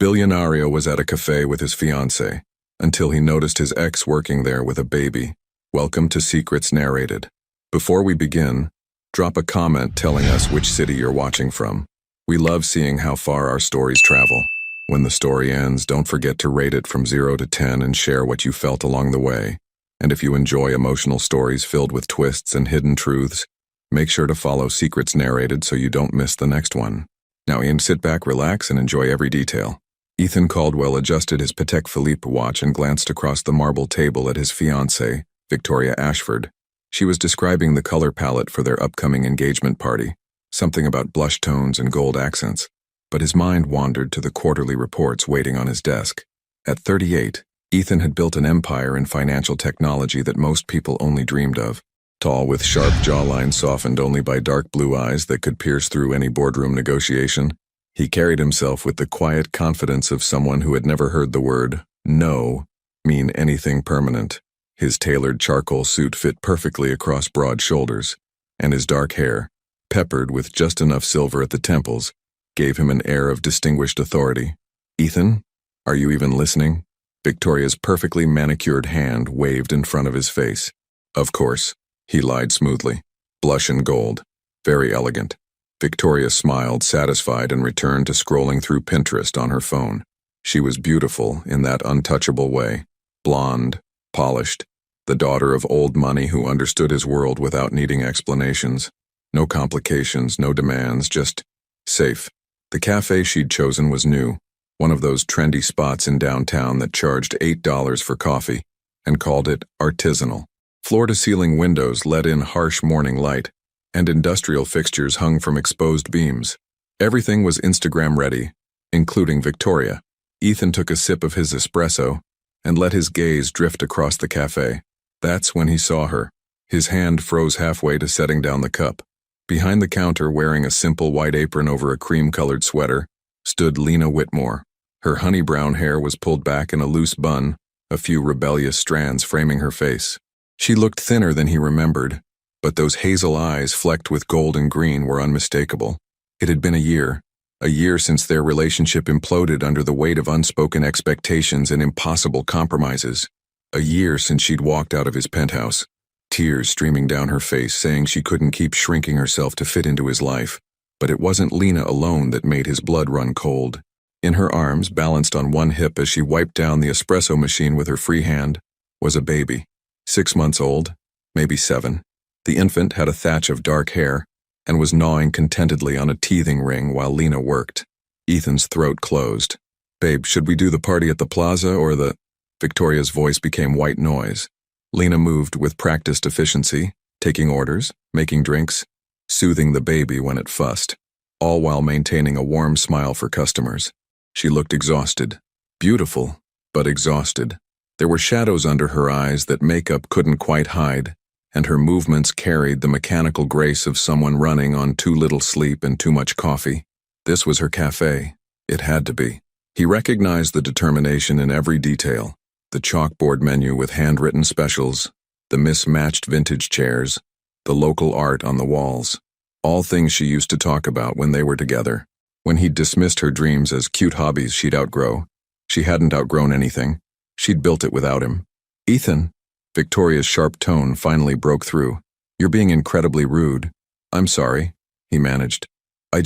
Billionaire was at a cafe with his fiancée, until he noticed his ex working there with a baby. Welcome to Secrets Narrated. Before we begin, drop a comment telling us which city you're watching from. We love seeing how far our stories travel. When the story ends, don't forget to rate it from 0 to 10 and share what you felt along the way. And if you enjoy emotional stories filled with twists and hidden truths, make sure to follow Secrets Narrated so you don't miss the next one. Now Ian, sit back, relax, and enjoy every detail. Ethan Caldwell adjusted his Patek Philippe watch and glanced across the marble table at his fiancée, Victoria Ashford. She was describing the color palette for their upcoming engagement party, something about blush tones and gold accents. But his mind wandered to the quarterly reports waiting on his desk. At 38, Ethan had built an empire in financial technology that most people only dreamed of. Tall, with sharp jawline softened only by dark blue eyes that could pierce through any boardroom negotiation, he carried himself with the quiet confidence of someone who had never heard the word "no" mean anything permanent. His tailored charcoal suit fit perfectly across broad shoulders, and his dark hair, peppered with just enough silver at the temples, gave him an air of distinguished authority. "Ethan, are you even listening?" Victoria's perfectly manicured hand waved in front of his face. "Of course," he lied smoothly. "Blush and gold. Very elegant." Victoria smiled, satisfied, and returned to scrolling through Pinterest on her phone. She was beautiful in that untouchable way. Blonde, polished, the daughter of old money who understood his world without needing explanations. No complications, no demands, just safe. The cafe she'd chosen was new, one of those trendy spots in downtown that charged $8 for coffee, and called it artisanal. Floor-to-ceiling windows let in harsh morning light, and industrial fixtures hung from exposed beams. Everything was Instagram-ready, including Victoria. Ethan took a sip of his espresso and let his gaze drift across the cafe. That's when he saw her. His hand froze halfway to setting down the cup. Behind the counter, wearing a simple white apron over a cream-colored sweater, stood Lena Whitmore. Her honey-brown hair was pulled back in a loose bun, a few rebellious strands framing her face. She looked thinner than he remembered, but those hazel eyes flecked with gold and green were unmistakable. It had been a year since their relationship imploded under the weight of unspoken expectations and impossible compromises. A year since she'd walked out of his penthouse, tears streaming down her face, saying she couldn't keep shrinking herself to fit into his life. But it wasn't Lena alone that made his blood run cold. In her arms, balanced on one hip as she wiped down the espresso machine with her free hand, was a baby. 6 months old, maybe 7. The infant had a thatch of dark hair and was gnawing contentedly on a teething ring while Lena worked. Ethan's throat closed. "Babe, should we do the party at the plaza or the—" Victoria's voice became white noise. Lena moved with practiced efficiency, taking orders, making drinks, soothing the baby when it fussed, all while maintaining a warm smile for customers. She looked exhausted. Beautiful, but exhausted. There were shadows under her eyes that makeup couldn't quite hide, and her movements carried the mechanical grace of someone running on too little sleep and too much coffee. This was her cafe. It had to be. He recognized the determination in every detail. The chalkboard menu with handwritten specials, the mismatched vintage chairs, the local art on the walls. All things she used to talk about when they were together. When he'd dismissed her dreams as cute hobbies she'd outgrow, she hadn't outgrown anything. She'd built it without him. "Ethan," Victoria's sharp tone finally broke through. "You're being incredibly rude." "I'm sorry," he managed. I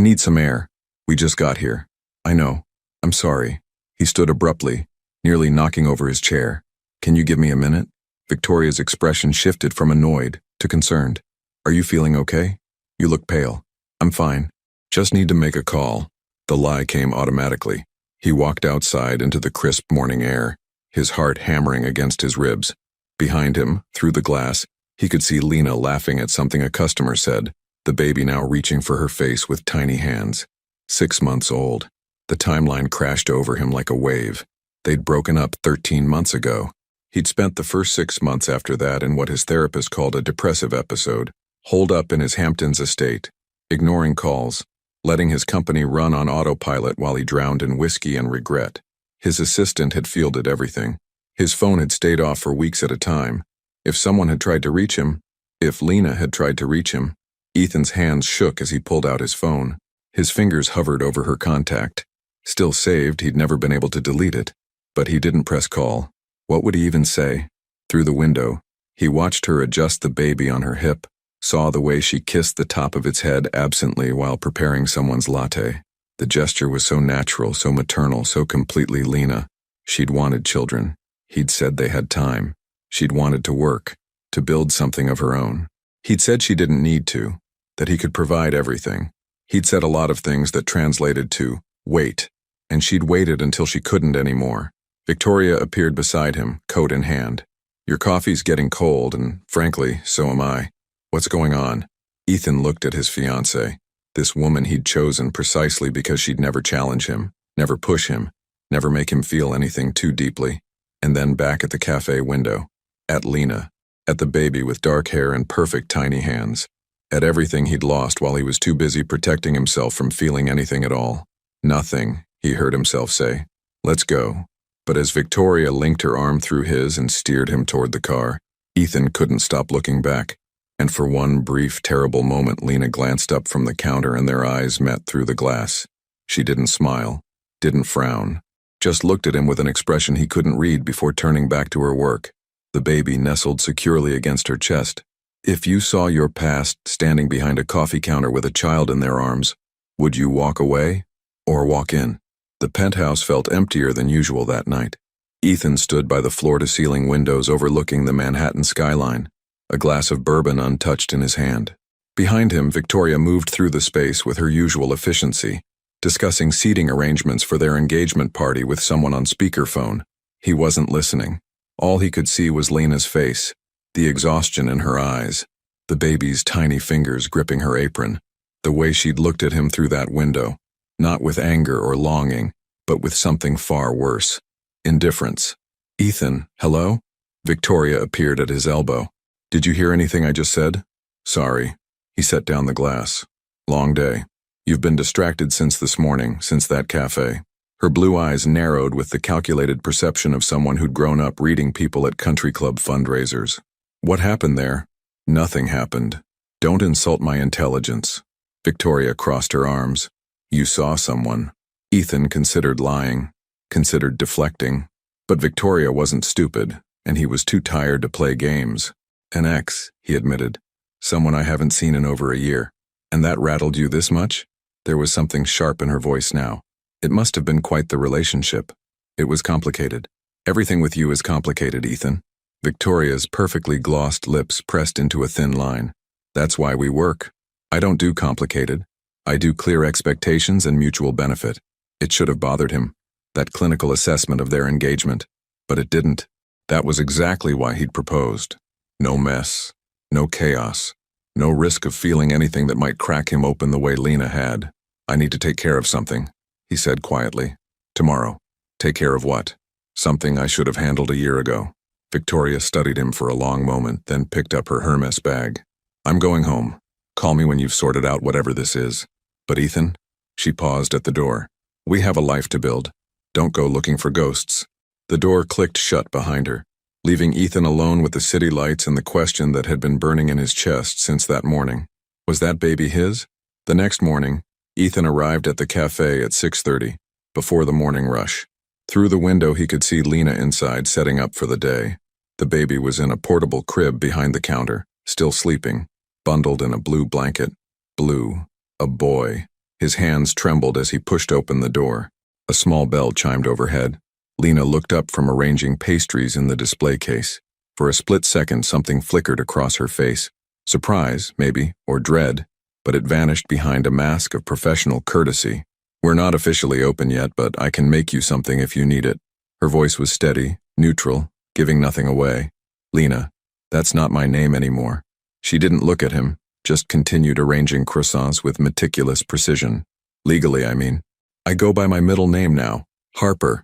need some air. We just got here." "I know. I'm sorry." He stood abruptly, nearly knocking over his chair. "Can you give me a minute?" Victoria's expression shifted from annoyed to concerned. "Are you feeling okay? You look pale." "I'm fine. Just need to make a call." The lie came automatically. He walked outside into the crisp morning air, his heart hammering against his ribs. Behind him, through the glass, he could see Lena laughing at something a customer said, the baby now reaching for her face with tiny hands. 6 months old. The timeline crashed over him like a wave. They'd broken up 13 months ago. He'd spent the first 6 months after that in what his therapist called a depressive episode, holed up in his Hamptons estate, ignoring calls, letting his company run on autopilot while he drowned in whiskey and regret. His assistant had fielded everything. His phone had stayed off for weeks at a time. If someone had tried to reach him, if Lena had tried to reach him, Ethan's hands shook as he pulled out his phone. His fingers hovered over her contact. Still saved, he'd never been able to delete it. But he didn't press call. What would he even say? Through the window, he watched her adjust the baby on her hip, saw the way she kissed the top of its head absently while preparing someone's latte. The gesture was so natural, so maternal, so completely Lena. She'd wanted children. He'd said they had time. She'd wanted to work, to build something of her own. He'd said she didn't need to, that he could provide everything. He'd said a lot of things that translated to wait, and she'd waited until she couldn't anymore. Victoria appeared beside him, coat in hand. Your coffee's getting cold, and frankly, so am I. What's going on? Ethan looked at his fiancée, this woman he'd chosen precisely because she'd never challenge him, never push him, never make him feel anything too deeply. And then back at the cafe window, at Lena, at the baby with dark hair and perfect tiny hands, at everything he'd lost while he was too busy protecting himself from feeling anything at all. Nothing, he heard himself say. Let's go. But as Victoria linked her arm through his and steered him toward the car, Ethan couldn't stop looking back. And for one brief, terrible moment, Lena glanced up from the counter and their eyes met through the glass. She didn't smile, didn't frown, just looked at him with an expression he couldn't read before turning back to her work. The baby nestled securely against her chest. If you saw your past standing behind a coffee counter with a child in their arms, would you walk away or walk in? The penthouse felt emptier than usual that night. Ethan stood by the floor-to-ceiling windows overlooking the Manhattan skyline, a glass of bourbon untouched in his hand. Behind him, Victoria moved through the space with her usual efficiency, discussing seating arrangements for their engagement party with someone on speakerphone. He wasn't listening. All he could see was Lena's face, the exhaustion in her eyes, the baby's tiny fingers gripping her apron, the way she'd looked at him through that window, not with anger or longing, but with something far worse. Indifference. Ethan, hello? Victoria appeared at his elbow. Did you hear anything I just said? Sorry. He set down the glass. Long day. You've been distracted since this morning, since that cafe. Her blue eyes narrowed with the calculated perception of someone who'd grown up reading people at country club fundraisers. What happened there? Nothing happened. Don't insult my intelligence. Victoria crossed her arms. You saw someone. Ethan considered lying, considered deflecting. But Victoria wasn't stupid, and he was too tired to play games. An ex, he admitted. Someone I haven't seen in over a year. And that rattled you this much? There was something sharp in her voice now. It must have been quite the relationship. It was complicated. Everything with you is complicated, Ethan. Victoria's perfectly glossed lips pressed into a thin line. That's why we work. I don't do complicated. I do clear expectations and mutual benefit. It should have bothered him, that clinical assessment of their engagement. But it didn't. That was exactly why he'd proposed. No mess. No chaos. No risk of feeling anything that might crack him open the way Lena had. I need to take care of something, he said quietly. Tomorrow. Take care of what? Something I should have handled a year ago. Victoria studied him for a long moment, then picked up her Hermes bag. I'm going home. Call me when you've sorted out whatever this is. But Ethan? She paused at the door. We have a life to build. Don't go looking for ghosts. The door clicked shut behind her, leaving Ethan alone with the city lights and the question that had been burning in his chest since that morning. Was that baby his? The next morning, Ethan arrived at the cafe at 6:30, before the morning rush. Through the window he could see Lena inside setting up for the day. The baby was in a portable crib behind the counter, still sleeping, bundled in a blue blanket. Blue. A boy. His hands trembled as he pushed open the door. A small bell chimed overhead. Lena looked up from arranging pastries in the display case. For a split second, something flickered across her face. Surprise, maybe, or dread, but it vanished behind a mask of professional courtesy. We're not officially open yet, but I can make you something if you need it. Her voice was steady, neutral, giving nothing away. Lena, that's not my name anymore. She didn't look at him, just continued arranging croissants with meticulous precision. Legally, I mean. I go by my middle name now, Harper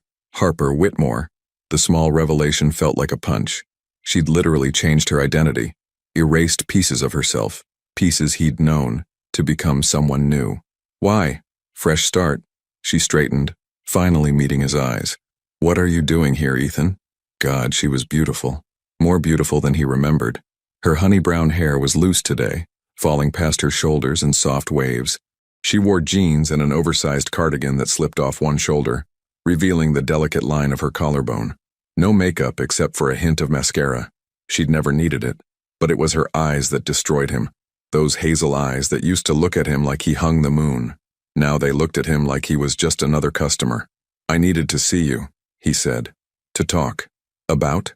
Whitmore. The small revelation felt like a punch. She'd literally changed her identity, erased pieces of herself, pieces he'd known, to become someone new. Why? Fresh start. She straightened, finally meeting his eyes. What are you doing here, Ethan? God, she was beautiful. More beautiful than he remembered. Her honey brown hair was loose today, falling past her shoulders in soft waves. She wore jeans and an oversized cardigan that slipped off one shoulder, revealing the delicate line of her collarbone. No makeup except for a hint of mascara. She'd never needed it, but it was her eyes that destroyed him. Those hazel eyes that used to look at him like he hung the moon. Now they looked at him like he was just another customer. "I needed to see you," he said. "To talk." About?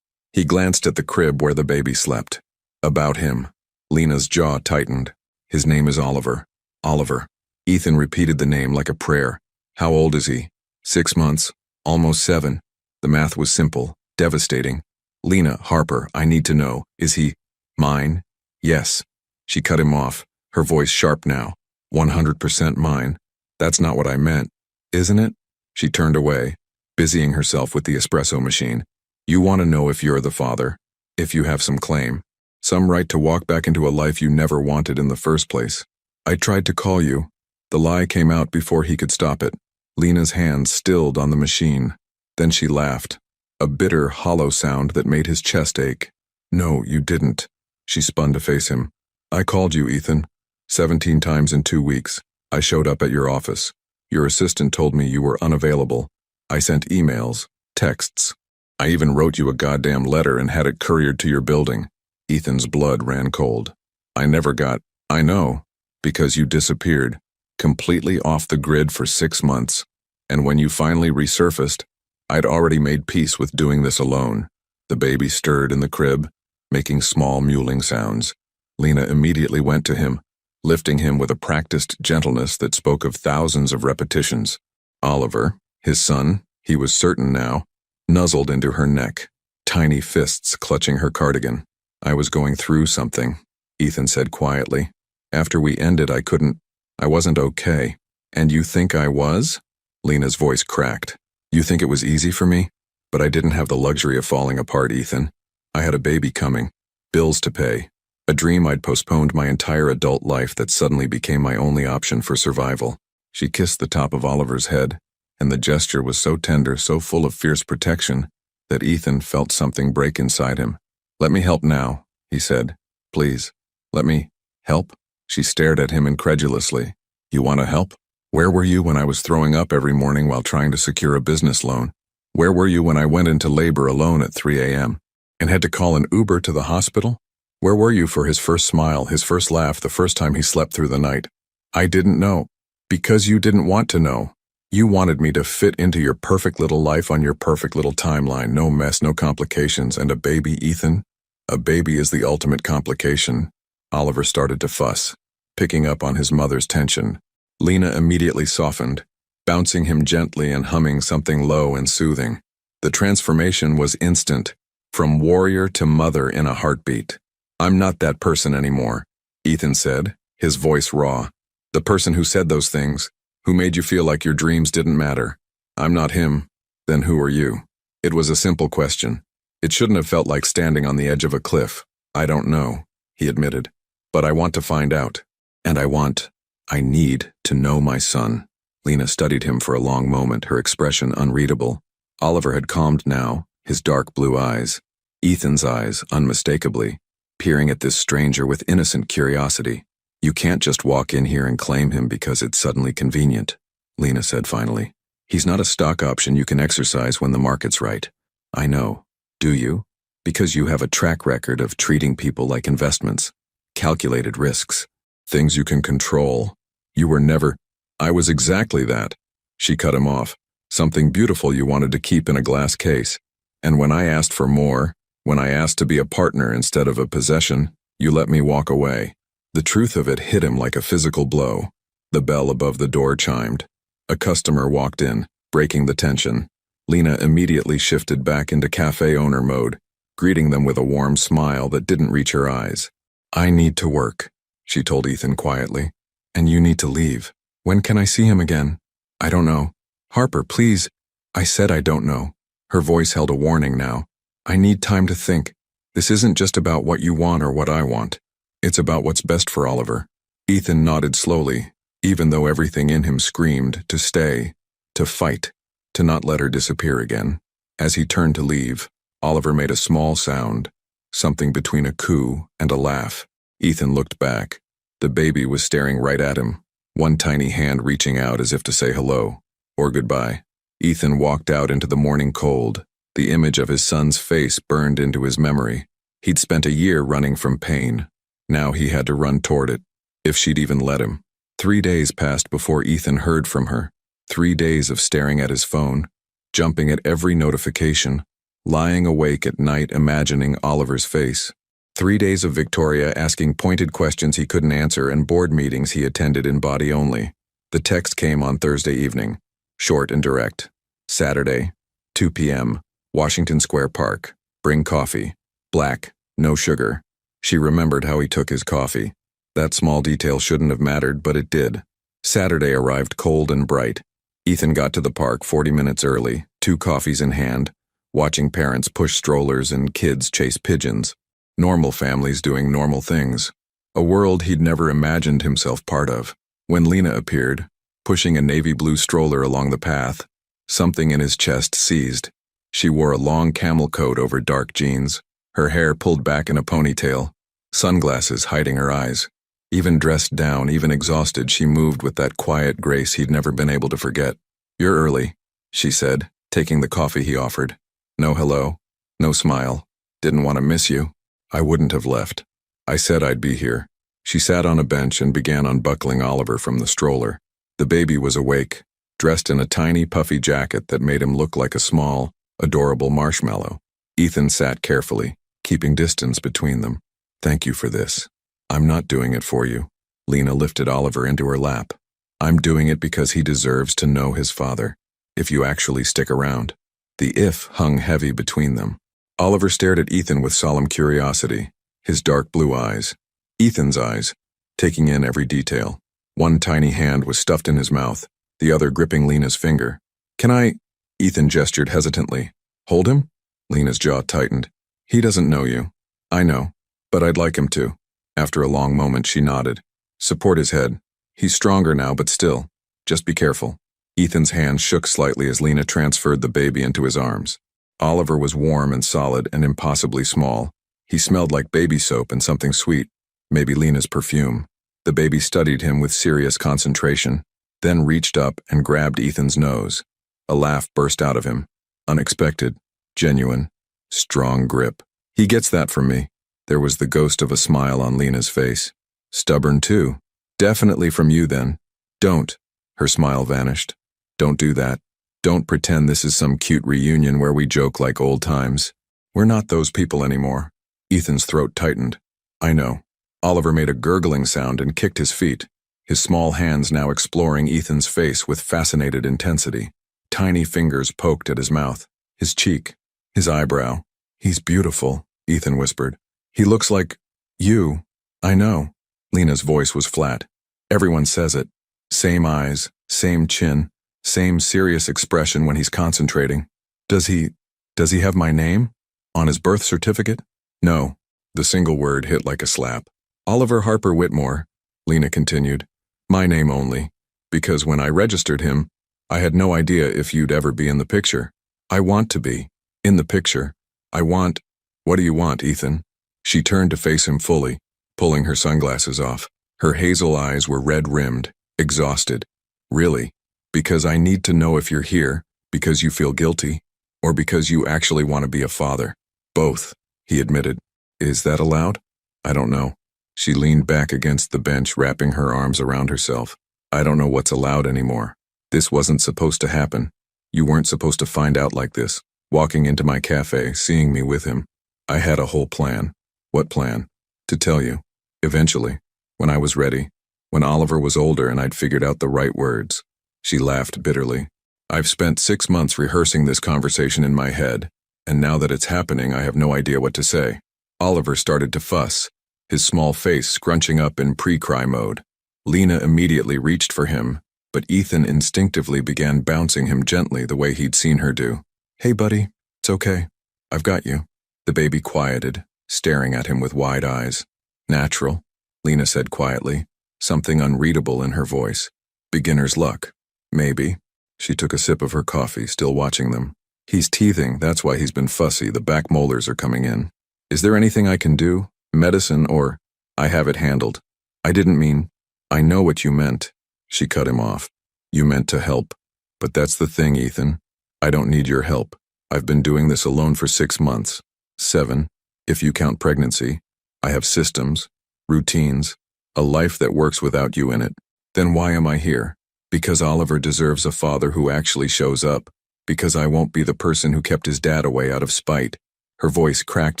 He glanced at the crib where the baby slept. About him. Lena's jaw tightened. "His name is Oliver." Oliver. Ethan repeated the name like a prayer. "How old is he?" 6 months. Almost 7. The math was simple, devastating. "Lena, Harper, I need to know. Is he mine?" "Yes." She cut him off, her voice sharp now. 100% mine. "That's not what I meant, isn't it?" She turned away, busying herself with the espresso machine. "You want to know if you're the father, if you have some claim, some right to walk back into a life you never wanted in the first place. I tried to call you." The lie came out before he could stop it. Lena's hands stilled on the machine. Then she laughed, a bitter, hollow sound that made his chest ache. "No, you didn't." She spun to face him. "I called you, Ethan. 17 times in 2 weeks. I showed up at your office. Your assistant told me you were unavailable. I sent emails, texts. I even wrote you a goddamn letter and had it couriered to your building." Ethan's blood ran cold. "I never got." "I know, because you disappeared, completely off the grid for 6 months. And when you finally resurfaced, I'd already made peace with doing this alone." The baby stirred in the crib, making small mewling sounds. Lena immediately went to him, lifting him with a practiced gentleness that spoke of thousands of repetitions. Oliver, his son, he was certain now, nuzzled into her neck, tiny fists clutching her cardigan. "I was going through something," Ethan said quietly. "After we ended, I wasn't okay." "And you think I was?" Lena's voice cracked. "You think it was easy for me? But I didn't have the luxury of falling apart, Ethan. I had a baby coming, bills to pay, a dream I'd postponed my entire adult life that suddenly became my only option for survival." She kissed the top of Oliver's head, and the gesture was so tender, so full of fierce protection, that Ethan felt something break inside him. "Let me help now," he said. "Please, let me help?" She stared at him incredulously. "You want to help? Where were you when I was throwing up every morning while trying to secure a business loan? Where were you when I went into labor alone at 3 a.m. and had to call an Uber to the hospital? Where were you for his first smile, his first laugh, the first time he slept through the night? I didn't know. Because you didn't want to know. You wanted me to fit into your perfect little life on your perfect little timeline, no mess, no complications, and a baby, Ethan? A baby is the ultimate complication." Oliver started to fuss, picking up on his mother's tension. Lena immediately softened, bouncing him gently and humming something low and soothing. The transformation was instant, from warrior to mother in a heartbeat. "I'm not that person anymore," Ethan said, his voice raw. "The person who said those things, who made you feel like your dreams didn't matter. I'm not him. Then who are you?" It was a simple question. It shouldn't have felt like standing on the edge of a cliff. "I don't know," he admitted. "But I want to find out. And I need to know my son." Lena studied him for a long moment, her expression unreadable. Oliver had calmed now, his dark blue eyes. Ethan's eyes, unmistakably, peering at this stranger with innocent curiosity. "You can't just walk in here and claim him because it's suddenly convenient," Lena said finally. "He's not a stock option you can exercise when the market's right." "I know. Do you? Because you have a track record of treating people like investments. Calculated risks. Things you can control. You were never—" "I was exactly that." She cut him off. "Something beautiful you wanted to keep in a glass case. And when I asked for more, when I asked to be a partner instead of a possession, you let me walk away." The truth of it hit him like a physical blow. The bell above the door chimed. A customer walked in, breaking the tension. Lena immediately shifted back into cafe owner mode, greeting them with a warm smile that didn't reach her eyes. "I need to work," she told Ethan quietly. "And you need to leave. When can I see him again?" "I don't know." "Harper, please." "I said I don't know." Her voice held a warning now. "I need time to think. This isn't just about what you want or what I want. It's about what's best for Oliver." Ethan nodded slowly, even though everything in him screamed to stay, to fight, to not let her disappear again. As he turned to leave, Oliver made a small sound, something between a coo and a laugh. Ethan looked back. The baby was staring right at him, one tiny hand reaching out as if to say hello, or goodbye. Ethan walked out into the morning cold. The image of his son's face burned into his memory. He'd spent a year running from pain. Now he had to run toward it, if she'd even let him. 3 days passed before Ethan heard from her. 3 days of staring at his phone, jumping at every notification, lying awake at night imagining Oliver's face. 3 days of Victoria asking pointed questions he couldn't answer and board meetings he attended in body only. The text came on Thursday evening, short and direct. Saturday, 2 p.m., Washington Square Park. Bring coffee. Black, no sugar. She remembered how he took his coffee. That small detail shouldn't have mattered, but it did. Saturday arrived cold and bright. Ethan got to the park 40 minutes early, 2 coffees in hand, watching parents push strollers and kids chase pigeons. Normal families doing normal things. A world he'd never imagined himself part of. When Lena appeared, pushing a navy blue stroller along the path, something in his chest seized. She wore a long camel coat over dark jeans, her hair pulled back in a ponytail, sunglasses hiding her eyes. Even dressed down, even exhausted, she moved with that quiet grace he'd never been able to forget. "You're early," she said, taking the coffee he offered. No hello, no smile. "Didn't want to miss you." "I wouldn't have left. I said I'd be here." She sat on a bench and began unbuckling Oliver from the stroller. The baby was awake, dressed in a tiny puffy jacket that made him look like a small, adorable marshmallow. Ethan sat carefully, keeping distance between them. "Thank you for this. I'm not doing it for you." Lena lifted Oliver into her lap. "I'm doing it because he deserves to know his father. If you actually stick around." The if hung heavy between them. Oliver stared at Ethan with solemn curiosity, his dark blue eyes. Ethan's eyes, taking in every detail. One tiny hand was stuffed in his mouth, the other gripping Lena's finger. "Can I?" Ethan gestured hesitantly. "Hold him?" Lena's jaw tightened. "He doesn't know you." "I know, but I'd like him to." After a long moment, she nodded. "Support his head. He's stronger now, but still. Just be careful." Ethan's hand shook slightly as Lena transferred the baby into his arms. Oliver was warm and solid and impossibly small. He smelled like baby soap and something sweet, maybe Lena's perfume. The baby studied him with serious concentration, then reached up and grabbed Ethan's nose. A laugh burst out of him. Unexpected, genuine, strong grip. "He gets that from me." There was the ghost of a smile on Lena's face. "Stubborn too." "Definitely from you then." "Don't." Her smile vanished. "Don't do that. Don't pretend this is some cute reunion where we joke like old times. We're not those people anymore." Ethan's throat tightened. "I know." Oliver made a gurgling sound and kicked his feet, his small hands now exploring Ethan's face with fascinated intensity. Tiny fingers poked at his mouth, his cheek, his eyebrow. "He's beautiful," Ethan whispered. "He looks like you." "I know." Lena's voice was flat. "Everyone says it. Same eyes, same chin, same serious expression when he's concentrating." Does he have my name? On his birth certificate?" "No." The single word hit like a slap. "Oliver Harper Whitmore," Lena continued. "My name only, because when I registered him, I had no idea if you'd ever be in the picture. I want to be. In the picture. I want—" "What do you want, Ethan?" She turned to face him fully, pulling her sunglasses off. Her hazel eyes were red-rimmed, exhausted. "Really? Because I need to know if you're here, because you feel guilty, or because you actually want to be a father." "Both," he admitted. "Is that allowed?" "I don't know." She leaned back against the bench, wrapping her arms around herself. "I don't know what's allowed anymore. This wasn't supposed to happen. You weren't supposed to find out like this, walking into my cafe, seeing me with him. I had a whole plan." "What plan?" "To tell you. Eventually. When I was ready. When Oliver was older and I'd figured out the right words." She laughed bitterly. "I've spent 6 months rehearsing this conversation in my head, and now that it's happening, I have no idea what to say." Oliver started to fuss, his small face scrunching up in pre-cry mode. Lena immediately reached for him, but Ethan instinctively began bouncing him gently the way he'd seen her do. "Hey, buddy, it's okay. I've got you." The baby quieted, staring at him with wide eyes. "Natural," Lena said quietly, something unreadable in her voice. "Beginner's luck." "Maybe." She took a sip of her coffee, still watching them. "He's teething, that's why he's been fussy. The back molars are coming in. Is there anything I can do? Medicine or—" "I have it handled." I didn't mean, I know what you meant. She cut him off. You meant to help. But that's the thing, Ethan. I don't need your help. I've been doing this alone for 6 months. 7, if you count pregnancy. I have systems, routines, a life that works without you in it. Then why am I here? Because Oliver deserves a father who actually shows up. Because I won't be the person who kept his dad away out of spite. Her voice cracked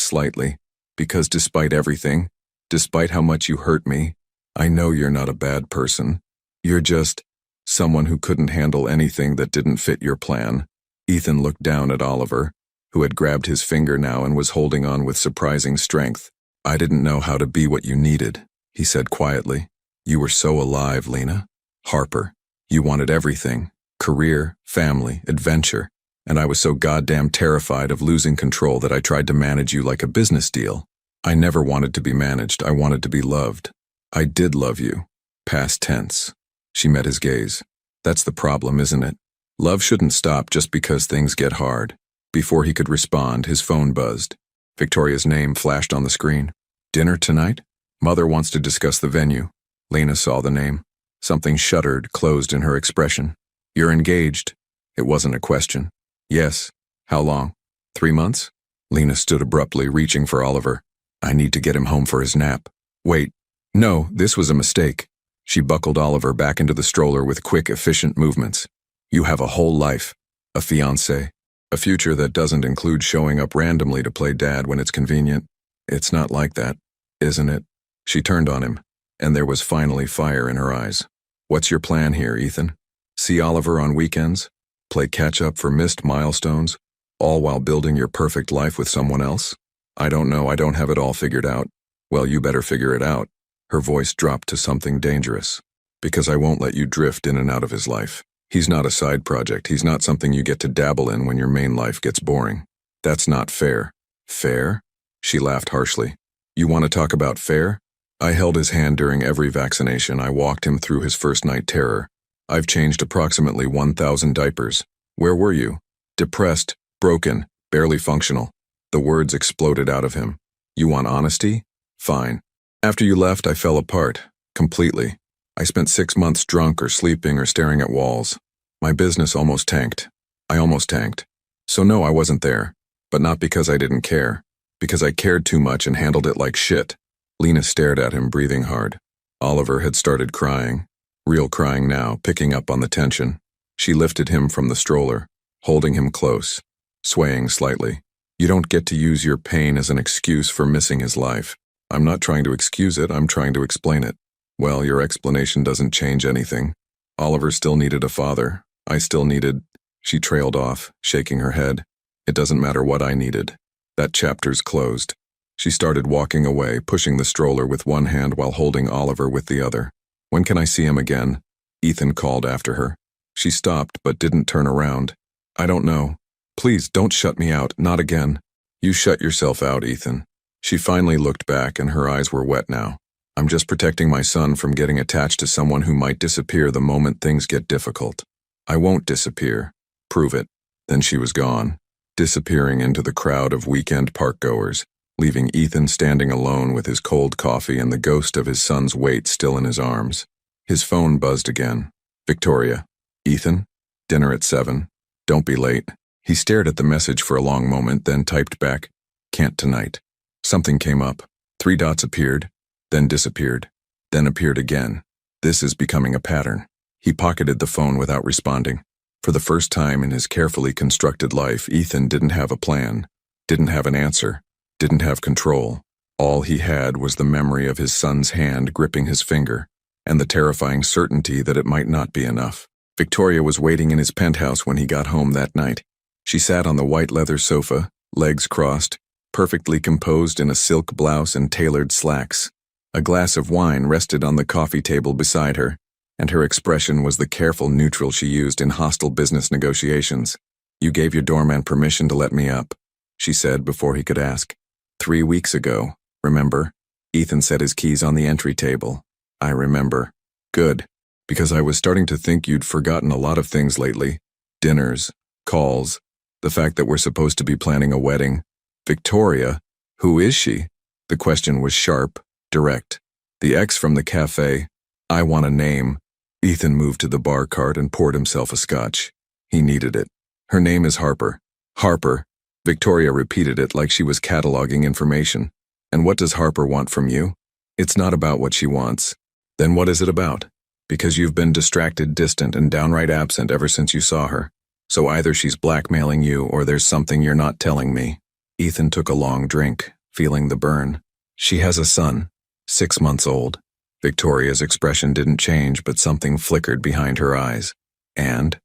slightly. Because despite everything, despite how much you hurt me, I know you're not a bad person. You're just someone who couldn't handle anything that didn't fit your plan. Ethan looked down at Oliver, who had grabbed his finger now and was holding on with surprising strength. I didn't know how to be what you needed, he said quietly. You were so alive, Lena. Harper, you wanted everything. Career, family, adventure. And I was so goddamn terrified of losing control that I tried to manage you like a business deal. I never wanted to be managed. I wanted to be loved. I did love you. Past tense. She met his gaze. That's the problem, isn't it? Love shouldn't stop just because things get hard. Before he could respond, his phone buzzed. Victoria's name flashed on the screen. Dinner tonight? Mother wants to discuss the venue. Lena saw the name. Something shuddered, closed in her expression. You're engaged. It wasn't a question. Yes. How long? 3 months? Lena stood abruptly, reaching for Oliver. I need to get him home for his nap. Wait. No, this was a mistake. She buckled Oliver back into the stroller with quick, efficient movements. You have a whole life. A fiancé. A future that doesn't include showing up randomly to play dad when it's convenient. It's not like that, isn't it? She turned on him, and there was finally fire in her eyes. What's your plan here, Ethan? See Oliver on weekends? Play catch-up for missed milestones? All while building your perfect life with someone else? I don't know, I don't have it all figured out. Well, you better figure it out. Her voice dropped to something dangerous. Because I won't let you drift in and out of his life. He's not a side project. He's not something you get to dabble in when your main life gets boring. That's not fair. Fair? She laughed harshly. You want to talk about fair? I held his hand during every vaccination. I walked him through his first night terror. I've changed approximately 1,000 diapers. Where were you? Depressed, broken, barely functional. The words exploded out of him. You want honesty? Fine. After you left, I fell apart. Completely. I spent 6 months drunk or sleeping or staring at walls. My business almost tanked. I almost tanked. So no, I wasn't there. But not because I didn't care. Because I cared too much and handled it like shit. Lena stared at him, breathing hard. Oliver had started crying. Real crying now, picking up on the tension. She lifted him from the stroller, holding him close, swaying slightly. You don't get to use your pain as an excuse for missing his life. I'm not trying to excuse it, I'm trying to explain it. Well, your explanation doesn't change anything. Oliver still needed a father. I still needed... She trailed off, shaking her head. It doesn't matter what I needed. That chapter's closed. She started walking away, pushing the stroller with one hand while holding Oliver with the other. When can I see him again? Ethan called after her. She stopped but didn't turn around. I don't know. Please, don't shut me out, not again. You shut yourself out, Ethan. She finally looked back and her eyes were wet now. I'm just protecting my son from getting attached to someone who might disappear the moment things get difficult. I won't disappear. Prove it. Then she was gone, disappearing into the crowd of weekend park-goers, leaving Ethan standing alone with his cold coffee and the ghost of his son's weight still in his arms. His phone buzzed again. Victoria. Ethan? Dinner at 7. Don't be late. He stared at the message for a long moment, then typed back, Can't tonight. Something came up. 3 dots appeared, then disappeared, then appeared again. This is becoming a pattern. He pocketed the phone without responding. For the first time in his carefully constructed life, Ethan didn't have a plan, didn't have an answer, didn't have control. All he had was the memory of his son's hand gripping his finger, and the terrifying certainty that it might not be enough. Victoria was waiting in his penthouse when he got home that night. She sat on the white leather sofa, legs crossed, perfectly composed in a silk blouse and tailored slacks. A glass of wine rested on the coffee table beside her, and her expression was the careful neutral she used in hostile business negotiations. You gave your doorman permission to let me up, she said before he could ask. 3 weeks ago, remember? Ethan set his keys on the entry table. I remember. Good, because I was starting to think you'd forgotten a lot of things lately. Dinners, calls, the fact that we're supposed to be planning a wedding. Victoria? Who is she? The question was sharp, direct. The ex from the cafe. I want a name. Ethan moved to the bar cart and poured himself a scotch. He needed it. Her name is Harper. Harper. Victoria repeated it like she was cataloging information. And what does Harper want from you? It's not about what she wants. Then what is it about? Because you've been distracted, distant, and downright absent ever since you saw her. So either she's blackmailing you or there's something you're not telling me. Ethan took a long drink, feeling the burn. She has a son, 6 months old. Victoria's expression didn't change, but something flickered behind her eyes. And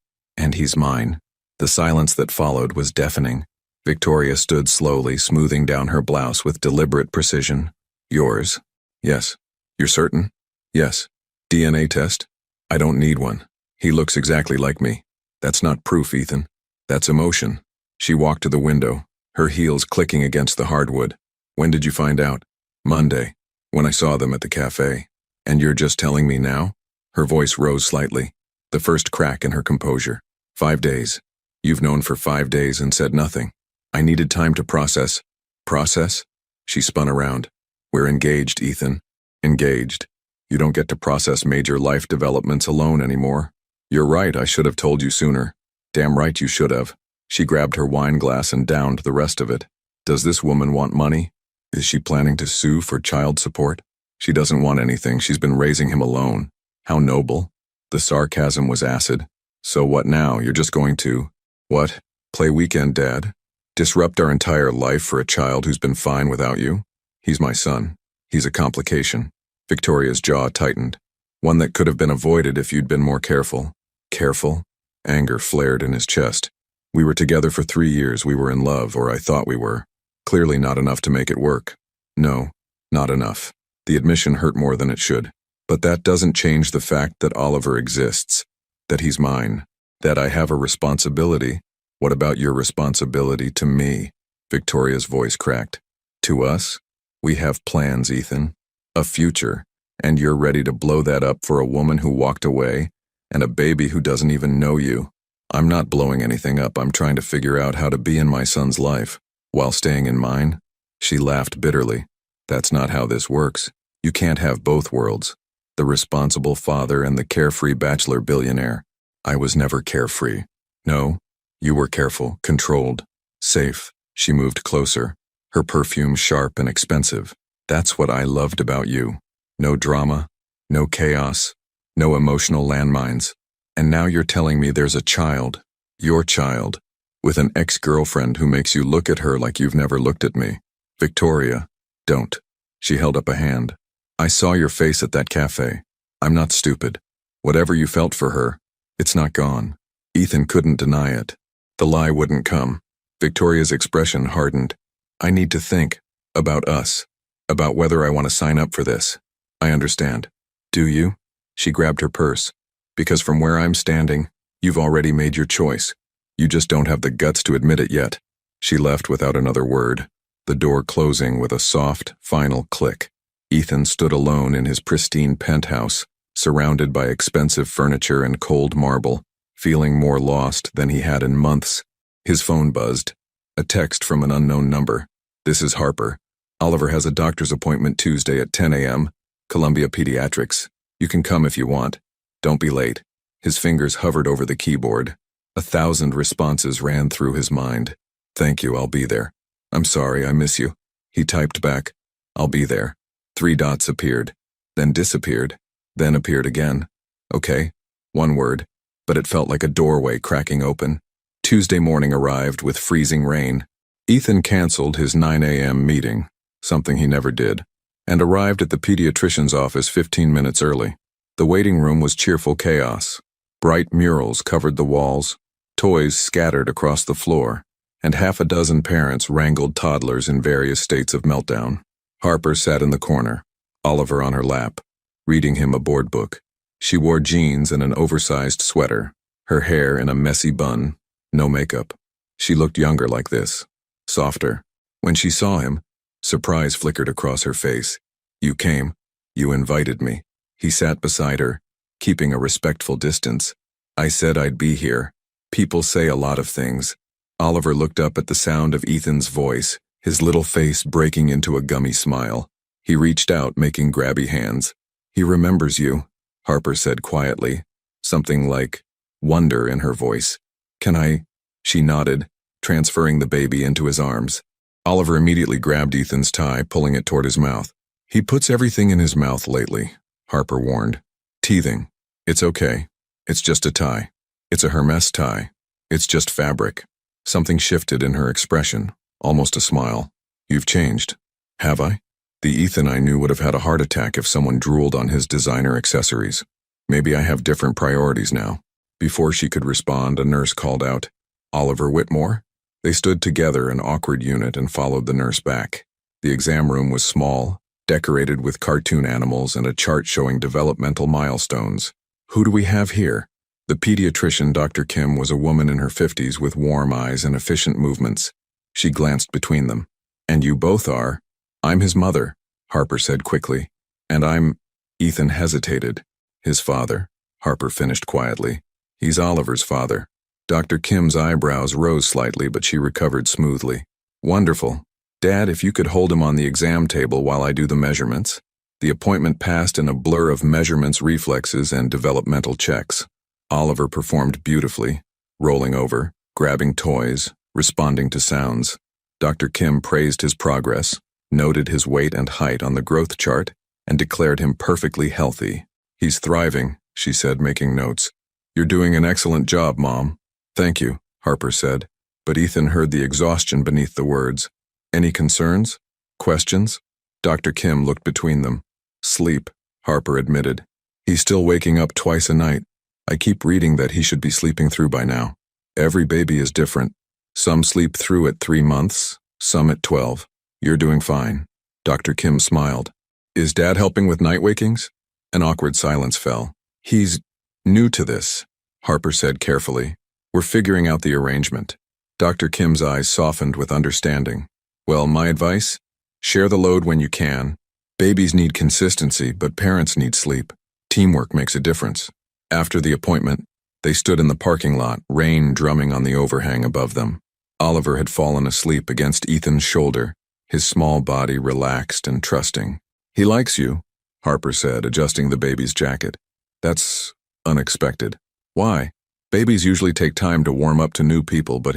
he's mine. The silence that followed was deafening. Victoria stood slowly, smoothing down her blouse with deliberate precision. Yours? Yes. You're certain? Yes. DNA test? I don't need one. He looks exactly like me. That's not proof, Ethan. That's emotion. She walked to the window, her heels clicking against the hardwood. When did you find out? Monday, when I saw them at the cafe. And you're just telling me now? Her voice rose slightly, the first crack in her composure. 5 days. You've known for 5 days and said nothing. I needed time to process. Process? She spun around. We're engaged, Ethan. Engaged. You don't get to process major life developments alone anymore. You're right, I should have told you sooner. Damn right you should have. She grabbed her wine glass and downed the rest of it. Does this woman want money? Is she planning to sue for child support? She doesn't want anything, she's been raising him alone. How noble. The sarcasm was acid. So what now, you're just going to… What? Play weekend dad? Disrupt our entire life for a child who's been fine without you? He's my son. He's a complication. Victoria's jaw tightened. One that could have been avoided if you'd been more careful. Careful? Anger flared in his chest. We were together for 3 years, we were in love, or I thought we were. Clearly not enough to make it work. No, not enough. The admission hurt more than it should. But that doesn't change the fact that Oliver exists. That he's mine. That I have a responsibility. What about your responsibility to me? Victoria's voice cracked. To us? We have plans, Ethan. A future. And you're ready to blow that up for a woman who walked away and a baby who doesn't even know you. I'm not blowing anything up. I'm trying to figure out how to be in my son's life while staying in mine. She laughed bitterly. That's not how this works. You can't have both worlds. The responsible father and the carefree bachelor billionaire. I was never carefree. No, you were careful, controlled, safe. She moved closer, her perfume sharp and expensive. That's what I loved about you. No drama, no chaos, no emotional landmines. And now you're telling me there's a child, your child, with an ex-girlfriend who makes you look at her like you've never looked at me. Victoria, don't. She held up a hand. I saw your face at that cafe. I'm not stupid. Whatever you felt for her, it's not gone. Ethan couldn't deny it. The lie wouldn't come. Victoria's expression hardened. I need to think. About us. About whether I want to sign up for this. I understand. Do you? She grabbed her purse. Because from where I'm standing, you've already made your choice. You just don't have the guts to admit it yet. She left without another word, the door closing with a soft, final click. Ethan stood alone in his pristine penthouse, surrounded by expensive furniture and cold marble, feeling more lost than he had in months. His phone buzzed. A text from an unknown number. This is Harper. Oliver has a doctor's appointment Tuesday at 10 a.m., Columbia Pediatrics. You can come if you want. Don't be late. His fingers hovered over the keyboard. 1,000 responses ran through his mind. Thank you, I'll be there. I'm sorry, I miss you. He typed back. I'll be there. 3 dots appeared, then disappeared, then appeared again. Okay, 1 word, but it felt like a doorway cracking open. Tuesday morning arrived with freezing rain. Ethan canceled his 9 a.m. meeting, something he never did, and arrived at the pediatrician's office 15 minutes early. The waiting room was cheerful chaos. Bright murals covered the walls, toys scattered across the floor, and 6 parents wrangled toddlers in various states of meltdown. Harper sat in the corner, Oliver on her lap, reading him a board book. She wore jeans and an oversized sweater, her hair in a messy bun, no makeup. She looked younger like this, softer. When she saw him, surprise flickered across her face. You came. You invited me. He sat beside her, keeping a respectful distance. I said I'd be here. People say a lot of things. Oliver looked up at the sound of Ethan's voice, his little face breaking into a gummy smile. He reached out, making grabby hands. "He remembers you," Harper said quietly, something like wonder in her voice. "Can I?" She nodded, transferring the baby into his arms. Oliver immediately grabbed Ethan's tie, pulling it toward his mouth. "He puts everything in his mouth lately," Harper warned. "Teething. It's okay. It's just a tie. It's a Hermes tie. It's just fabric." Something shifted in her expression, almost a smile. "You've changed." "Have I?" The Ethan I knew would have had a heart attack if someone drooled on his designer accessories. "Maybe I have different priorities now." Before she could respond, a nurse called out, "Oliver Whitmore?" They stood together, an awkward unit, and followed the nurse back. The exam room was small, decorated with cartoon animals and a chart showing developmental milestones. "Who do we have here?" The pediatrician, Dr. Kim, was a woman in her 50s with warm eyes and efficient movements. She glanced between them. "And you both are?" "I'm his mother," Harper said quickly. "And I'm—" Ethan hesitated. "His father," Harper finished quietly. "He's Oliver's father." Dr. Kim's eyebrows rose slightly, but she recovered smoothly. "Wonderful. Dad, if you could hold him on the exam table while I do the measurements." The appointment passed in a blur of measurements, reflexes, and developmental checks. Oliver performed beautifully, rolling over, grabbing toys, responding to sounds. Dr. Kim praised his progress, noted his weight and height on the growth chart, and declared him perfectly healthy. "He's thriving," she said, making notes. "You're doing an excellent job, Mom." "Thank you," Harper said, but Ethan heard the exhaustion beneath the words. "Any concerns? Questions?" Dr. Kim looked between them. "Sleep," Harper admitted. "He's still waking up twice a night. I keep reading that he should be sleeping through by now. Every baby is different. Some sleep through at 3 months, some at 12. You're doing fine." Dr. Kim smiled. "Is Dad helping with night wakings?" An awkward silence fell. "He's new to this," Harper said carefully. "We're figuring out the arrangement." Dr. Kim's eyes softened with understanding. "Well, my advice? Share the load when you can. Babies need consistency, but parents need sleep. Teamwork makes a difference." After the appointment, they stood in the parking lot, rain drumming on the overhang above them. Oliver had fallen asleep against Ethan's shoulder, his small body relaxed and trusting. "He likes you," Harper said, adjusting the baby's jacket. "That's unexpected." "Why?" "Babies usually take time to warm up to new people, but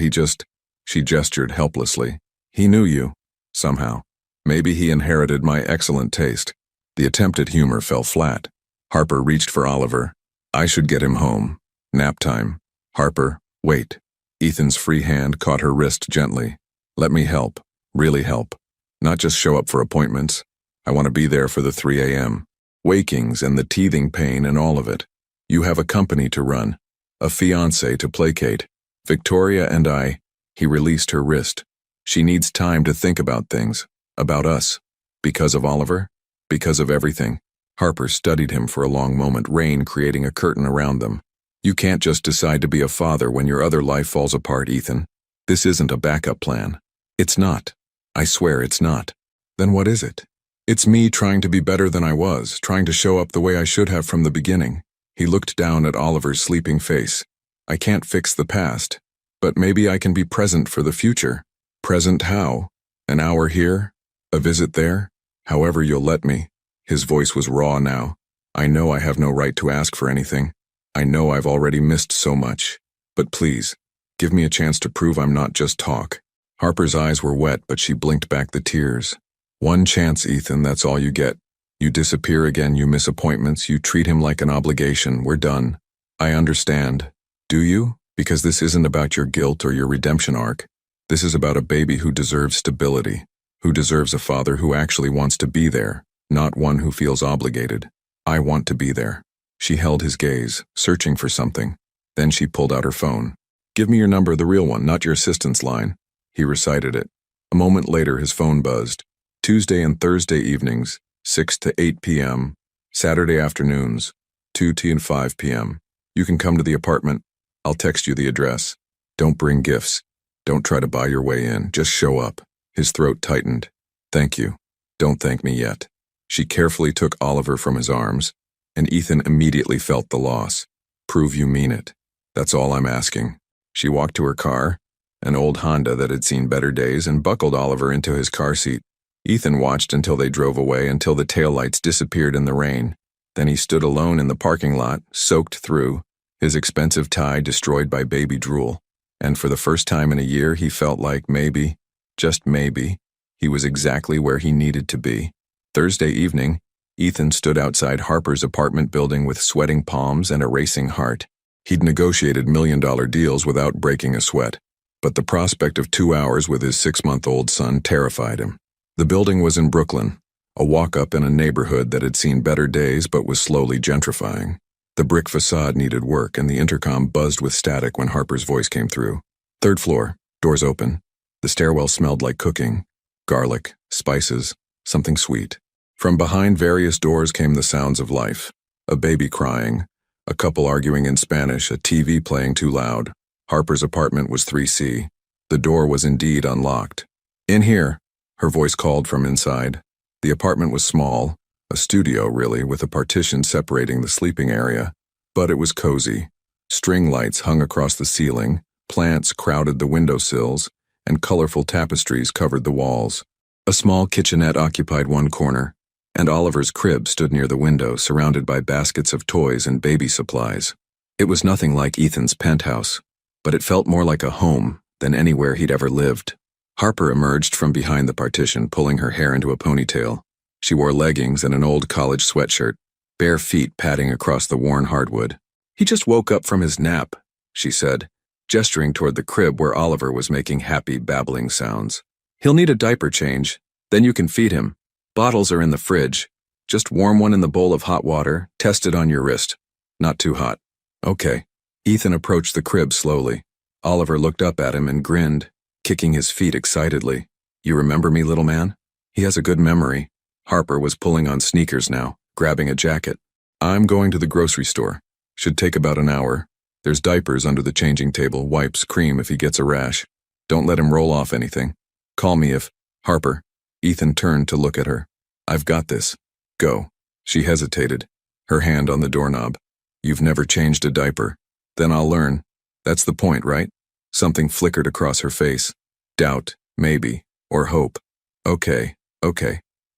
she gestured helplessly. "He knew you, somehow. Maybe he inherited my excellent taste." The attempt at humor fell flat. Harper reached for Oliver. "I should get him home. Nap time." "Harper, wait." Ethan's free hand caught her wrist gently. "Let me help. Really help. Not just show up for appointments. I want to be there for the 3 a.m. wakings and the teething pain and all of it. You have a company to run. A fiancé to placate. Victoria and I—" He released her wrist. "She needs time to think about things. About us. Because of Oliver? Because of everything." Harper studied him for a long moment, rain creating a curtain around them. "You can't just decide to be a father when your other life falls apart, Ethan. This isn't a backup plan. It's not. I swear it's not." "Then what is it?" "It's me trying to be better than I was, trying to show up the way I should have from the beginning." He looked down at Oliver's sleeping face. "I can't fix the past, but maybe I can be present for the future." "Present how? An hour here? A visit there? However you'll let me." His voice was raw now. "I know I have no right to ask for anything. I know I've already missed so much. But please, give me a chance to prove I'm not just talk." Harper's eyes were wet, but she blinked back the tears. "One chance, Ethan, that's all you get. You disappear again, you miss appointments, you treat him like an obligation, we're done." "I understand." "Do you? Because this isn't about your guilt or your redemption arc. This is about a baby who deserves stability, who deserves a father who actually wants to be there, not one who feels obligated. I want to be there." She held his gaze, searching for something. Then she pulled out her phone. "Give me your number, the real one, not your assistant's line." He recited it. A moment later, his phone buzzed. "Tuesday and Thursday evenings, 6 to 8 p.m. Saturday afternoons, 2 to 5 p.m. You can come to the apartment. I'll text you the address. Don't bring gifts. Don't try to buy your way in. Just show up." His throat tightened. "Thank you. Don't thank me yet." She carefully took Oliver from his arms, and Ethan immediately felt the loss. "Prove you mean it. That's all I'm asking." She walked to her car, an old Honda that had seen better days, and buckled Oliver into his car seat. Ethan watched until they drove away, until the taillights disappeared in the rain. Then he stood alone in the parking lot, soaked through, his expensive tie destroyed by baby drool. And for the first time in a year, he felt like maybe, just maybe, he was exactly where he needed to be. Thursday evening, Ethan stood outside Harper's apartment building with sweating palms and a racing heart. He'd negotiated million-dollar deals without breaking a sweat, but the prospect of 2 hours with his 6-month-old son terrified him. The building was in Brooklyn, a walk-up in a neighborhood that had seen better days but was slowly gentrifying. The brick facade needed work, and the intercom buzzed with static when Harper's voice came through. Third floor, doors open. The stairwell smelled like cooking, garlic, spices, something sweet. From behind various doors came the sounds of life. A baby crying, a couple arguing in Spanish, a TV playing too loud. Harper's apartment was 3C. The door was indeed unlocked. "In here," her voice called from inside. The apartment was small, a studio really, with a partition separating the sleeping area. But it was cozy. String lights hung across the ceiling, plants crowded the windowsills, and colorful tapestries covered the walls. A small kitchenette occupied one corner, and Oliver's crib stood near the window, surrounded by baskets of toys and baby supplies. It was nothing like Ethan's penthouse, but it felt more like a home than anywhere he'd ever lived. Harper emerged from behind the partition, pulling her hair into a ponytail. She wore leggings and an old college sweatshirt, bare feet padding across the worn hardwood. "He just woke up from his nap," she said, gesturing toward the crib where Oliver was making happy, babbling sounds. "He'll need a diaper change, then you can feed him. Bottles are in the fridge. Just warm one in the bowl of hot water, test it on your wrist. Not too hot." "Okay." Ethan approached the crib slowly. Oliver looked up at him and grinned, kicking his feet excitedly. "You remember me, little man?" He has a good memory. Harper was pulling on sneakers now, grabbing a jacket. "I'm going to the grocery store. Should take about an hour. There's diapers under the changing table, wipes, cream if he gets a rash. Don't let him roll off anything. Call me if..." "Harper." Ethan turned to look at her. "I've got this. Go." She hesitated, her hand on the doorknob. "You've never changed a diaper. Then I'll learn. That's the point, right?" Something flickered across her face. Doubt, maybe, or hope. Okay.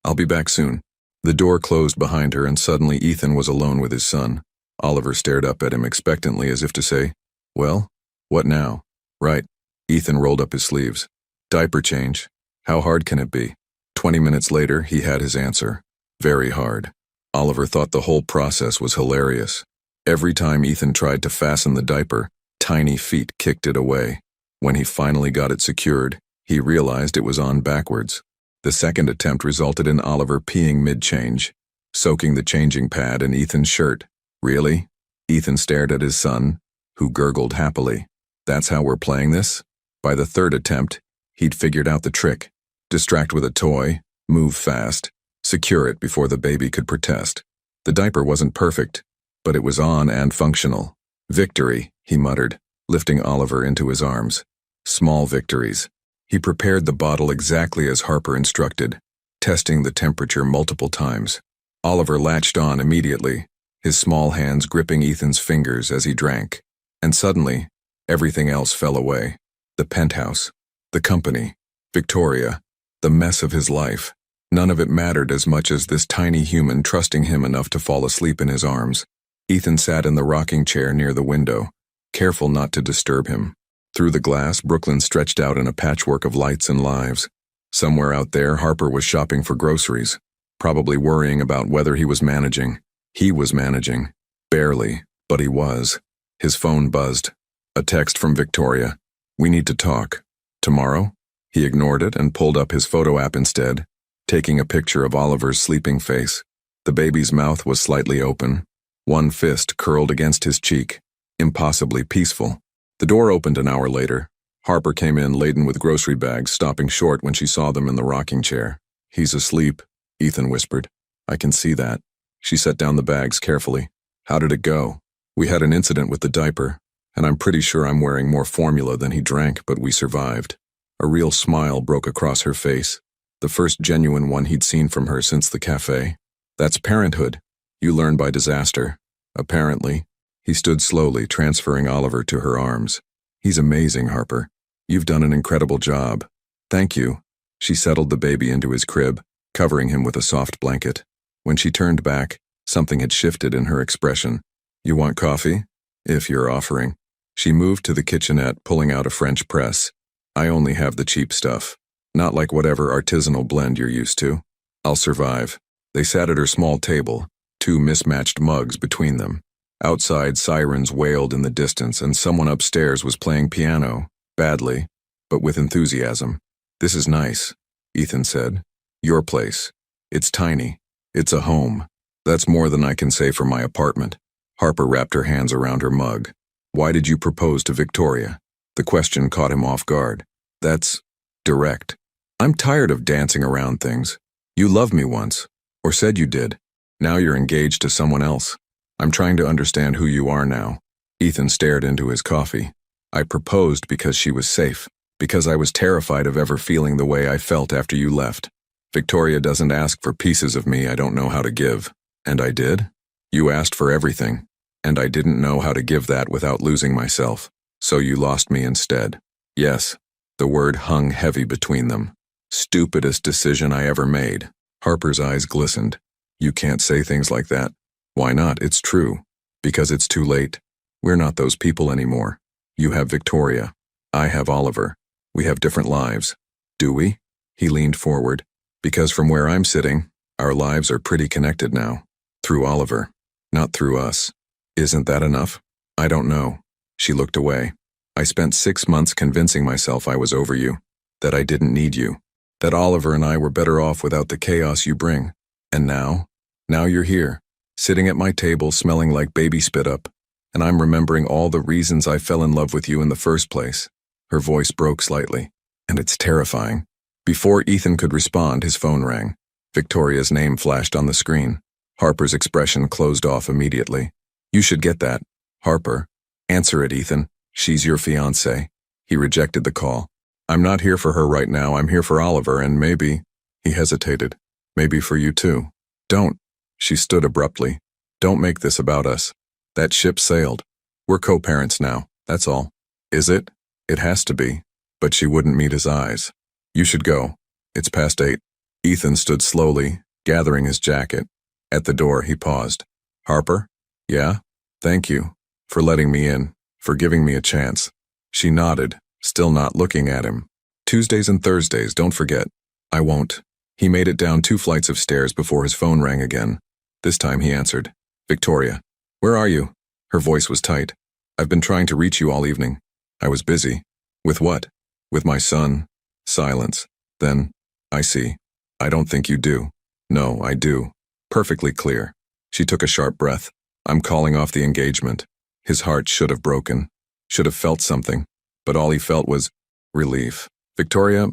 I'll be back soon." The door closed behind her, and suddenly Ethan was alone with his son. Oliver stared up at him expectantly, as if to say, "Well, what now?" "Right." Ethan rolled up his sleeves. "Diaper change. How hard can it be?" 20 minutes later, he had his answer. Very hard. Oliver thought the whole process was hilarious. Every time Ethan tried to fasten the diaper, tiny feet kicked it away. When he finally got it secured, he realized it was on backwards. The second attempt resulted in Oliver peeing mid-change, soaking the changing pad in Ethan's shirt. "Really?" Ethan stared at his son, who gurgled happily. "That's how we're playing this?" By the third attempt, he'd figured out the trick. Distract with a toy, move fast, secure it before the baby could protest. The diaper wasn't perfect, but it was on and functional. "Victory," he muttered, lifting Oliver into his arms. Small victories. He prepared the bottle exactly as Harper instructed, testing the temperature multiple times. Oliver latched on immediately, his small hands gripping Ethan's fingers as he drank. And suddenly, everything else fell away. The penthouse, the company, Victoria, the mess of his life. None of it mattered as much as this tiny human trusting him enough to fall asleep in his arms. Ethan sat in the rocking chair near the window, careful not to disturb him. Through the glass, Brooklyn stretched out in a patchwork of lights and lives. Somewhere out there, Harper was shopping for groceries, probably worrying about whether he was managing. He was managing. Barely, but he was. His phone buzzed. A text from Victoria. "We need to talk." "Tomorrow?" He ignored it and pulled up his photo app instead, taking a picture of Oliver's sleeping face. The baby's mouth was slightly open, one fist curled against his cheek, impossibly peaceful. The door opened an hour later. Harper came in laden with grocery bags, stopping short when she saw them in the rocking chair. "He's asleep," Ethan whispered. "I can see that." She set down the bags carefully. "How did it go?" "We had an incident with the diaper, and I'm pretty sure I'm wearing more formula than he drank, but we survived." A real smile broke across her face, the first genuine one he'd seen from her since the café. "That's parenthood. You learn by disaster." "Apparently." He stood slowly, transferring Oliver to her arms. "He's amazing, Harper. You've done an incredible job." "Thank you." She settled the baby into his crib, covering him with a soft blanket. When she turned back, something had shifted in her expression. You want coffee? If you're offering. She moved to the kitchenette, pulling out a French press. I only have the cheap stuff. Not like whatever artisanal blend you're used to. I'll survive. They sat at her small table, two mismatched mugs between them. Outside, sirens wailed in the distance, and someone upstairs was playing piano, badly, but with enthusiasm. This is nice, Ethan said. Your place. It's tiny. It's a home. That's more than I can say for my apartment. Harper wrapped her hands around her mug. Why did you propose to Victoria? The question caught him off guard. That's direct. I'm tired of dancing around things. You loved me once, or said you did. Now you're engaged to someone else. I'm trying to understand who you are now. Ethan stared into his coffee. I proposed because she was safe, because I was terrified of ever feeling the way I felt after you left. Victoria doesn't ask for pieces of me I don't know how to give. And I did? You asked for everything, and I didn't know how to give that without losing myself. So you lost me instead. Yes. The word hung heavy between them. Stupidest decision I ever made. Harper's eyes glistened. You can't say things like that. Why not? It's true. Because it's too late. We're not those people anymore. You have Victoria. I have Oliver. We have different lives. Do we? He leaned forward. Because from where I'm sitting, our lives are pretty connected now. Through Oliver. Not through us. Isn't that enough? I don't know. She looked away. I spent 6 months convincing myself I was over you. That I didn't need you. That Oliver and I were better off without the chaos you bring. And now? Now you're here. Sitting at my table smelling like baby spit up, and I'm remembering all the reasons I fell in love with you in the first place. Her voice broke slightly, and it's terrifying. Before Ethan could respond, his phone rang. Victoria's name flashed on the screen. Harper's expression closed off immediately. You should get that. Harper. Answer it, Ethan. She's your fiancée. He rejected the call. I'm not here for her right now. I'm here for Oliver, and maybe... He hesitated. Maybe for you too. Don't. She stood abruptly. Don't make this about us. That ship sailed. We're co-parents now, that's all. Is it? It has to be. But she wouldn't meet his eyes. You should go. It's past 8. Ethan stood slowly, gathering his jacket. At the door, he paused. Harper? Yeah? Thank you. For letting me in. For giving me a chance. She nodded, still not looking at him. Tuesdays and Thursdays, don't forget. I won't. He made it down 2 flights of stairs before his phone rang again. This time he answered. Victoria. Where are you? Her voice was tight. I've been trying to reach you all evening. I was busy. With what? With my son. Silence. Then, I see. I don't think you do. No, I do. Perfectly clear. She took a sharp breath. I'm calling off the engagement. His heart should have broken. Should have felt something. But all he felt was relief. Victoria,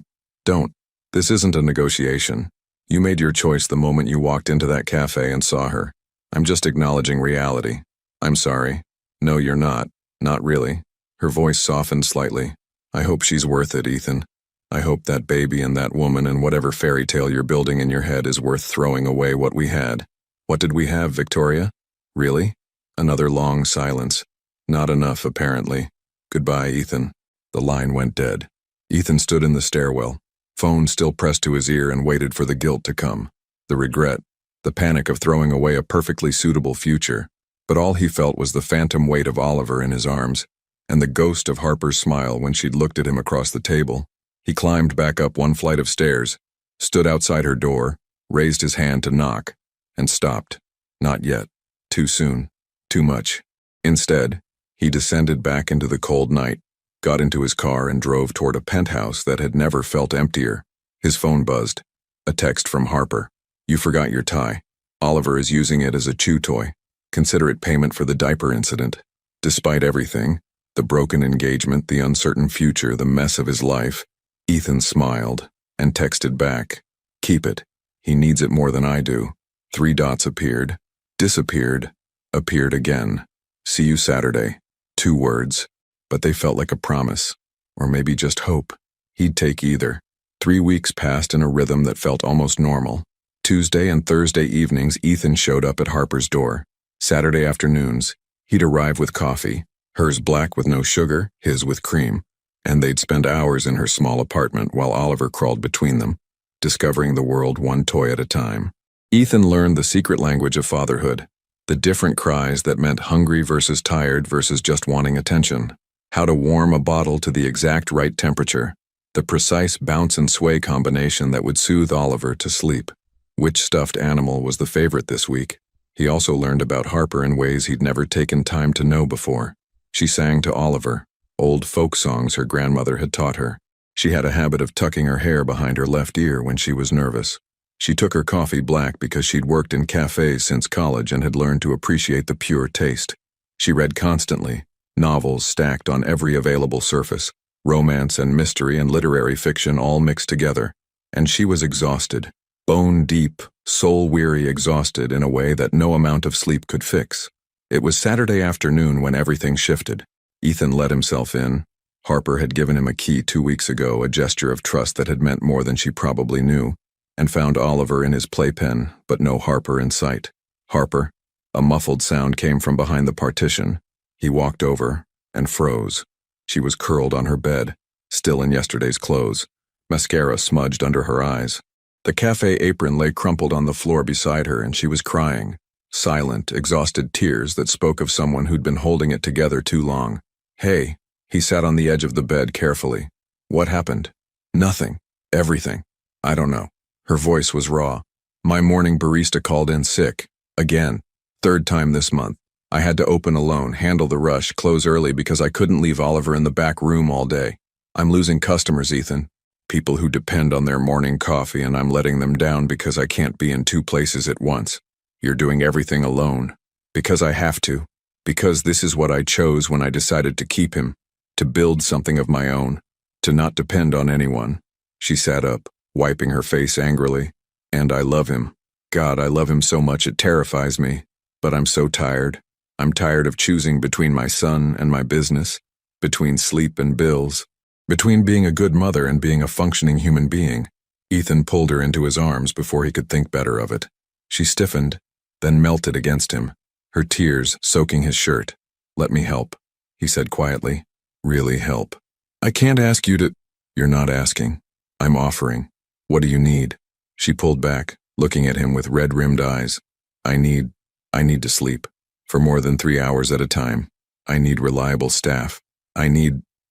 don't. This isn't a negotiation. You made your choice the moment you walked into that cafe and saw her. I'm just acknowledging reality. I'm sorry. No, you're not. Not really. Her voice softened slightly. I hope she's worth it, Ethan. I hope that baby and that woman and whatever fairy tale you're building in your head is worth throwing away what we had. What did we have, Victoria? Really? Another long silence. Not enough, apparently. Goodbye, Ethan. The line went dead. Ethan stood in the stairwell, phone still pressed to his ear, and waited for the guilt to come. The regret, the panic of throwing away a perfectly suitable future. But all he felt was the phantom weight of Oliver in his arms, and the ghost of Harper's smile when she'd looked at him across the table. He climbed back up 1 flight of stairs, stood outside her door, raised his hand to knock, and stopped. Not yet. Too soon. Too much. Instead, he descended back into the cold night, got into his car and drove toward a penthouse that had never felt emptier. His phone buzzed. A text from Harper. You forgot your tie. Oliver is using it as a chew toy. Consider it payment for the diaper incident. Despite everything, the broken engagement, the uncertain future, the mess of his life, Ethan smiled and texted back. Keep it. He needs it more than I do. 3 dots appeared, disappeared, appeared again. See you Saturday. 2 words. But they felt like a promise. Or maybe just hope. He'd take either. 3 weeks passed in a rhythm that felt almost normal. Tuesday and Thursday evenings, Ethan showed up at Harper's door. Saturday afternoons, he'd arrive with coffee, hers black with no sugar, his with cream. and they'd spend hours in her small apartment while Oliver crawled between them, discovering the world one toy at a time. Ethan learned the secret language of fatherhood, the different cries that meant hungry versus tired versus just wanting attention, how to warm a bottle to the exact right temperature, the precise bounce and sway combination that would soothe Oliver to sleep. Which stuffed animal was the favorite this week? He also learned about Harper in ways he'd never taken time to know before. She sang to Oliver, old folk songs her grandmother had taught her. She had a habit of tucking her hair behind her left ear when she was nervous. She took her coffee black because she'd worked in cafes since college and had learned to appreciate the pure taste. She read constantly, novels stacked on every available surface, romance and mystery and literary fiction all mixed together, and she was exhausted, bone-deep, soul-weary exhausted in a way that no amount of sleep could fix. It was Saturday afternoon when everything shifted. Ethan let himself in. Harper had given him a key 2 weeks ago, a gesture of trust that had meant more than she probably knew, and found Oliver in his playpen, but no Harper in sight. Harper. A muffled sound came from behind the partition. He walked over and froze. She was curled on her bed, still in yesterday's clothes, mascara smudged under her eyes. The cafe apron lay crumpled on the floor beside her, and she was crying, silent, exhausted tears that spoke of someone who'd been holding it together too long. Hey, he sat on the edge of the bed carefully. What happened? Nothing. Everything. I don't know. Her voice was raw. My morning barista called in sick. Again. 3rd time this month. I had to open alone, handle the rush, close early because I couldn't leave Oliver in the back room all day. I'm losing customers, Ethan. People who depend on their morning coffee, and I'm letting them down because I can't be in 2 places at once. You're doing everything alone. Because I have to. Because this is what I chose when I decided to keep him. To build something of my own. To not depend on anyone. She sat up, wiping her face angrily. And I love him. God, I love him so much it terrifies me. But I'm so tired. I'm tired of choosing between my son and my business, between sleep and bills, between being a good mother and being a functioning human being. Ethan pulled her into his arms before he could think better of it. She stiffened, then melted against him, her tears soaking his shirt. Let me help, he said quietly. Really help. I can't ask you to... You're not asking. I'm offering. What do you need? She pulled back, looking at him with red-rimmed eyes. I need to sleep. For more than 3 hours at a time. I need reliable staff.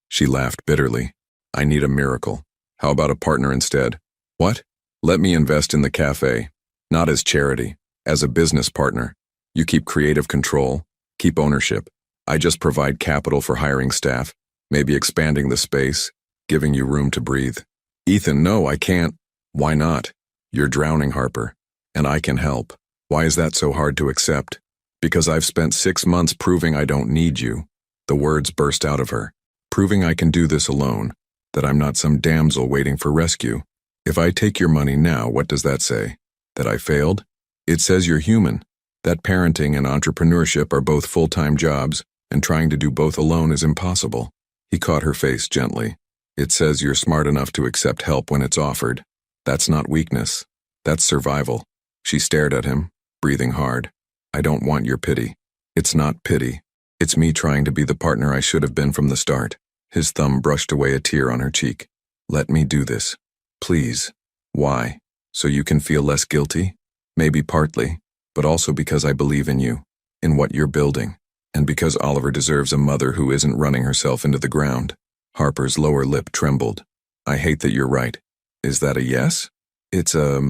She laughed bitterly. I need a miracle. How about a partner instead? What? Let me invest in the cafe. Not as charity, as a business partner. You keep creative control, keep ownership. I just provide capital for hiring staff, maybe expanding the space, giving you room to breathe. Ethan, no, I can't. Why not? You're drowning, Harper. And I can help. Why is that so hard to accept? Because I've spent 6 months proving I don't need you. The words burst out of her. Proving I can do this alone. That I'm not some damsel waiting for rescue. If I take your money now, what does that say? That I failed? It says you're human. That parenting and entrepreneurship are both full-time jobs, and trying to do both alone is impossible. He caught her face gently. It says you're smart enough to accept help when it's offered. That's not weakness. That's survival. She stared at him, breathing hard. I don't want your pity. It's not pity. It's me trying to be the partner I should have been from the start. His thumb brushed away a tear on her cheek. Let me do this. Please. Why? So you can feel less guilty? Maybe partly, but also because I believe in you, in what you're building, and because Oliver deserves a mother who isn't running herself into the ground. Harper's lower lip trembled. I hate that you're right. Is that a yes? It's a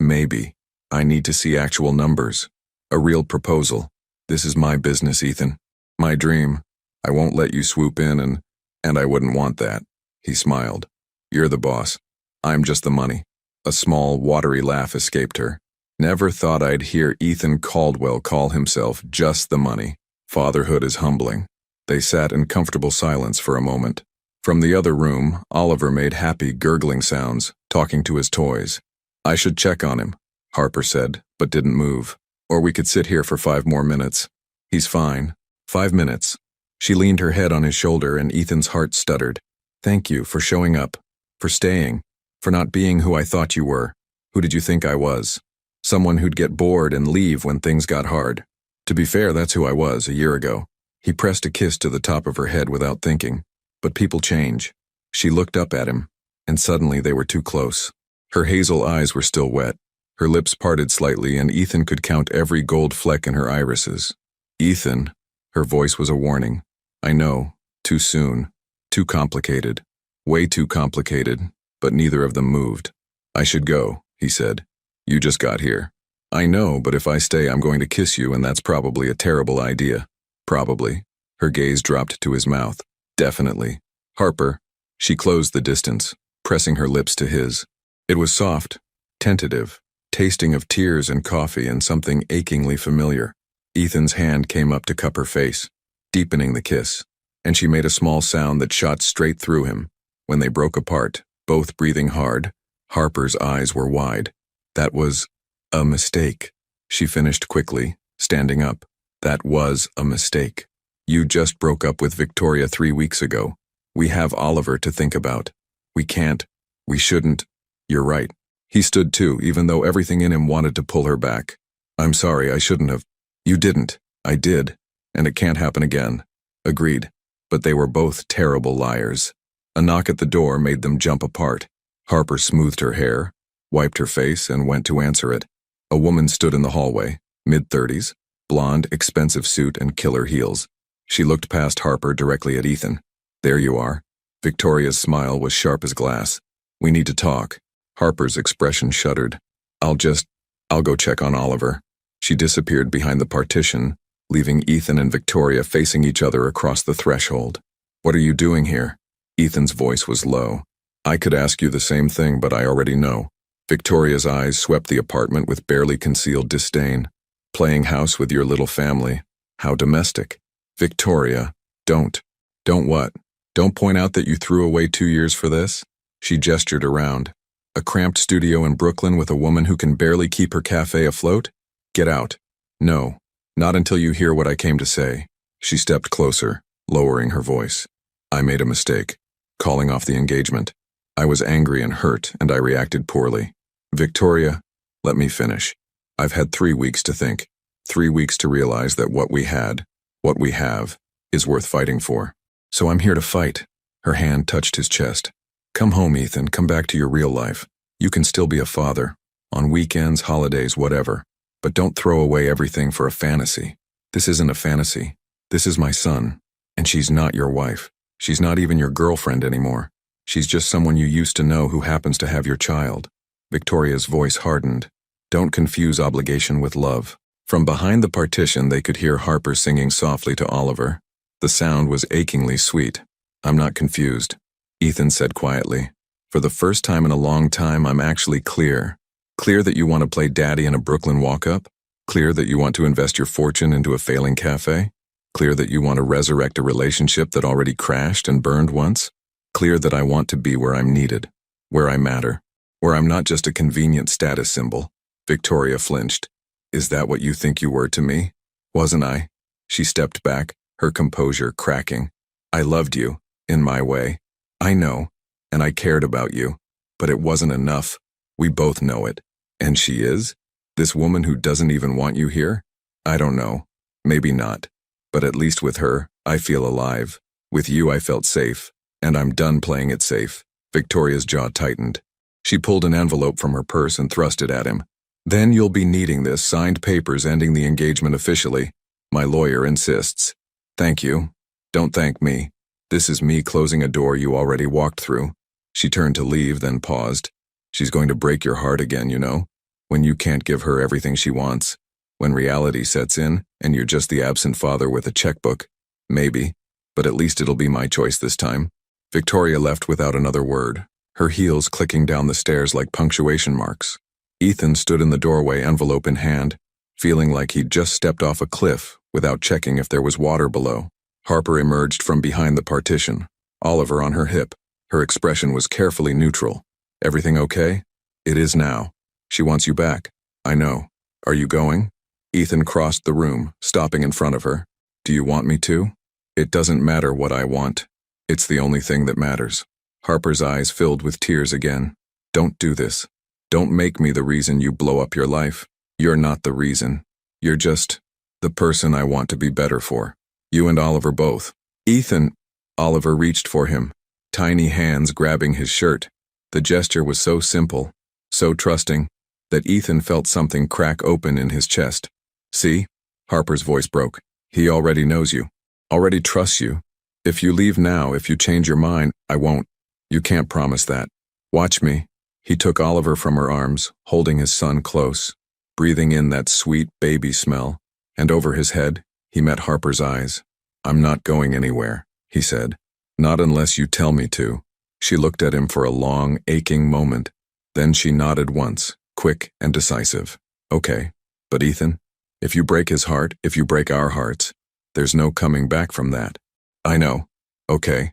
maybe. I need to see actual numbers. A real proposal. This is my business, Ethan. My dream. I won't let you swoop in and I wouldn't want that. He smiled. You're the boss. I'm just the money. A small, watery laugh escaped her. Never thought I'd hear Ethan Caldwell call himself just the money. Fatherhood is humbling. They sat in comfortable silence for a moment. From the other room, Oliver made happy, gurgling sounds, talking to his toys. I should check on him, Harper said, but didn't move. Or we could sit here for 5 more minutes. He's fine. 5 minutes. She leaned her head on his shoulder and Ethan's heart stuttered. Thank you for showing up, for staying, for not being who I thought you were. Who did you think I was? Someone who'd get bored and leave when things got hard. To be fair, that's who I was a year ago. He pressed a kiss to the top of her head without thinking. But people change. She looked up at him, and suddenly they were too close. Her hazel eyes were still wet. Her lips parted slightly, and Ethan could count every gold fleck in her irises. Ethan, her voice was a warning. I know, too soon, too complicated, way too complicated, but neither of them moved. I should go, he said. You just got here. I know, but if I stay, I'm going to kiss you, and that's probably a terrible idea. Probably. Her gaze dropped to his mouth. Definitely. Harper. She closed the distance, pressing her lips to his. It was soft, tentative, tasting of tears and coffee and something achingly familiar. Ethan's hand came up to cup her face, deepening the kiss, and she made a small sound that shot straight through him. When they broke apart, both breathing hard, Harper's eyes were wide. That was a mistake, she finished quickly, standing up. That was a mistake. You just broke up with Victoria 3 weeks ago. We have Oliver to think about. We can't. We shouldn't. You're right. He stood too, even though everything in him wanted to pull her back. I'm sorry, I shouldn't have. You didn't. I did. And it can't happen again. Agreed. But they were both terrible liars. A knock at the door made them jump apart. Harper smoothed her hair, wiped her face, and went to answer it. A woman stood in the hallway, mid-30s, blonde, expensive suit, and killer heels. She looked past Harper directly at Ethan. There you are. Victoria's smile was sharp as glass. We need to talk. Harper's expression shuddered. I'll go check on Oliver. She disappeared behind the partition, leaving Ethan and Victoria facing each other across the threshold. What are you doing here? Ethan's voice was low. I could ask you the same thing, but I already know. Victoria's eyes swept the apartment with barely concealed disdain. Playing house with your little family. How domestic. Victoria, don't. Don't what? Don't point out that you threw away 2 years for this? She gestured around. A cramped studio in Brooklyn with a woman who can barely keep her cafe afloat? Get out. No, not until you hear what I came to say. She stepped closer, lowering her voice. I made a mistake, calling off the engagement. I was angry and hurt, and I reacted poorly. Victoria, let me finish. I've had 3 weeks to think. 3 weeks to realize that what we have, is worth fighting for. So I'm here to fight. Her hand touched his chest. Come home, Ethan. Come back to your real life. You can still be a father. On weekends, holidays, whatever. But don't throw away everything for a fantasy. This isn't a fantasy. This is my son. And she's not your wife. She's not even your girlfriend anymore. She's just someone you used to know who happens to have your child. Victoria's voice hardened. Don't confuse obligation with love. From behind the partition, they could hear Harper singing softly to Oliver. The sound was achingly sweet. I'm not confused, Ethan said quietly. For the first time in a long time, I'm actually clear. Clear that you want to play daddy in a Brooklyn walk-up? Clear that you want to invest your fortune into a failing cafe? Clear that you want to resurrect a relationship that already crashed and burned once? Clear that I want to be where I'm needed, where I matter, where I'm not just a convenient status symbol. Victoria flinched. Is that what you think you were to me? Wasn't I? She stepped back, her composure cracking. I loved you, in my way. I know, and I cared about you. But it wasn't enough. We both know it. And she is? This woman who doesn't even want you here? I don't know. Maybe not. But at least with her, I feel alive. With you, I felt safe. And I'm done playing it safe. Victoria's jaw tightened. She pulled an envelope from her purse and thrust it at him. Then you'll be needing this, signed papers ending the engagement officially. My lawyer insists. Thank you. Don't thank me. This is me closing a door you already walked through. She turned to leave, then paused. She's going to break your heart again, you know? When you can't give her everything she wants. When reality sets in, and you're just the absent father with a checkbook. Maybe. But at least it'll be my choice this time. Victoria left without another word, her heels clicking down the stairs like punctuation marks. Ethan stood in the doorway, envelope in hand, feeling like he'd just stepped off a cliff without checking if there was water below. Harper emerged from behind the partition, Oliver on her hip. Her expression was carefully neutral. Everything okay? It is now. She wants you back. I know. Are you going? Ethan crossed the room, stopping in front of her. Do you want me to? It doesn't matter what I want. It's the only thing that matters. Harper's eyes filled with tears again. Don't do this. Don't make me the reason you blow up your life. You're not the reason. You're just the person I want to be better for. You and Oliver both. Ethan. Oliver reached for him. tiny hands grabbing his shirt. The gesture was so simple, so trusting, that Ethan felt something crack open in his chest. See? Harper's voice broke. He already knows you. Already trusts you. If you leave now, if you change your mind, I won't. You can't promise that. Watch me. He took Oliver from her arms, holding his son close, breathing in that sweet baby smell, and over his head, he met Harper's eyes. I'm not going anywhere, he said. Not unless you tell me to. She looked at him for a long, aching moment. Then she nodded once, quick and decisive. Okay, but Ethan, if you break his heart, if you break our hearts, there's no coming back from that. I know. Okay.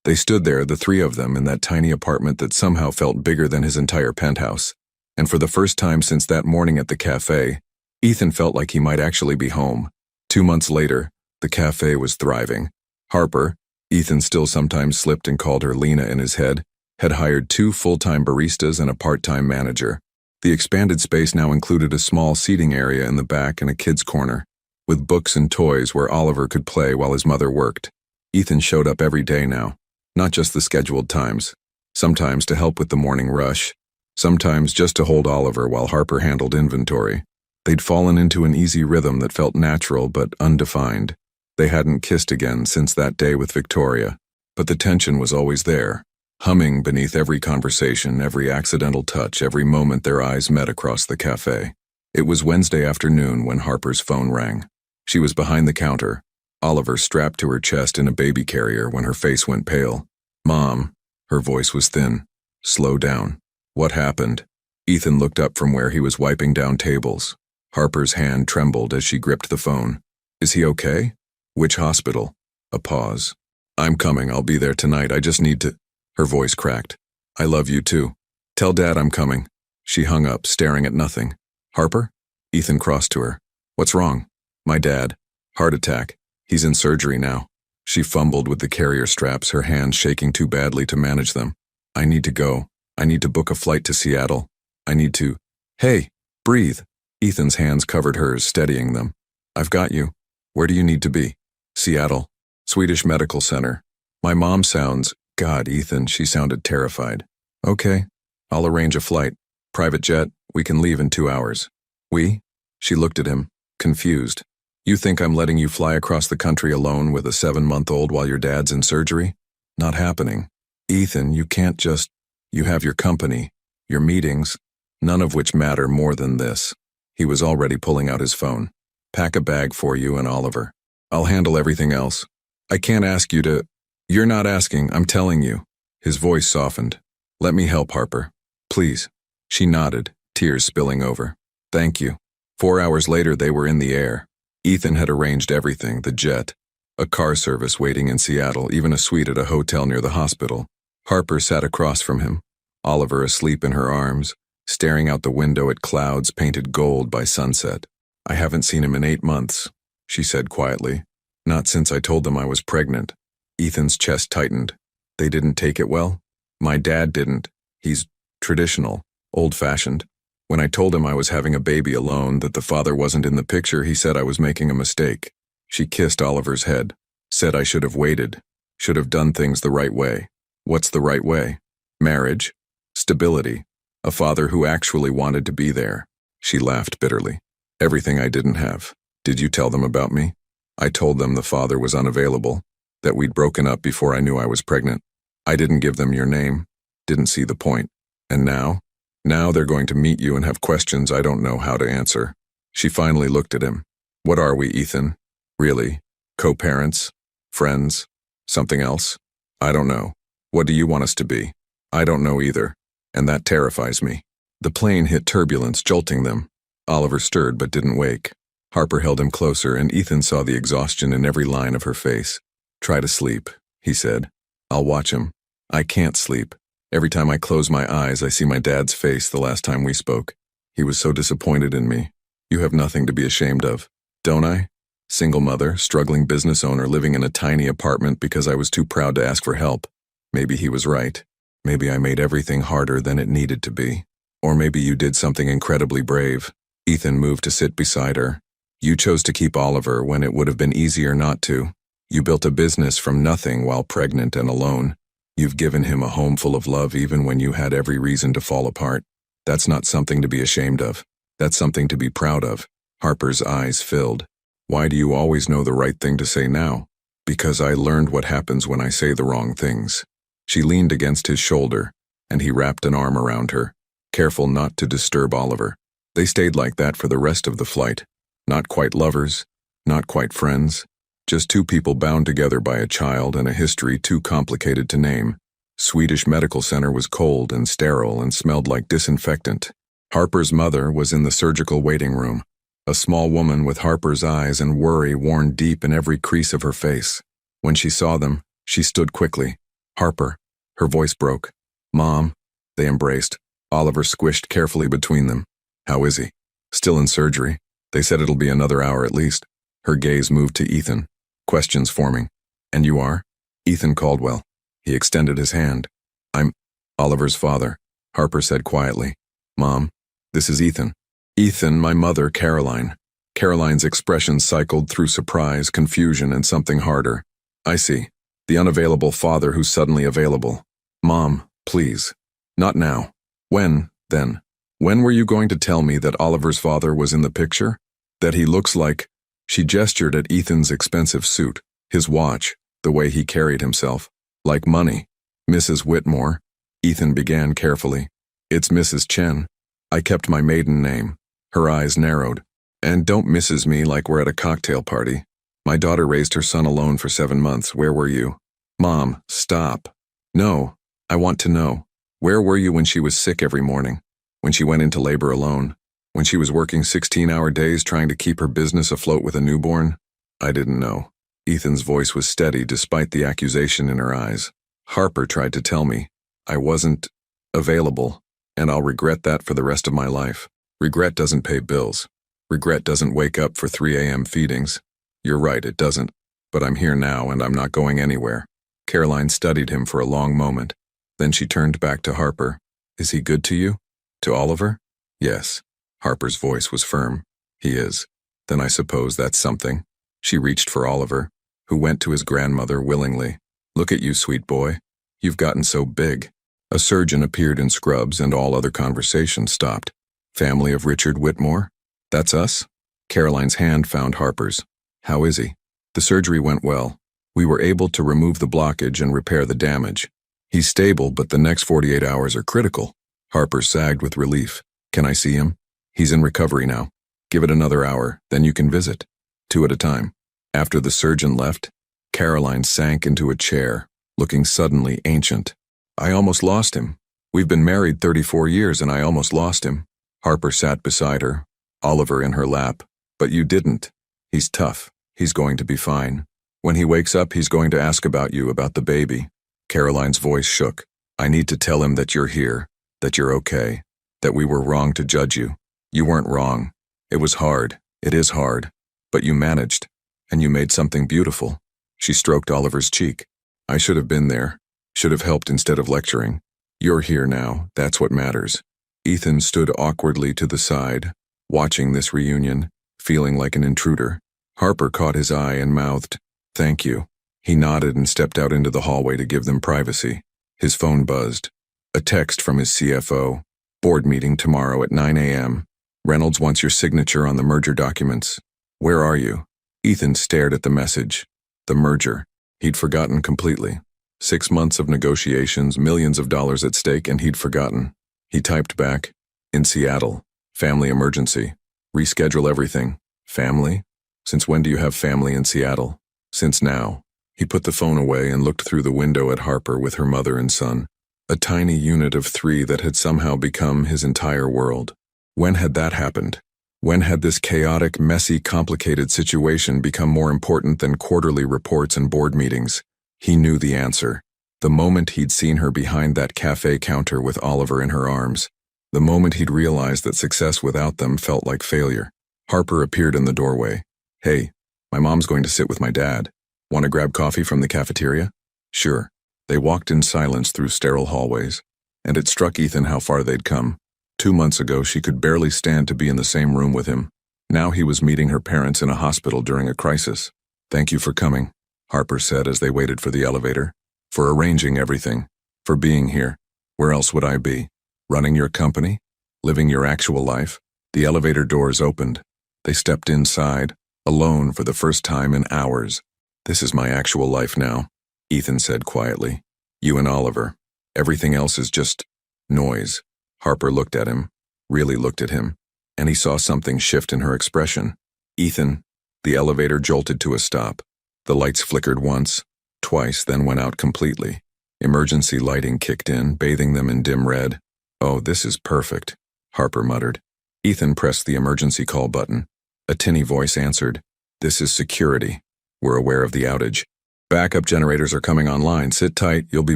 They stood there, the three of them, in that tiny apartment that somehow felt bigger than his entire penthouse. And for the first time since that morning at the cafe, Ethan felt like he might actually be home. 2 months later, the cafe was thriving. Harper, Ethan still sometimes slipped and called her Lena in his head, had hired 2 full-time baristas and a part-time manager. The expanded space now included a small seating area in the back and a kid's corner, with books and toys where Oliver could play while his mother worked. Ethan showed up every day now, not just the scheduled times, sometimes to help with the morning rush, sometimes just to hold Oliver while Harper handled inventory. They'd fallen into an easy rhythm that felt natural but undefined. They hadn't kissed again since that day with Victoria, but the tension was always there, humming beneath every conversation, every accidental touch, every moment their eyes met across the cafe. It was Wednesday afternoon when Harper's phone rang. She was behind the counter, Oliver strapped to her chest in a baby carrier when her face went pale. Mom, her voice was thin. Slow down. What happened? Ethan looked up from where he was wiping down tables. Harper's hand trembled as she gripped the phone. Is he okay? Which hospital? A pause. I'm coming, I'll be there tonight, I just need to… Her voice cracked. I love you too. Tell Dad I'm coming. She hung up, staring at nothing. Harper? Ethan crossed to her. What's wrong? My dad. Heart attack. He's in surgery now. She fumbled with the carrier straps, her hands shaking too badly to manage them. I need to go. I need to book a flight to Seattle. I need to… Hey, breathe. Ethan's hands covered hers, steadying them. I've got you. Where do you need to be? Seattle. Swedish Medical Center. My mom sounds… God, Ethan, she sounded terrified. Okay. I'll arrange a flight. Private jet, we can leave in 2 hours. We? She looked at him, confused. You think I'm letting you fly across the country alone with a 7-month-old while your dad's in surgery? Not happening. Ethan, you can't just… You have your company, your meetings, none of which matter more than this. He was already pulling out his phone. Pack a bag for you and Oliver. I'll handle everything else. I can't ask you to… You're not asking, I'm telling you. His voice softened. Let me help, Harper. Please. She nodded, tears spilling over. Thank you. 4 hours later, they were in the air. Ethan had arranged everything, the jet, a car service waiting in Seattle, even a suite at a hotel near the hospital. Harper sat across from him, Oliver asleep in her arms, staring out the window at clouds painted gold by sunset. I haven't seen him in 8 months, she said quietly. Not since I told them I was pregnant. Ethan's chest tightened. They didn't take it well? My dad didn't. He's traditional, old-fashioned. When I told him I was having a baby alone, that the father wasn't in the picture, he said I was making a mistake. She kissed Oliver's head, said I should have waited, should have done things the right way. What's the right way? Marriage, stability, a father who actually wanted to be there. She laughed bitterly. Everything I didn't have. Did you tell them about me? I told them the father was unavailable, that we'd broken up before I knew I was pregnant. I didn't give them your name, didn't see the point. And now? Now they're going to meet you and have questions I don't know how to answer. She finally looked at him. What are we, Ethan? Really? Co-parents? Friends? Something else? I don't know. What do you want us to be? I don't know either. And that terrifies me. The plane hit turbulence, jolting them. Oliver stirred but didn't wake. Harper held him closer, and Ethan saw the exhaustion in every line of her face. Try to sleep, he said. I'll watch him. I can't sleep. Every time I close my eyes, I see my dad's face the last time we spoke. He was so disappointed in me. You have nothing to be ashamed of, don't I? Single mother, struggling business owner, living in a tiny apartment because I was too proud to ask for help. Maybe he was right. Maybe I made everything harder than it needed to be. Or maybe you did something incredibly brave. Ethan moved to sit beside her. You chose to keep Oliver when it would have been easier not to. You built a business from nothing while pregnant and alone. You've given him a home full of love even when you had every reason to fall apart. That's not something to be ashamed of. That's something to be proud of. Harper's eyes filled. Why do you always know the right thing to say now? Because I learned what happens when I say the wrong things. She leaned against his shoulder, and he wrapped an arm around her, careful not to disturb Oliver. They stayed like that for the rest of the flight. Not quite lovers, not quite friends, just two people bound together by a child and a history too complicated to name. Swedish Medical Center was cold and sterile and smelled like disinfectant. Harper's mother was in the surgical waiting room, a small woman with Harper's eyes and worry worn deep in every crease of her face. When she saw them, she stood quickly. Harper. Her voice broke. Mom. They embraced. Oliver squished carefully between them. How is he? Still in surgery. They said it'll be another hour at least. Her gaze moved to Ethan. Questions forming. And you are? Ethan Caldwell. He extended his hand. I'm Oliver's father, Harper said quietly. Mom, this is Ethan. Ethan, my mother, Caroline. Caroline's expression cycled through surprise, confusion, and something harder. I see. The unavailable father who's suddenly available. Mom, please. Not now. When, then? When were you going to tell me that Oliver's father was in the picture? That he looks like... She gestured at Ethan's expensive suit, his watch, the way he carried himself. Like money. Mrs. Whitmore. Ethan began carefully. It's Mrs. Chen. I kept my maiden name. Her eyes narrowed. And don't Mrs. me like we're at a cocktail party. My daughter raised her son alone for 7 months. Where were you? Mom, stop. No, I want to know. Where were you when she was sick every morning? When she went into labor alone? When she was working 16-hour days trying to keep her business afloat with a newborn? I didn't know. Ethan's voice was steady despite the accusation in her eyes. Harper tried to tell me. I wasn't available, and I'll regret that for the rest of my life. Regret doesn't pay bills. Regret doesn't wake up for 3 a.m. feedings. You're right, it doesn't. But I'm here now and I'm not going anywhere. Caroline studied him for a long moment. Then she turned back to Harper. Is he good to you? To Oliver? Yes. Harper's voice was firm. He is. Then I suppose that's something. She reached for Oliver, who went to his grandmother willingly. Look at you, sweet boy. You've gotten so big. A surgeon appeared in scrubs and all other conversation stopped. Family of Richard Whitmore? That's us? Caroline's hand found Harper's. How is he? The surgery went well. We were able to remove the blockage and repair the damage. He's stable, but the next 48 hours are critical. Harper sagged with relief. Can I see him? He's in recovery now. Give it another hour, then you can visit. 2 at a time. After the surgeon left, Caroline sank into a chair, looking suddenly ancient. I almost lost him. We've been married 34 years and I almost lost him. Harper sat beside her, Oliver in her lap. But you didn't. He's tough. He's going to be fine. When he wakes up, he's going to ask about you, about the baby. Caroline's voice shook. I need to tell him that you're here, that you're okay, that we were wrong to judge you. You weren't wrong. It was hard. It is hard. But you managed. And you made something beautiful. She stroked Oliver's cheek. I should have been there. Should have helped instead of lecturing. You're here now. That's what matters. Ethan stood awkwardly to the side, watching this reunion, feeling like an intruder. Harper caught his eye and mouthed, "Thank you." He nodded and stepped out into the hallway to give them privacy. His phone buzzed. A text from his CFO. Board meeting tomorrow at 9 a.m. Reynolds wants your signature on the merger documents. Where are you? Ethan stared at the message. The merger. He'd forgotten completely. 6 months of negotiations, millions of dollars at stake, and he'd forgotten. He typed back, in Seattle. Family emergency. Reschedule everything. Family? Since when do you have family in Seattle? Since now. He put the phone away and looked through the window at Harper with her mother and son. A tiny unit of 3 that had somehow become his entire world. When had that happened? When had this chaotic, messy, complicated situation become more important than quarterly reports and board meetings? He knew the answer. The moment he'd seen her behind that cafe counter with Oliver in her arms. The moment he'd realized that success without them felt like failure. Harper appeared in the doorway. Hey, my mom's going to sit with my dad. Want to grab coffee from the cafeteria? Sure. They walked in silence through sterile hallways, and it struck Ethan how far they'd come. 2 months ago, she could barely stand to be in the same room with him. Now he was meeting her parents in a hospital during a crisis. Thank you for coming. Harper said as they waited for the elevator. For arranging everything. For being here. Where else would I be? Running your company? Living your actual life? The elevator doors opened. They stepped inside, alone for the first time in hours. This is my actual life now, Ethan said quietly. You and Oliver. Everything else is just noise. Harper looked at him, really looked at him, and he saw something shift in her expression. Ethan. The elevator jolted to a stop. The lights flickered once, twice, then went out completely. Emergency lighting kicked in, bathing them in dim red. Oh, this is perfect, Harper muttered. Ethan pressed the emergency call button. A tinny voice answered. This is security. We're aware of the outage. Backup generators are coming online. Sit tight, you'll be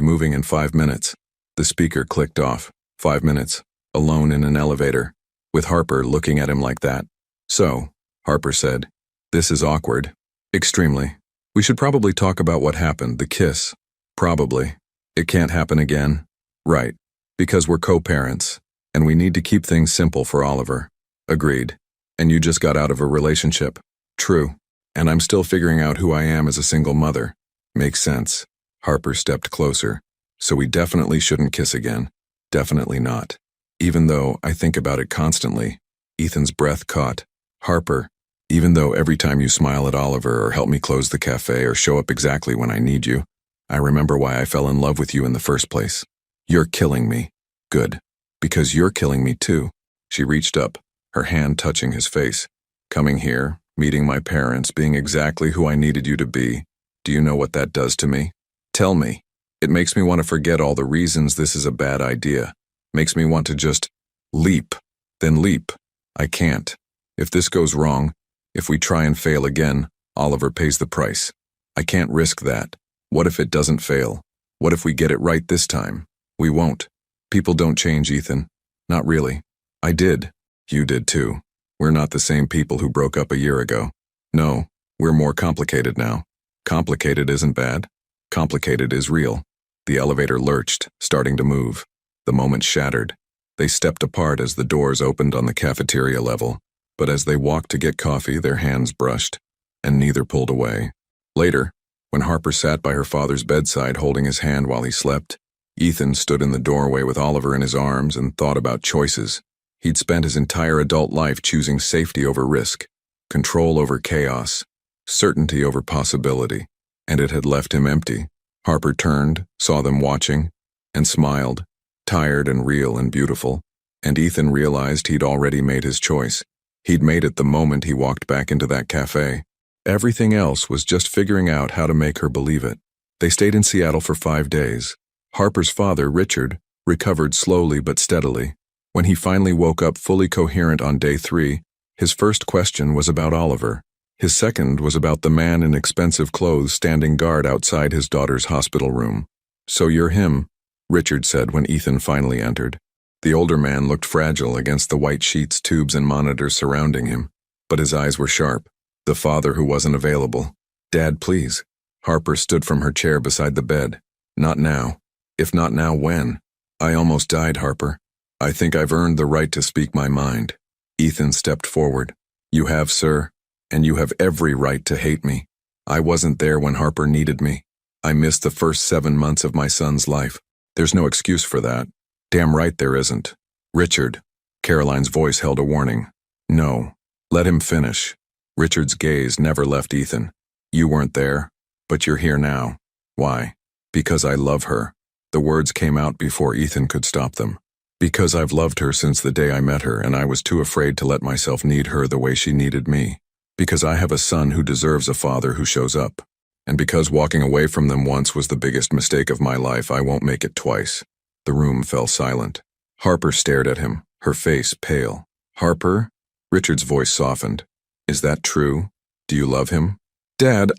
moving in 5 minutes. The speaker clicked off. 5 minutes. Alone in an elevator. With Harper looking at him like that. So, Harper said, this is awkward. Extremely. We should probably talk about what happened, the kiss. Probably. It can't happen again. Right. Because we're co-parents, and we need to keep things simple for Oliver. Agreed. And you just got out of a relationship. True. And I'm still figuring out who I am as a single mother. Makes sense. Harper stepped closer. So we definitely shouldn't kiss again. Definitely not. Even though I think about it constantly. Ethan's breath caught. Harper, even though every time you smile at Oliver or help me close the cafe or show up exactly when I need you, I remember why I fell in love with you in the first place. You're killing me. Good. Because you're killing me too. She reached up, her hand touching his face. Coming here, meeting my parents, being exactly who I needed you to be. Do you know what that does to me? Tell me. It makes me want to forget all the reasons this is a bad idea. Makes me want to just leap. Then leap. I can't. If this goes wrong, if we try and fail again, Oliver pays the price. I can't risk that. What if it doesn't fail? What if we get it right this time? We won't. People don't change, Ethan. Not really. I did. You did too. We're not the same people who broke up a year ago. No, we're more complicated now. Complicated isn't bad. Complicated is real. The elevator lurched, starting to move. The moment shattered. They stepped apart as the doors opened on the cafeteria level. But as they walked to get coffee, their hands brushed, and neither pulled away. Later, when Harper sat by her father's bedside holding his hand while he slept, Ethan stood in the doorway with Oliver in his arms and thought about choices. He'd spent his entire adult life choosing safety over risk, control over chaos, certainty over possibility, and it had left him empty. Harper turned, saw them watching, and smiled, tired and real and beautiful, and Ethan realized he'd already made his choice. He'd made it the moment he walked back into that cafe. Everything else was just figuring out how to make her believe it. They stayed in Seattle for 5 days. Harper's father, Richard, recovered slowly but steadily. When he finally woke up fully coherent on day 3, his first question was about Oliver. His second was about the man in expensive clothes standing guard outside his daughter's hospital room. So you're him, Richard said when Ethan finally entered. The older man looked fragile against the white sheets, tubes, and monitors surrounding him, but his eyes were sharp. The father who wasn't available. Dad, please. Harper stood from her chair beside the bed. Not now. If not now, when? I almost died, Harper. I think I've earned the right to speak my mind. Ethan stepped forward. You have, sir, and you have every right to hate me. I wasn't there when Harper needed me. I missed the first 7 months of my son's life. There's no excuse for that. Damn right there isn't. Richard. Caroline's voice held a warning. No. Let him finish. Richard's gaze never left Ethan. You weren't there, but you're here now. Why? Because I love her. The words came out before Ethan could stop them. Because I've loved her since the day I met her, and I was too afraid to let myself need her the way she needed me. Because I have a son who deserves a father who shows up. And because walking away from them once was the biggest mistake of my life, I won't make it twice. The room fell silent. Harper stared at him, her face pale. Harper? Richard's voice softened. Is that true? Do you love him? Dad,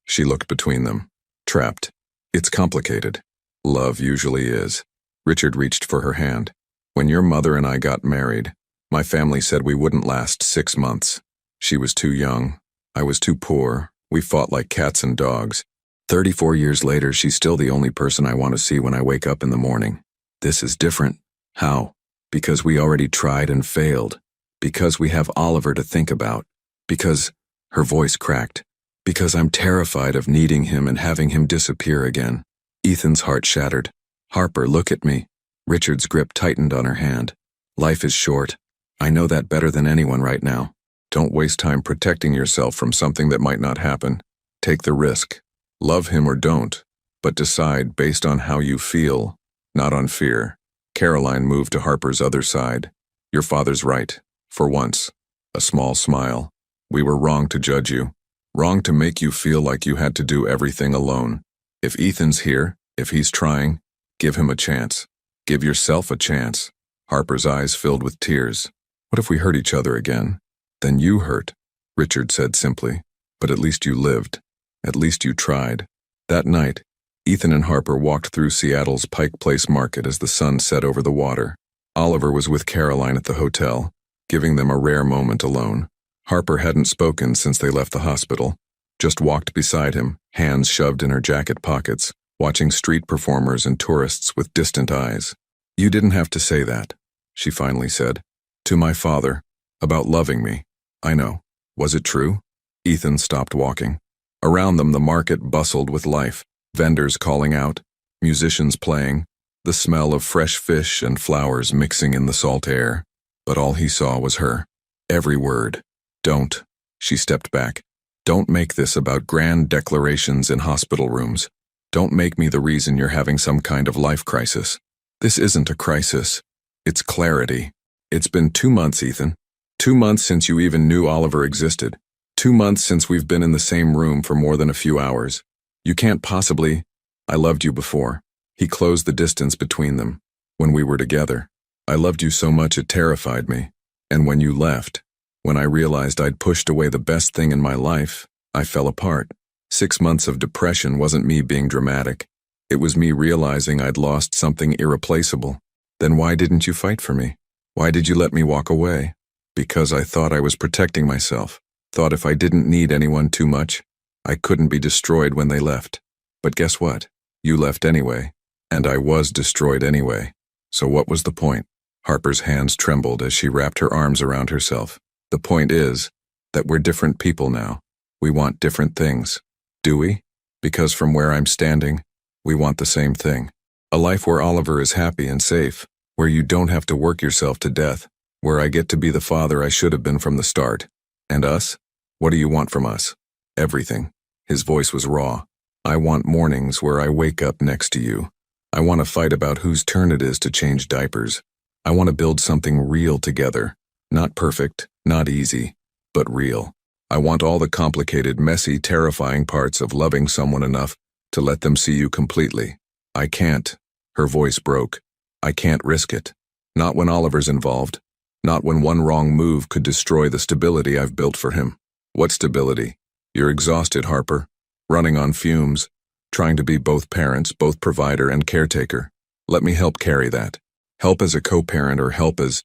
She looked between them. Trapped. It's complicated. Love usually is. Richard reached for her hand. When your mother and I got married, my family said we wouldn't last 6 months. She was too young. I was too poor. We fought like cats and dogs. 34 years later, she's still the only person I want to see when I wake up in the morning. This is different. How? Because we already tried and failed. Because we have Oliver to think about. Because, her voice cracked. Because I'm terrified of needing him and having him disappear again. Ethan's heart shattered. Harper, look at me. Richard's grip tightened on her hand. Life is short. I know that better than anyone right now. Don't waste time protecting yourself from something that might not happen. Take the risk. Love him or don't, but decide based on how you feel, not on fear. Caroline moved to Harper's other side. Your father's right, for once. A small smile. We were wrong to judge you. Wrong to make you feel like you had to do everything alone. If Ethan's here, if he's trying, give him a chance. Give yourself a chance. Harper's eyes filled with tears. What if we hurt each other again? Then you hurt, Richard said simply. But at least you lived. At least you tried. That night, Ethan and Harper walked through Seattle's Pike Place Market as the sun set over the water. Oliver was with Caroline at the hotel, giving them a rare moment alone. Harper hadn't spoken since they left the hospital, just walked beside him, hands shoved in her jacket pockets, watching street performers and tourists with distant eyes. You didn't have to say that, she finally said. To my father, about loving me. I know. Was it true? Ethan stopped walking. Around them the market bustled with life, vendors calling out, musicians playing, the smell of fresh fish and flowers mixing in the salt air. But all he saw was her. Every word. Don't. She stepped back. Don't make this about grand declarations in hospital rooms. Don't make me the reason you're having some kind of life crisis. This isn't a crisis. It's clarity. It's been 2 months, Ethan. 2 months since you even knew Oliver existed. 2 months since we've been in the same room for more than a few hours. You can't possibly. I loved you before. He closed the distance between them. When we were together, I loved you so much it terrified me. And when you left, when I realized I'd pushed away the best thing in my life, I fell apart. 6 months of depression wasn't me being dramatic. It was me realizing I'd lost something irreplaceable. Then why didn't you fight for me? Why did you let me walk away? Because I thought I was protecting myself. Thought if I didn't need anyone too much, I couldn't be destroyed when they left. But guess what? You left anyway. And I was destroyed anyway. So what was the point? Harper's hands trembled as she wrapped her arms around herself. The point is that we're different people now. We want different things. Do we? Because from where I'm standing, we want the same thing. A life where Oliver is happy and safe, where you don't have to work yourself to death, where I get to be the father I should have been from the start. And us? What do you want from us? Everything. His voice was raw. I want mornings where I wake up next to you. I want to fight about whose turn it is to change diapers. I want to build something real together. Not perfect, not easy, but real. I want all the complicated, messy, terrifying parts of loving someone enough to let them see you completely. I can't. Her voice broke. I can't risk it. Not when Oliver's involved. Not when one wrong move could destroy the stability I've built for him. What stability? You're exhausted, Harper. Running on fumes. Trying to be both parents, both provider and caretaker. Let me help carry that. Help as a co-parent or help as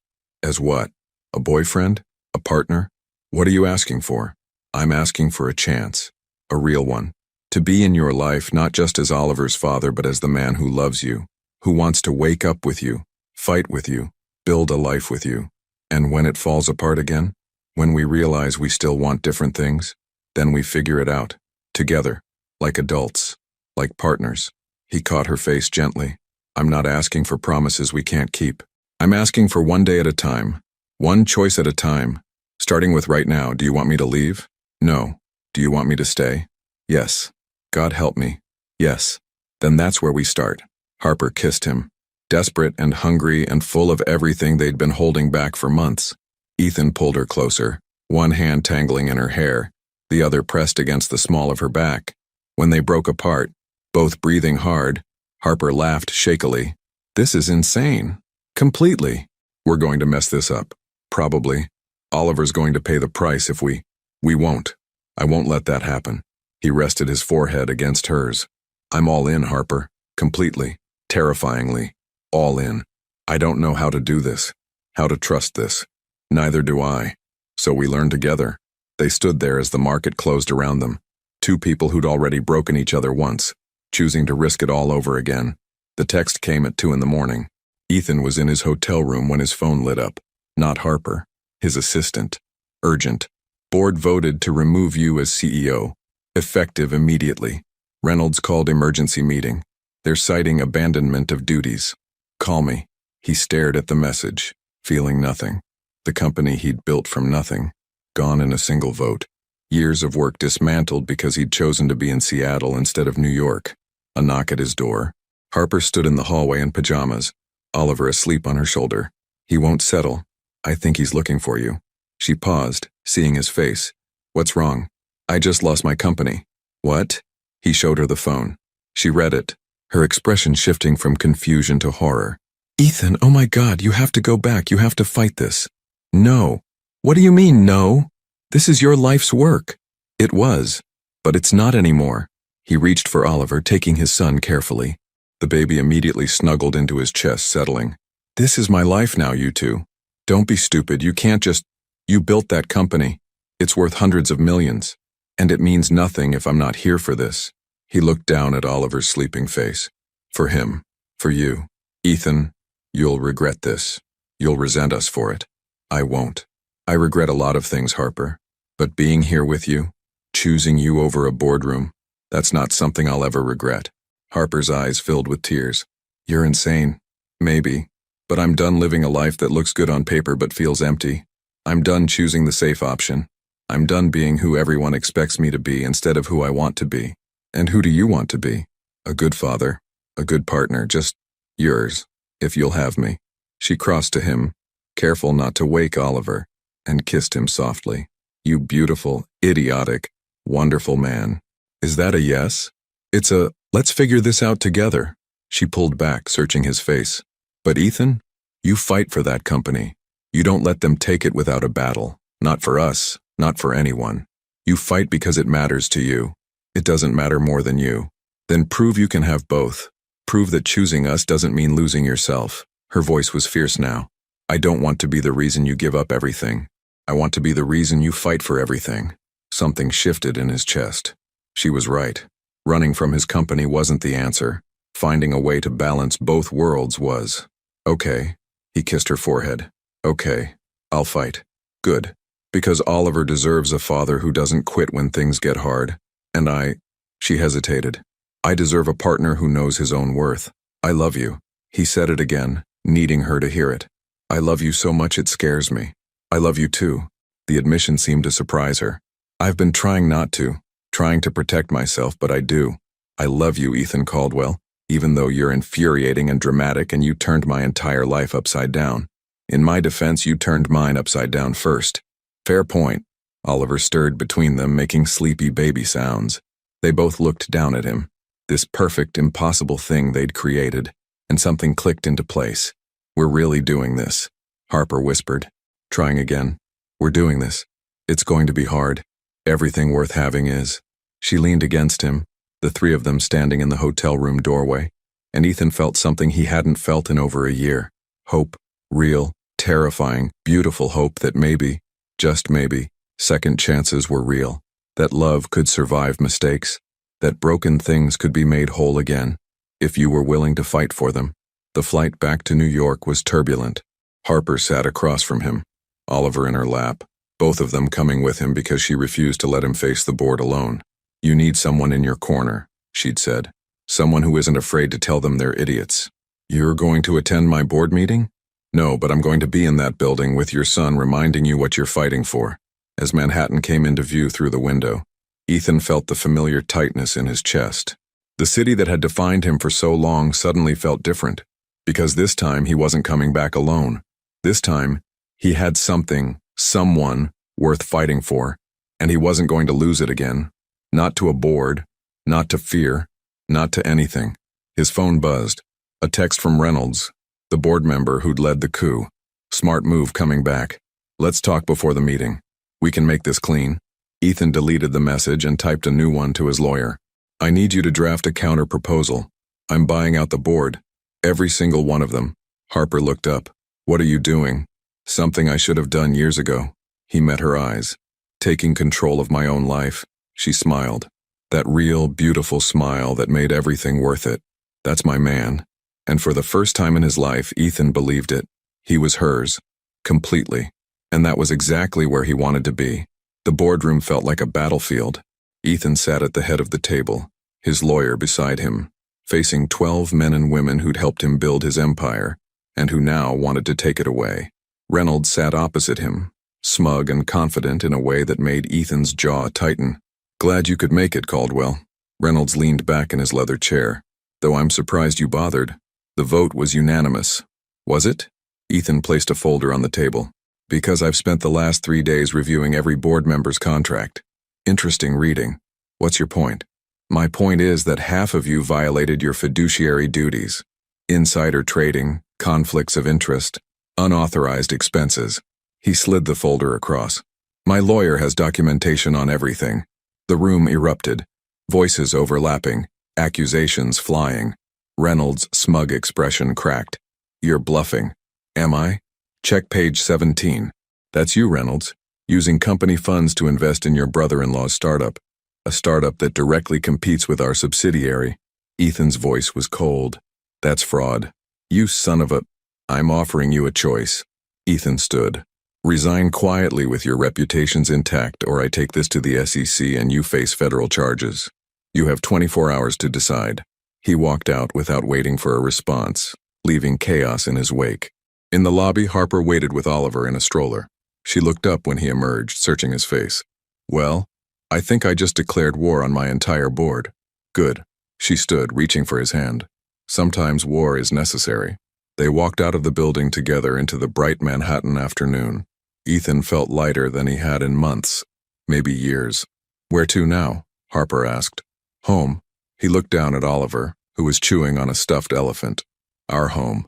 what? A boyfriend? A partner? What are you asking for? I'm asking for a chance. A real one. To be in your life not just as Oliver's father but as the man who loves you. Who wants to wake up with you, fight with you, build a life with you. And when it falls apart again, when we realize we still want different things, then we figure it out. Together. Like adults. Like partners. He caught her face gently. I'm not asking for promises we can't keep. I'm asking for one day at a time. One choice at a time. Starting with right now, do you want me to leave? No. Do you want me to stay? Yes. God help me. Yes. Then that's where we start. Harper kissed him. Desperate and hungry and full of everything they'd been holding back for months. Ethan pulled her closer, one hand tangling in her hair, the other pressed against the small of her back. When they broke apart, both breathing hard, Harper laughed shakily. This is insane. Completely. We're going to mess this up. Probably. Oliver's going to pay the price if we won't. I won't let that happen. He rested his forehead against hers. I'm all in, Harper. Completely. Terrifyingly. All in. I don't know how to do this. How to trust this. Neither do I. So we learn together. They stood there as the market closed around them. Two people who'd already broken each other once, choosing to risk it all over again. The text came at 2 a.m. Ethan was in his hotel room when his phone lit up. Not Harper. His assistant. Urgent. Board voted to remove you as CEO. Effective immediately. Reynolds called emergency meeting. They're citing abandonment of duties. Call me. He stared at the message, feeling nothing. The company he'd built from nothing, gone in a single vote. Years of work dismantled because he'd chosen to be in Seattle instead of New York. A knock at his door. Harper stood in the hallway in pajamas, Oliver asleep on her shoulder. He won't settle. I think he's looking for you. She paused, seeing his face. What's wrong? I just lost my company. What? He showed her the phone. She read it, her expression shifting from confusion to horror. Ethan, oh my God, you have to go back. You have to fight this. No. What do you mean, no? This is your life's work. It was, but it's not anymore. He reached for Oliver, taking his son carefully. The baby immediately snuggled into his chest, settling. This is my life now, you two. Don't be stupid. You can't just... You built that company. It's worth hundreds of millions. And it means nothing if I'm not here for this. He looked down at Oliver's sleeping face. For him. For you. Ethan, you'll regret this. You'll resent us for it. I won't. I regret a lot of things, Harper. But being here with you, choosing you over a boardroom, that's not something I'll ever regret. Harper's eyes filled with tears. You're insane. Maybe. But I'm done living a life that looks good on paper but feels empty. I'm done choosing the safe option. I'm done being who everyone expects me to be instead of who I want to be. And who do you want to be? A good father. A good partner. Just yours. If you'll have me. She crossed to him, careful not to wake Oliver, and kissed him softly. You beautiful, idiotic, wonderful man. Is that a yes? It's a, let's figure this out together. She pulled back, searching his face. But Ethan, you fight for that company. You don't let them take it without a battle. Not for us, not for anyone. You fight because it matters to you. It doesn't matter more than you. Then prove you can have both. Prove that choosing us doesn't mean losing yourself. Her voice was fierce now. I don't want to be the reason you give up everything. I want to be the reason you fight for everything. Something shifted in his chest. She was right. Running from his company wasn't the answer. Finding a way to balance both worlds was. Okay. He kissed her forehead. Okay. I'll fight. Good. Because Oliver deserves a father who doesn't quit when things get hard. And she hesitated. I deserve a partner who knows his own worth. I love you. He said it again, needing her to hear it. I love you so much it scares me. I love you too. The admission seemed to surprise her. I've been trying not to, trying to protect myself, but I do. I love you, Ethan Caldwell, even though you're infuriating and dramatic and you turned my entire life upside down. In my defense, you turned mine upside down first. Fair point. Oliver stirred between them, making sleepy baby sounds. They both looked down at him. This perfect, impossible thing they'd created, and something clicked into place. We're really doing this, Harper whispered. Trying again. We're doing this. It's going to be hard. Everything worth having is. She leaned against him, the three of them standing in the hotel room doorway, and Ethan felt something he hadn't felt in over a year. Hope. Real, terrifying, beautiful hope that maybe, just maybe, second chances were real. That love could survive mistakes. That broken things could be made whole again, if you were willing to fight for them. The flight back to New York was turbulent. Harper sat across from him, Oliver in her lap, both of them coming with him because she refused to let him face the board alone. You need someone in your corner, she'd said. Someone who isn't afraid to tell them they're idiots. You're going to attend my board meeting? No, but I'm going to be in that building with your son reminding you what you're fighting for. As Manhattan came into view through the window, Ethan felt the familiar tightness in his chest. The city that had defined him for so long suddenly felt different, because this time he wasn't coming back alone. This time, he had something, someone, worth fighting for, and he wasn't going to lose it again. Not to a board, not to fear, not to anything. His phone buzzed. A text from Reynolds, the board member who'd led the coup. Smart move coming back. Let's talk before the meeting. We can make this clean. Ethan deleted the message and typed a new one to his lawyer. I need you to draft a counter proposal. I'm buying out the board. Every single one of them. Harper looked up. What are you doing? Something I should have done years ago. He met her eyes. Taking control of my own life. She smiled. That real, beautiful smile that made everything worth it. That's my man. And for the first time in his life, Ethan believed it. He was hers. Completely. And that was exactly where he wanted to be. The boardroom felt like a battlefield. Ethan sat at the head of the table, his lawyer beside him, facing 12 men and women who'd helped him build his empire, and who now wanted to take it away. Reynolds sat opposite him, smug and confident in a way that made Ethan's jaw tighten. "Glad you could make it, Caldwell." Reynolds leaned back in his leather chair. "Though I'm surprised you bothered. The vote was unanimous." "Was it?" Ethan placed a folder on the table. "Because I've spent the last 3 days reviewing every board member's contract. Interesting reading. What's your point?" "My point is that half of you violated your fiduciary duties. Insider trading, conflicts of interest, unauthorized expenses." He slid the folder across. "My lawyer has documentation on everything." The room erupted, voices overlapping, accusations flying. Reynolds' smug expression cracked. "You're bluffing." "Am I?" "Check page 17. That's you, Reynolds, using company funds to invest in your brother-in-law's startup. A startup that directly competes with our subsidiary." Ethan's voice was cold. "That's fraud. You son of a—" "I'm offering you a choice." Ethan stood. "Resign quietly with your reputations intact, or I take this to the SEC and you face federal charges. You have 24 hours to decide." He walked out without waiting for a response, leaving chaos in his wake. In the lobby, Harper waited with Oliver in a stroller. She looked up when he emerged, searching his face. "Well, I think I just declared war on my entire board." "Good." She stood, reaching for his hand. "Sometimes war is necessary." They walked out of the building together into the bright Manhattan afternoon. Ethan felt lighter than he had in months, maybe years. "Where to now?" Harper asked. "Home." He looked down at Oliver, who was chewing on a stuffed elephant. "Our home."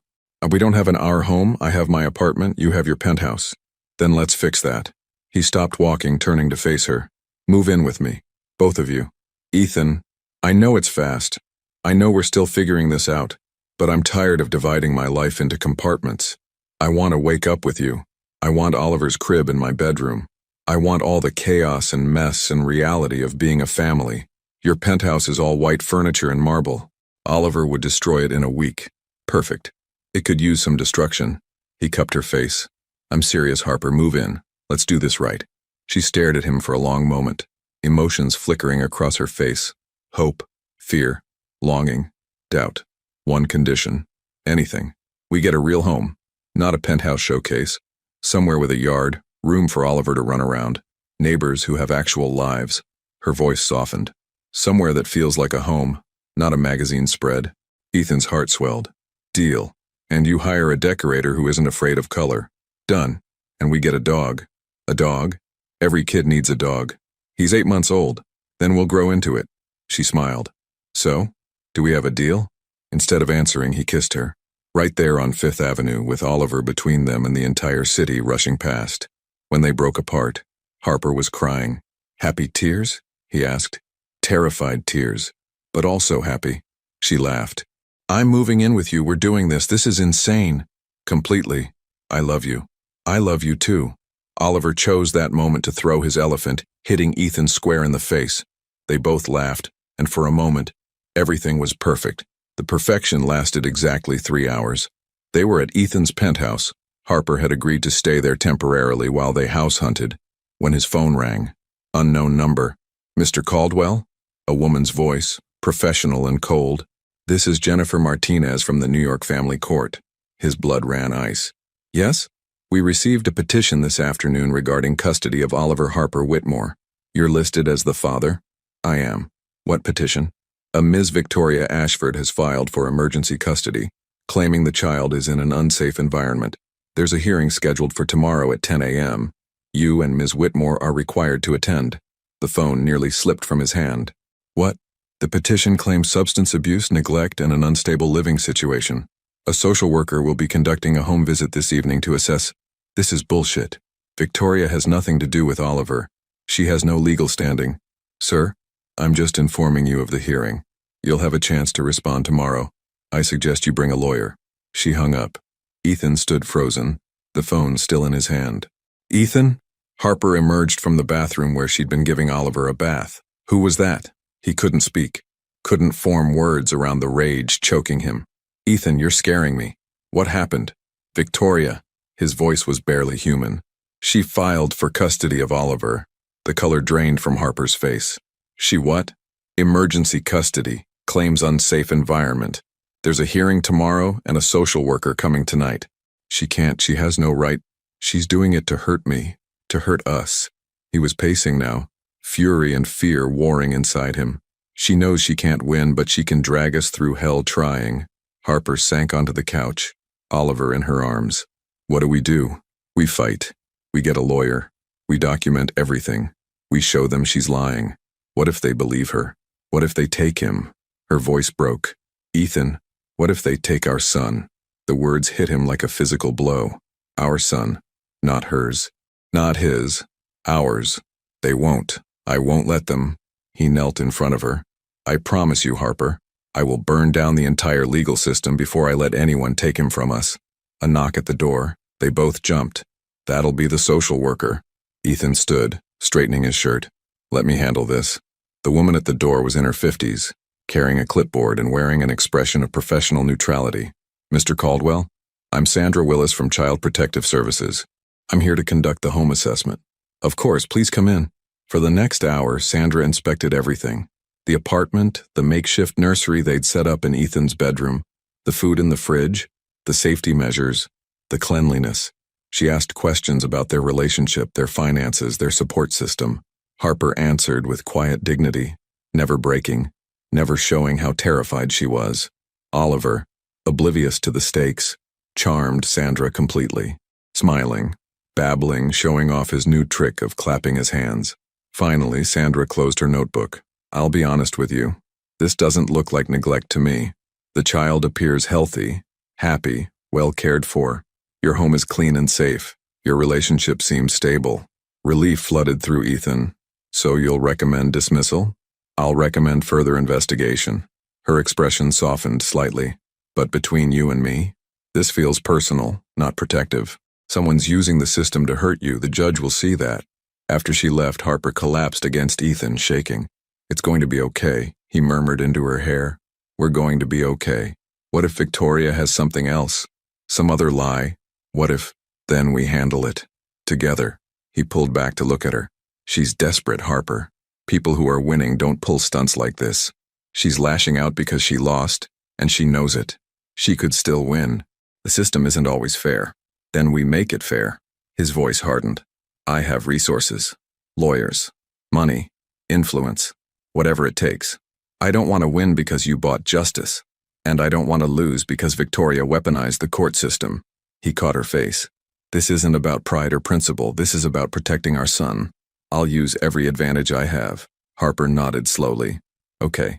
"We don't have an our home. I have my apartment, you have your penthouse." "Then let's fix that." He stopped walking, turning to face her. "Move in with me. Both of you." "Ethan, I know it's fast. I know we're still figuring this out, but I'm tired of dividing my life into compartments. I want to wake up with you. I want Oliver's crib in my bedroom. I want all the chaos and mess and reality of being a family. Your penthouse is all white furniture and marble. Oliver would destroy it in a week. Perfect. It could use some destruction." He cupped her face. "I'm serious, Harper. Move in. Let's do this right." She stared at him for a long moment, emotions flickering across her face. Hope, fear, longing, doubt. "One condition. Anything. We get a real home. Not a penthouse showcase. Somewhere with a yard, room for Oliver to run around. Neighbors who have actual lives." Her voice softened. "Somewhere that feels like a home, not a magazine spread." Ethan's heart swelled. "Deal. And you hire a decorator who isn't afraid of color." "Done. And we get a dog." "A dog? Every kid needs a dog. He's 8 months old. Then we'll grow into it." She smiled. "So? Do we have a deal?" Instead of answering, he kissed her. Right there on Fifth Avenue, with Oliver between them and the entire city rushing past. When they broke apart, Harper was crying. "Happy tears?" he asked. "Terrified tears, but also happy." She laughed. "I'm moving in with you. We're doing this. This is insane." "Completely. I love you." "I love you too." Oliver chose that moment to throw his elephant, hitting Ethan square in the face. They both laughed, and for a moment, everything was perfect. The perfection lasted exactly 3 hours. They were at Ethan's penthouse. Harper had agreed to stay there temporarily while they house hunted, when his phone rang. Unknown number. "Mr. Caldwell?" A woman's voice, professional and cold. "This is Jennifer Martinez from the New York Family Court." His blood ran ice. "Yes? We received a petition this afternoon regarding custody of Oliver Harper Whitmore. You're listed as the father?" "I am." "What petition?" "A Ms. Victoria Ashford has filed for emergency custody, claiming the child is in an unsafe environment. There's a hearing scheduled for tomorrow at 10 a.m. You and Ms. Whitmore are required to attend." The phone nearly slipped from his hand. "What?" "The petition claims substance abuse, neglect, and an unstable living situation. A social worker will be conducting a home visit this evening to assess." "This is bullshit. Victoria has nothing to do with Oliver. She has no legal standing." "Sir, I'm just informing you of the hearing. You'll have a chance to respond tomorrow. I suggest you bring a lawyer." She hung up. Ethan stood frozen, the phone still in his hand. "Ethan?" Harper emerged from the bathroom where she'd been giving Oliver a bath. "Who was that?" He couldn't speak, couldn't form words around the rage choking him. "Ethan, you're scaring me. What happened?" "Victoria." His voice was barely human. "She filed for custody of Oliver." The color drained from Harper's face. She what? Emergency custody. Claims unsafe environment. There's a hearing tomorrow and a social worker coming tonight. She can't, she has no right. She's doing it to hurt me, to hurt us. He was pacing now, fury and fear warring inside him. She knows she can't win, but she can drag us through hell trying. Harper sank onto the couch, Oliver in her arms. What do? We fight. We get a lawyer. We document everything. We show them she's lying. What if they believe her? What if they take him? Her voice broke. Ethan, what if they take our son? The words hit him like a physical blow. Our son. Not hers. Not his. Ours. They won't. I won't let them. He knelt in front of her. I promise you, Harper, I will burn down the entire legal system before I let anyone take him from us. A knock at the door. They both jumped. That'll be the social worker. Ethan stood, straightening his shirt. Let me handle this. The woman at the door was in her 50s, carrying a clipboard and wearing an expression of professional neutrality. Mr. Caldwell, I'm Sandra Willis from Child Protective Services. I'm here to conduct the home assessment. Of course, please come in. For the next hour, Sandra inspected everything. The apartment, the makeshift nursery they'd set up in Ethan's bedroom, the food in the fridge, the safety measures, the cleanliness. She asked questions about their relationship, their finances, their support system. Harper answered with quiet dignity, never breaking, never showing how terrified she was. Oliver, oblivious to the stakes, charmed Sandra completely, smiling, babbling, showing off his new trick of clapping his hands. Finally, Sandra closed her notebook. I'll be honest with you. This doesn't look like neglect to me. The child appears healthy, happy, well cared for. Your home is clean and safe. Your relationship seems stable. Relief flooded through Ethan. So you'll recommend dismissal? I'll recommend further investigation. Her expression softened slightly. But between you and me, this feels personal, not protective. Someone's using the system to hurt you. The judge will see that. After she left, Harper collapsed against Ethan, shaking. It's going to be okay, he murmured into her hair. We're going to be okay. What if Victoria has something else? Some other lie? What if, then we handle it? Together. He pulled back to look at her. She's desperate, Harper. People who are winning don't pull stunts like this. She's lashing out because she lost, and she knows it. She could still win. The system isn't always fair. Then we make it fair. His voice hardened. I have resources. Lawyers. Money. Influence. Whatever it takes. I don't want to win because you bought justice. And I don't want to lose because Victoria weaponized the court system. He caught her face. This isn't about pride or principle. This is about protecting our son. I'll use every advantage I have. Harper nodded slowly. Okay.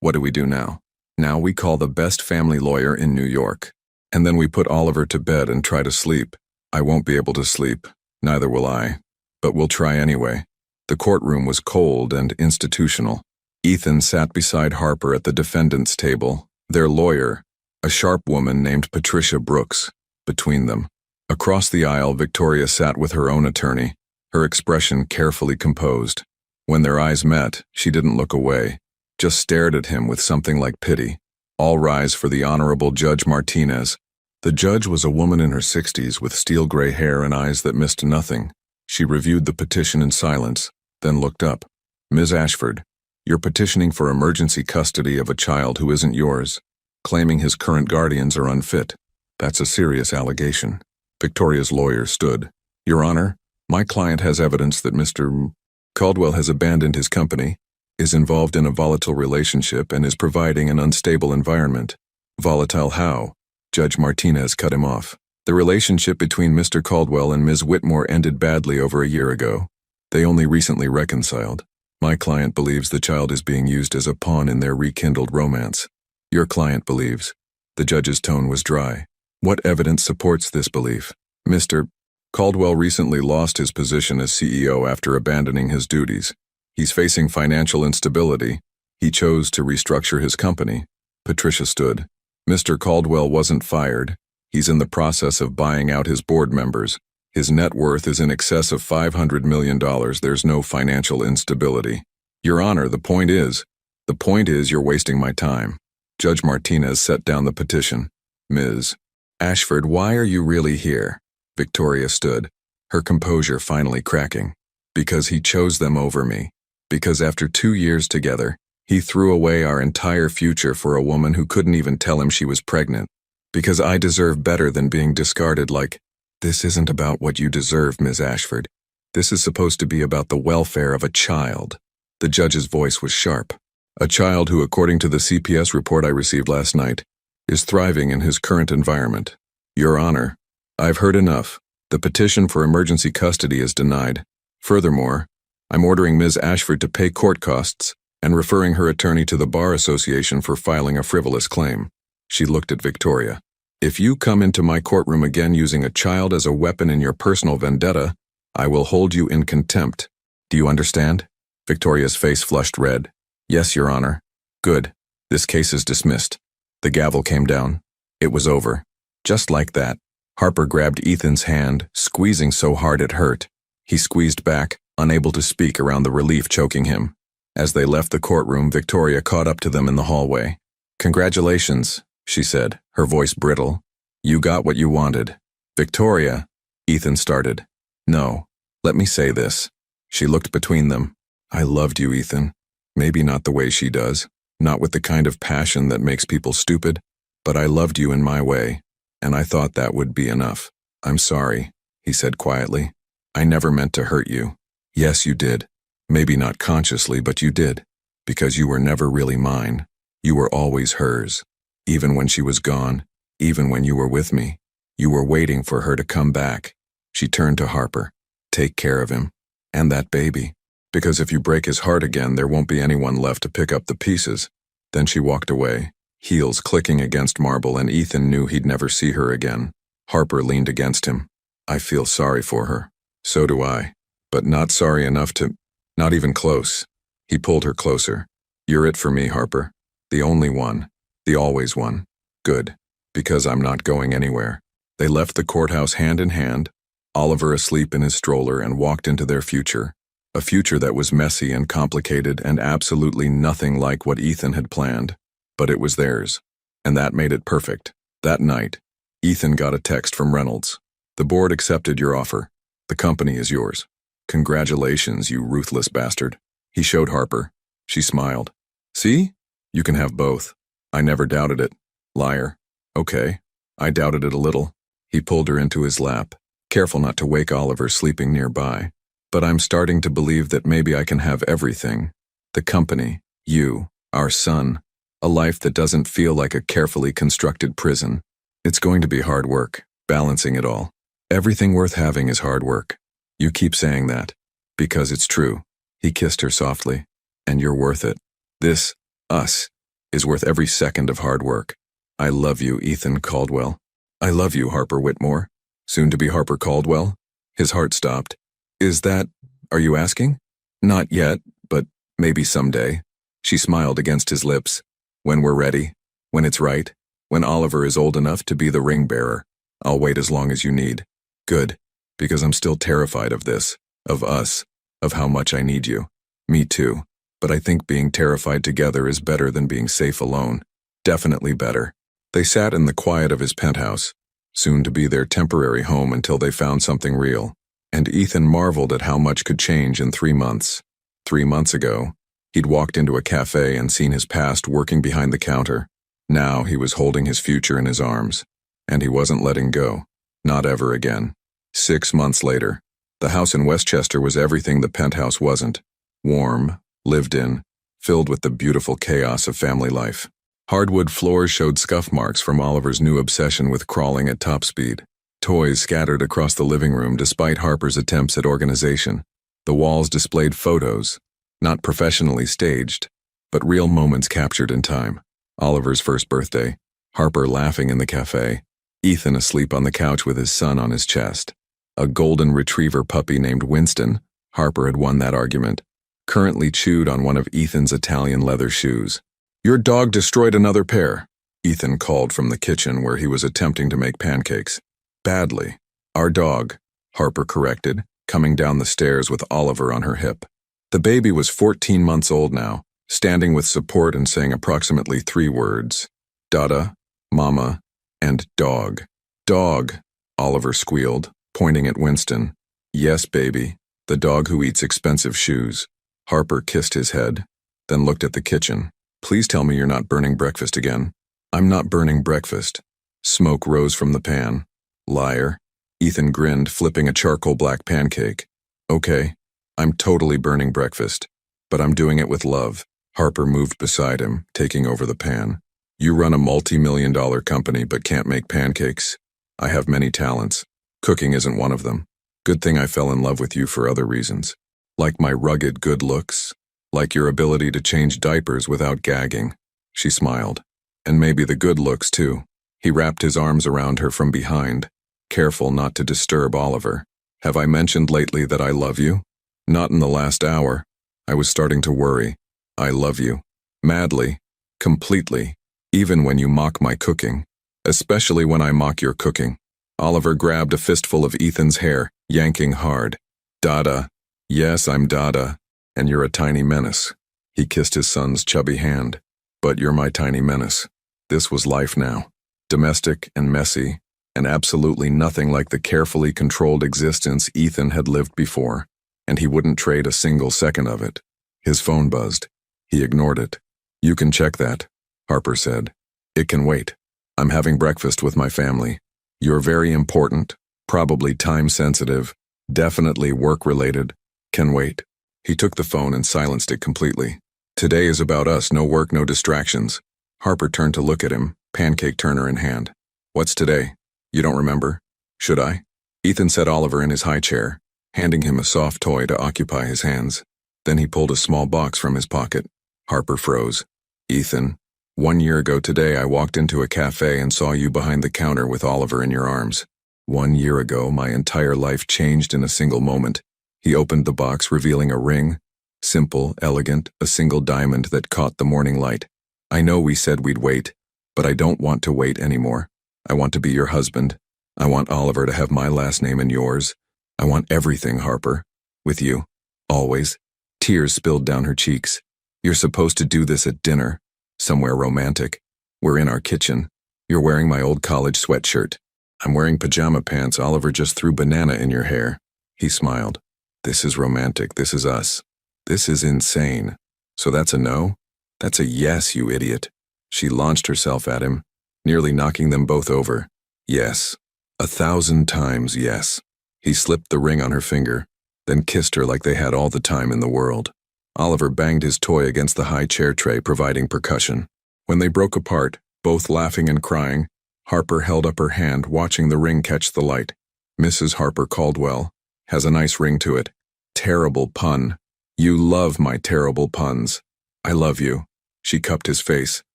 What do we do now? Now we call the best family lawyer in New York. And then we put Oliver to bed and try to sleep. I won't be able to sleep. Neither will I. But we'll try anyway. The courtroom was cold and institutional. Ethan sat beside Harper at the defendant's table, their lawyer, a sharp woman named Patricia Brooks, between them. Across the aisle, Victoria sat with her own attorney, her expression carefully composed. When their eyes met, she didn't look away, just stared at him with something like pity. All rise for the Honorable Judge Martinez. The judge was a woman in her 60s with steel gray hair and eyes that missed nothing. She reviewed the petition in silence, then looked up. Ms. Ashford, you're petitioning for emergency custody of a child who isn't yours, claiming his current guardians are unfit. That's a serious allegation. Victoria's lawyer stood. Your Honor, my client has evidence that Mr. Caldwell has abandoned his company, is involved in a volatile relationship, and is providing an unstable environment. Volatile how? Judge Martinez cut him off. The relationship between Mr. Caldwell and Ms. Whitmore ended badly over a year ago. They only recently reconciled. My client believes the child is being used as a pawn in their rekindled romance. Your client believes. The judge's tone was dry. What evidence supports this belief? Mr. Caldwell recently lost his position as CEO after abandoning his duties. He's facing financial instability. He chose to restructure his company. Patricia stood. Mr. Caldwell wasn't fired. He's in the process of buying out his board members. His net worth is in excess of $500 million. There's no financial instability. Your Honor, the point is you're wasting my time. Judge Martinez set down the petition. Ms. Ashford, why are you really here? Victoria stood, her composure finally cracking. Because he chose them over me. Because after 2 years together, he threw away our entire future for a woman who couldn't even tell him she was pregnant. Because I deserve better than being discarded like, this isn't about what you deserve, Ms. Ashford. This is supposed to be about the welfare of a child. The judge's voice was sharp. A child who, according to the CPS report I received last night, is thriving in his current environment. Your Honor, I've heard enough. The petition for emergency custody is denied. Furthermore, I'm ordering Ms. Ashford to pay court costs and referring her attorney to the Bar Association for filing a frivolous claim. She looked at Victoria. If you come into my courtroom again using a child as a weapon in your personal vendetta, I will hold you in contempt. Do you understand? Victoria's face flushed red. Yes, Your Honor. Good. This case is dismissed. The gavel came down. It was over. Just like that, Harper grabbed Ethan's hand, squeezing so hard it hurt. He squeezed back, unable to speak around the relief choking him. As they left the courtroom, Victoria caught up to them in the hallway. Congratulations, she said, her voice brittle. You got what you wanted. Victoria, Ethan started. No, let me say this. She looked between them. I loved you, Ethan. Maybe not the way she does, not with the kind of passion that makes people stupid, but I loved you in my way, and I thought that would be enough. I'm sorry, he said quietly. I never meant to hurt you. Yes, you did. Maybe not consciously, but you did. Because you were never really mine. You were always hers. Even when she was gone, even when you were with me, you were waiting for her to come back. She turned to Harper. Take care of him. And that baby. Because if you break his heart again, there won't be anyone left to pick up the pieces. Then she walked away, heels clicking against marble, and Ethan knew he'd never see her again. Harper leaned against him. I feel sorry for her. So do I. But not sorry enough to... Not even close. He pulled her closer. You're it for me, Harper. The only one. The always one. Good. Because I'm not going anywhere. They left the courthouse hand in hand, Oliver asleep in his stroller, and walked into their future. A future that was messy and complicated and absolutely nothing like what Ethan had planned. But it was theirs. And that made it perfect. That night, Ethan got a text from Reynolds. The board accepted your offer. The company is yours. Congratulations, you ruthless bastard. He showed Harper. She smiled. See? You can have both. I never doubted it. Liar. Okay. I doubted it a little. He pulled her into his lap, careful not to wake Oliver sleeping nearby. But I'm starting to believe that maybe I can have everything. The company, you, our son, a life that doesn't feel like a carefully constructed prison. It's going to be hard work, balancing it all. Everything worth having is hard work. You keep saying that. Because it's true. He kissed her softly. And you're worth it. This, us, is worth every second of hard work. I love you, Ethan Caldwell. I love you, Harper Whitmore. Soon to be Harper Caldwell. His heart stopped. Is that, are you asking? Not yet, but maybe someday. She smiled against his lips. When we're ready, when it's right, when Oliver is old enough to be the ring bearer, I'll wait as long as you need. Good, because I'm still terrified of this, of us, of how much I need you. Me too, but I think being terrified together is better than being safe alone. Definitely better. They sat in the quiet of his penthouse, soon to be their temporary home until they found something real. And Ethan marveled at how much could change in 3 months. 3 months ago, he'd walked into a cafe and seen his past working behind the counter. Now he was holding his future in his arms. And he wasn't letting go. Not ever again. 6 months later, the house in Westchester was everything the penthouse wasn't. Warm, lived in, filled with the beautiful chaos of family life. Hardwood floors showed scuff marks from Oliver's new obsession with crawling at top speed. Toys scattered across the living room despite Harper's attempts at organization. The walls displayed photos, not professionally staged, but real moments captured in time. Oliver's first birthday, Harper laughing in the cafe, Ethan asleep on the couch with his son on his chest. A golden retriever puppy named Winston, Harper had won that argument, currently chewed on one of Ethan's Italian leather shoes. Your dog destroyed another pair, Ethan called from the kitchen where he was attempting to make pancakes. Badly. Our dog, Harper corrected, coming down the stairs with Oliver on her hip. The baby was 14 months old now, standing with support and saying approximately 3 words. Dada, Mama, and dog. Dog, Oliver squealed, pointing at Winston. Yes, baby, the dog who eats expensive shoes. Harper kissed his head, then looked at the kitchen. Please tell me you're not burning breakfast again. I'm not burning breakfast. Smoke rose from the pan. Liar. Ethan grinned, flipping a charcoal black pancake. Okay, I'm totally burning breakfast, but I'm doing it with love. Harper moved beside him, taking over the pan. You run a multi-million-dollar company but can't make pancakes? I have many talents. Cooking isn't one of them. Good thing I fell in love with you for other reasons. Like my rugged good looks. Like your ability to change diapers without gagging. She smiled. And maybe the good looks, too. He wrapped his arms around her from behind, careful not to disturb Oliver. Have I mentioned lately that I love you? Not in the last hour. I was starting to worry. I love you. Madly. Completely. Even when you mock my cooking. Especially when I mock your cooking. Oliver grabbed a fistful of Ethan's hair, yanking hard. Dada. Yes, I'm Dada. And you're a tiny menace. He kissed his son's chubby hand. But you're my tiny menace. This was life now. Domestic and messy, and absolutely nothing like the carefully controlled existence Ethan had lived before, and he wouldn't trade a single second of it. His phone buzzed. He ignored it. You can check that, Harper said. It can wait. I'm having breakfast with my family. You're very important, probably time-sensitive, definitely work-related. Can wait. He took the phone and silenced it completely. Today is about us, no work, no distractions. Harper turned to look at him, pancake turner in hand. What's today? You don't remember? Should I? Ethan set Oliver in his high chair, handing him a soft toy to occupy his hands. Then he pulled a small box from his pocket. Harper froze. Ethan, 1 year ago today I walked into a cafe and saw you behind the counter with Oliver in your arms. 1 year ago, my entire life changed in a single moment. He opened the box, revealing a ring. Simple, elegant, a single diamond that caught the morning light. I know we said we'd wait, but I don't want to wait anymore. I want to be your husband. I want Oliver to have my last name and yours. I want everything, Harper. With you. Always. Tears spilled down her cheeks. You're supposed to do this at dinner. Somewhere romantic. We're in our kitchen. You're wearing my old college sweatshirt. I'm wearing pajama pants. Oliver just threw banana in your hair. He smiled. This is romantic. This is us. This is insane. So that's a no? That's a yes, you idiot. She launched herself at him, nearly knocking them both over. Yes. 1,000 times yes. He slipped the ring on her finger, then kissed her like they had all the time in the world. Oliver banged his toy against the high chair tray, providing percussion. When they broke apart, both laughing and crying, Harper held up her hand, watching the ring catch the light. Mrs. Harper Caldwell. Has a nice ring to it. Terrible pun. You love my terrible puns. I love you. She cupped his face.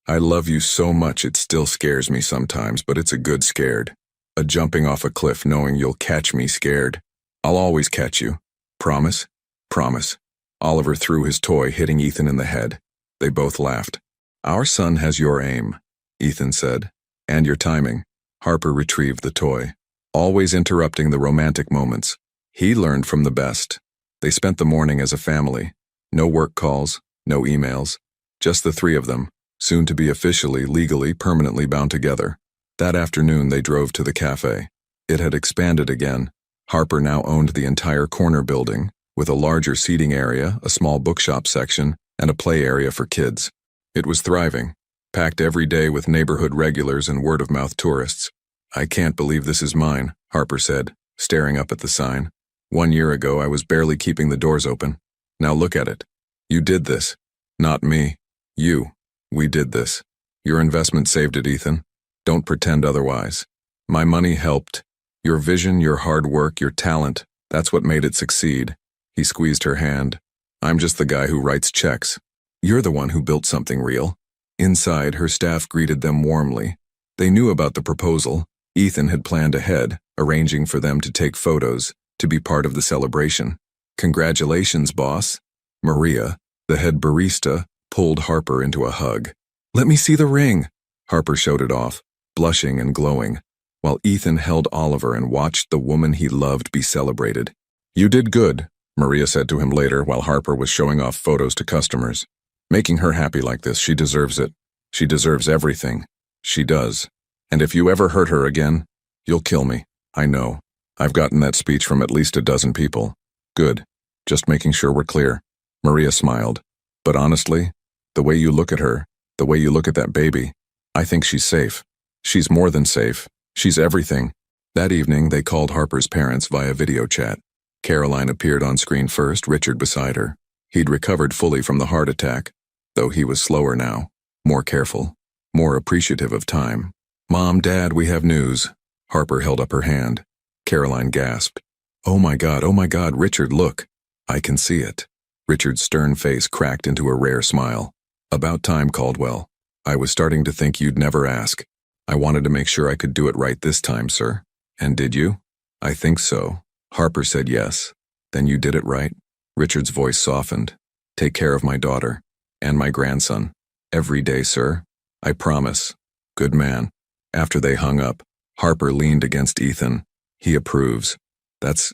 I love you so much it still scares me sometimes, but it's a good scared. A jumping off a cliff knowing you'll catch me scared. I'll always catch you. Promise? Promise. Oliver threw his toy, hitting Ethan in the head. They both laughed. Our son has your aim, Ethan said. And your timing. Harper retrieved the toy, always interrupting the romantic moments. He learned from the best. They spent the morning as a family. No work calls, no emails. Just the three of them, soon to be officially, legally, permanently bound together. That afternoon they drove to the cafe. It had expanded again. Harper now owned the entire corner building, with a larger seating area, a small bookshop section, and a play area for kids. It was thriving, packed every day with neighborhood regulars and word-of-mouth tourists. I can't believe this is mine, Harper said, staring up at the sign. 1 year ago I was barely keeping the doors open. Now look at it. You did this. Not me. You. We did this. Your investment saved it, Ethan. Don't pretend otherwise. My money helped. Your vision, your hard work, your talent, that's what made it succeed. He squeezed her hand. I'm just the guy who writes checks. You're the one who built something real. Inside, her staff greeted them warmly. They knew about the proposal. Ethan had planned ahead, arranging for them to take photos, to be part of the celebration. Congratulations, boss. Maria, the head barista, pulled Harper into a hug. Let me see the ring. Harper showed it off, blushing and glowing, while Ethan held Oliver and watched the woman he loved be celebrated. You did good, Maria said to him later while Harper was showing off photos to customers. Making her happy like this, she deserves it. She deserves everything. She does. And if you ever hurt her again, you'll kill me. I know. I've gotten that speech from at least a dozen people. Good. Just making sure we're clear. Maria smiled. But honestly, the way you look at her, the way you look at that baby, I think she's safe. She's more than safe. She's everything. That evening, they called Harper's parents via video chat. Caroline appeared on screen first, Richard beside her. He'd recovered fully from the heart attack, though he was slower now, more careful, more appreciative of time. "Mom, Dad, we have news." Harper held up her hand. Caroline gasped. Oh my God, Richard, look. I can see it." Richard's stern face cracked into a rare smile. "About time, Caldwell. I was starting to think you'd never ask. I wanted to make sure I could do it right this time, sir." "And did you?" "I think so." Harper said yes. "Then you did it right?" Richard's voice softened. "Take care of my daughter. And my grandson. Every day, sir. I promise." "Good man." After they hung up, Harper leaned against Ethan. "He approves. That's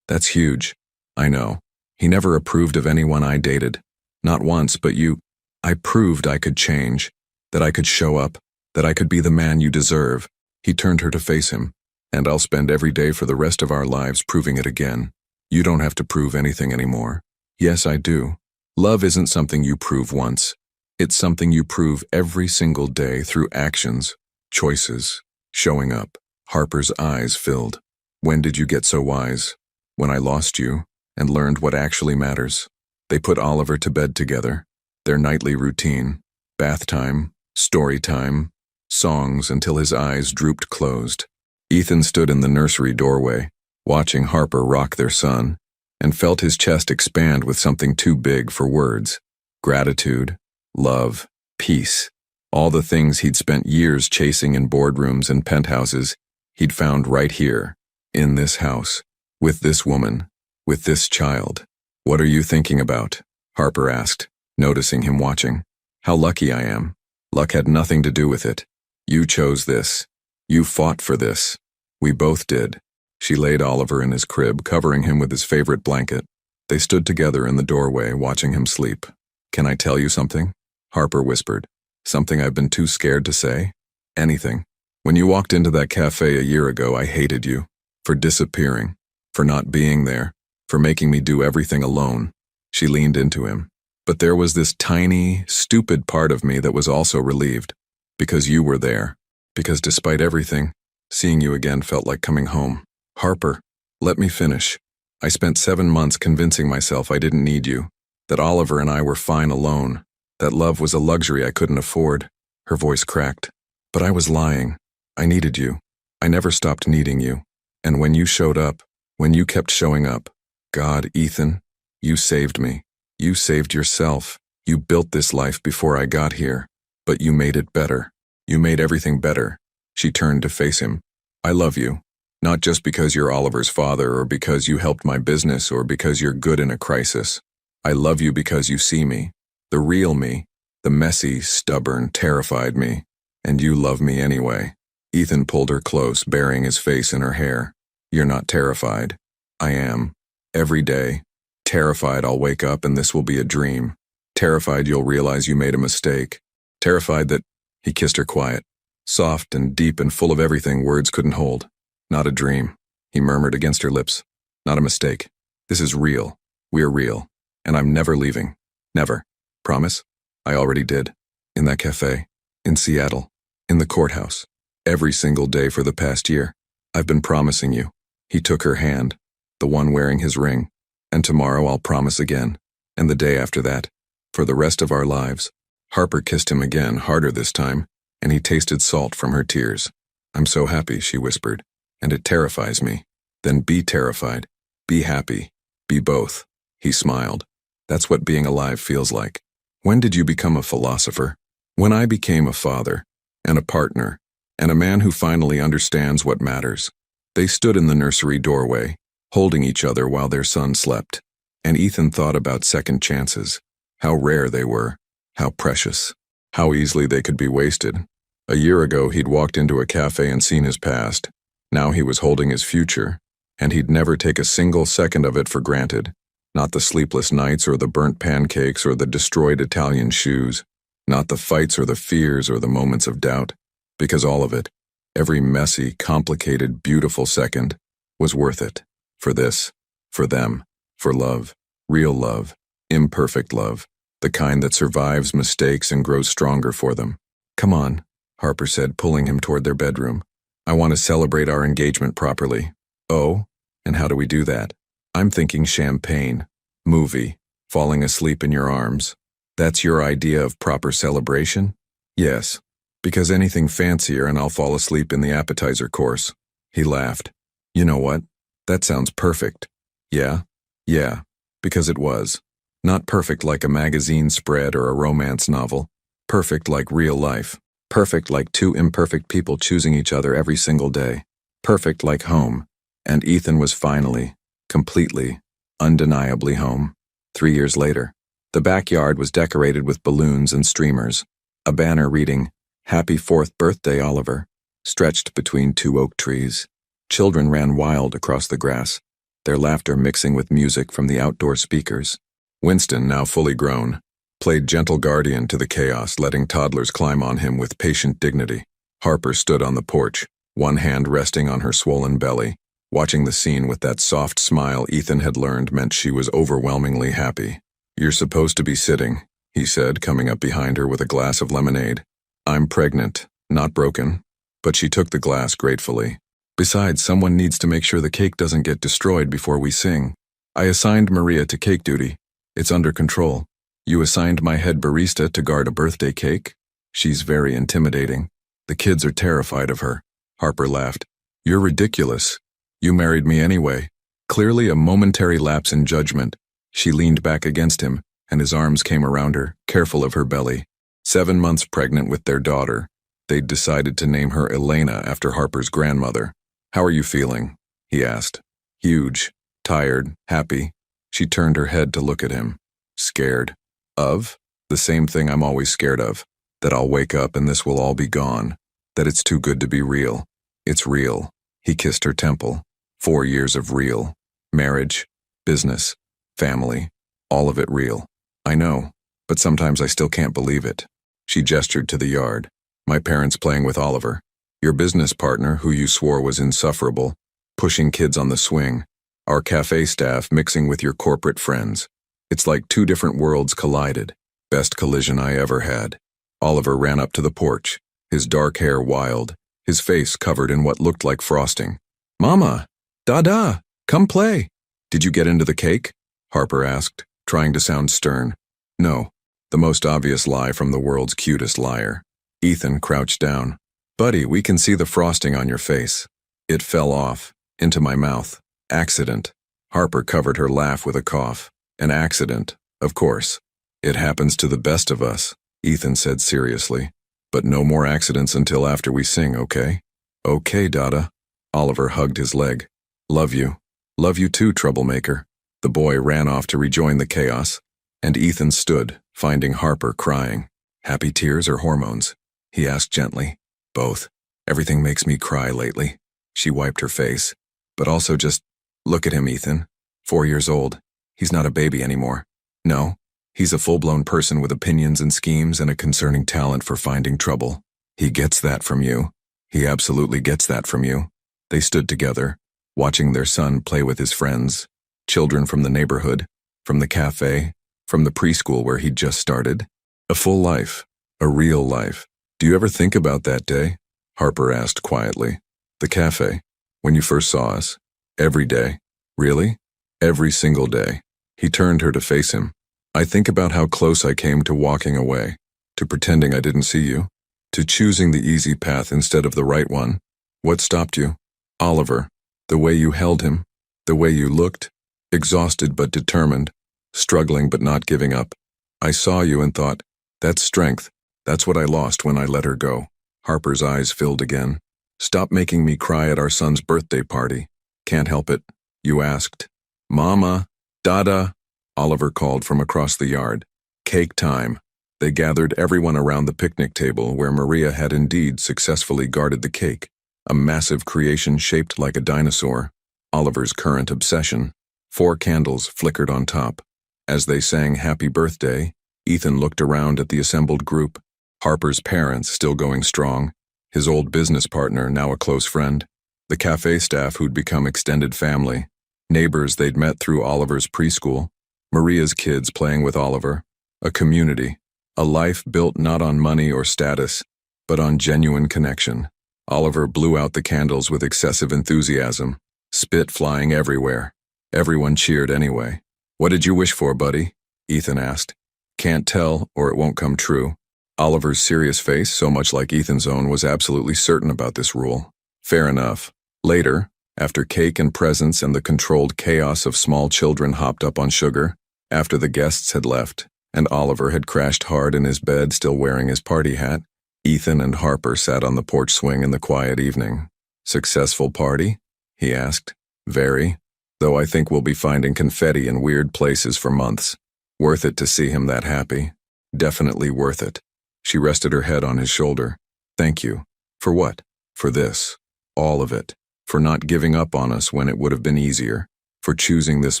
huge." "I know. He never approved of anyone I dated. Not once, but you. I proved I could change. That I could show up. That I could be the man you deserve." He turned her to face him. "And I'll spend every day for the rest of our lives proving it again. You don't have to prove anything anymore." "Yes, I do. Love isn't something you prove once. It's something you prove every single day through actions, choices, showing up." Harper's eyes filled. "When did you get so wise?" "When I lost you and learned what actually matters." They put Oliver to bed together. Their nightly routine, bath time, story time, songs until his eyes drooped closed. Ethan stood in the nursery doorway, watching Harper rock their son, and felt his chest expand with something too big for words. Gratitude, love, peace, all the things he'd spent years chasing in boardrooms and penthouses, he'd found right here, in this house, with this woman, with this child. "What are you thinking about?" Harper asked, noticing him watching. "How lucky I am. Luck had nothing to do with it. You chose this. You fought for this. We both did." She laid Oliver in his crib, covering him with his favorite blanket. They stood together in the doorway, watching him sleep. "Can I tell you something?" Harper whispered. "Something I've been too scared to say?" "Anything. When you walked into that cafe a year ago, I hated you. For disappearing. For not being there. For making me do everything alone." She leaned into him. "But there was this tiny, stupid part of me that was also relieved. Because you were there. Because despite everything, seeing you again felt like coming home." "Harper, let me finish. I spent 7 months convincing myself I didn't need you. That Oliver and I were fine alone. That love was a luxury I couldn't afford." Her voice cracked. "But I was lying. I needed you. I never stopped needing you. And when you showed up, when you kept showing up, God, Ethan, you saved me. You saved yourself. You built this life before I got here. But you made it better. You made everything better." She turned to face him. "I love you. Not just because you're Oliver's father or because you helped my business or because you're good in a crisis. I love you because you see me. The real me. The messy, stubborn, terrified me. And you love me anyway." Ethan pulled her close, burying his face in her hair. "You're not terrified. I am. Every day. Terrified I'll wake up and this will be a dream. Terrified you'll realize you made a mistake. Terrified that—" He kissed her quiet, soft and deep and full of everything words couldn't hold. "Not a dream," he murmured against her lips. "Not a mistake. This is real. We're real. And I'm never leaving. Never. Promise?" "I already did. In that cafe. In Seattle. In the courthouse. Every single day for the past year. I've been promising you." He took her hand, the one wearing his ring. "And tomorrow I'll promise again. And the day after that. For the rest of our lives." Harper kissed him again, harder this time, and he tasted salt from her tears. "I'm so happy," she whispered. "And it terrifies me." "Then be terrified. Be happy. Be both." He smiled. "That's what being alive feels like." "When did you become a philosopher?" "When I became a father, and a partner, and a man who finally understands what matters." They stood in the nursery doorway, holding each other while their son slept. And Ethan thought about second chances. How rare they were. How precious. How easily they could be wasted. A year ago he'd walked into a cafe and seen his past. Now he was holding his future, and he'd never take a single second of it for granted. Not the sleepless nights or the burnt pancakes or the destroyed Italian shoes. Not the fights or the fears or the moments of doubt. Because all of it, every messy, complicated, beautiful second, was worth it. For this, for them, for love, real love. Imperfect love, the kind that survives mistakes and grows stronger for them. Come on, Harper said, pulling him toward their bedroom. I want to celebrate our engagement properly. Oh, and how do we do that? I'm thinking champagne, movie, falling asleep in your arms. That's your idea of proper celebration? Yes, because anything fancier and I'll fall asleep in the appetizer course. He laughed. You know what? That sounds perfect. Yeah? Yeah, because it was. Not perfect like a magazine spread or a romance novel. Perfect like real life. Perfect like two imperfect people choosing each other every single day. Perfect like home. And Ethan was finally, completely, undeniably home. 3 years later, the backyard was decorated with balloons and streamers. A banner reading, "Happy 4th birthday, Oliver," stretched between two oak trees. Children ran wild across the grass, their laughter mixing with music from the outdoor speakers. Winston, now fully grown, played gentle guardian to the chaos, letting toddlers climb on him with patient dignity. Harper stood on the porch, one hand resting on her swollen belly, watching the scene with that soft smile Ethan had learned meant she was overwhelmingly happy. You're supposed to be sitting, he said, coming up behind her with a glass of lemonade. I'm pregnant, not broken. But she took the glass gratefully. Besides, someone needs to make sure the cake doesn't get destroyed before we sing. I assigned Maria to cake duty. It's under control. You assigned my head barista to guard a birthday cake? She's very intimidating. The kids are terrified of her. Harper laughed. You're ridiculous. You married me anyway. Clearly a momentary lapse in judgment. She leaned back against him, and his arms came around her, careful of her belly. 7 months pregnant with their daughter, they'd decided to name her Elena after Harper's grandmother. How are you feeling? He asked. Huge, tired, happy. She turned her head to look at him. Scared. Of? The same thing I'm always scared of. That I'll wake up and this will all be gone. That it's too good to be real. It's real. He kissed her temple. 4 years of real. Marriage, business, family, all of it real. I know, but sometimes I still can't believe it. She gestured to the yard. My parents playing with Oliver. Your business partner, who you swore was insufferable, pushing kids on the swing. Our cafe staff mixing with your corporate friends. It's like two different worlds collided. Best collision I ever had. Oliver ran up to the porch, his dark hair wild, his face covered in what looked like frosting. Mama! Dada! Come play! Did you get into the cake? Harper asked, trying to sound stern. No. The most obvious lie from the world's cutest liar. Ethan crouched down. Buddy, we can see the frosting on your face. It fell off, into my mouth. Accident. Harper covered her laugh with a cough. An accident, of course. It happens to the best of us, Ethan said seriously. But no more accidents until after we sing, okay? Okay, Dada. Oliver hugged his leg. Love you. Love you too, troublemaker. The boy ran off to rejoin the chaos, and Ethan stood, finding Harper crying. Happy tears or hormones? He asked gently. Both. Everything makes me cry lately. She wiped her face. But also just, look at him, Ethan. 4 years old. He's not a baby anymore. No, he's a full-blown person with opinions and schemes and a concerning talent for finding trouble. He gets that from you. He absolutely gets that from you. They stood together, watching their son play with his friends, children from the neighborhood, from the cafe, from the preschool where he'd just started. A full life, a real life. Do you ever think about that day? Harper asked quietly. The cafe, when you first saw us. Every day. Really? Every single day. He turned her to face him. I think about how close I came to walking away, to pretending I didn't see you, to choosing the easy path instead of the right one. What stopped you? Oliver. The way you held him. The way you looked. Exhausted but determined. Struggling but not giving up. I saw you and thought, that's strength. That's what I lost when I let her go. Harper's eyes filled again. Stop making me cry at our son's birthday party. Can't help it. You asked. Mama, Dada, Oliver called from across the yard. Cake time. They gathered everyone around the picnic table where Maria had indeed successfully guarded the cake. A massive creation shaped like a dinosaur. Oliver's current obsession. 4 candles flickered on top. As they sang Happy Birthday, Ethan looked around at the assembled group. Harper's parents still going strong. His old business partner, now a close friend. The cafe staff who'd become extended family. Neighbors they'd met through Oliver's preschool. Maria's kids playing with Oliver, a community, a life built not on money or status, but on genuine connection. Oliver blew out the candles with excessive enthusiasm, spit flying everywhere. Everyone cheered anyway. "What did you wish for, buddy?" Ethan asked. "Can't tell, or it won't come true." Oliver's serious face, so much like Ethan's own, was absolutely certain about this rule. Fair enough. Later, after cake and presents and the controlled chaos of small children hopped up on sugar, after the guests had left, and Oliver had crashed hard in his bed still wearing his party hat, Ethan and Harper sat on the porch swing in the quiet evening. "Successful party?" he asked. "Very. Though I think we'll be finding confetti in weird places for months. Worth it to see him that happy. Definitely worth it." She rested her head on his shoulder. "Thank you. For what? For this. All of it. For not giving up on us when it would have been easier. For choosing this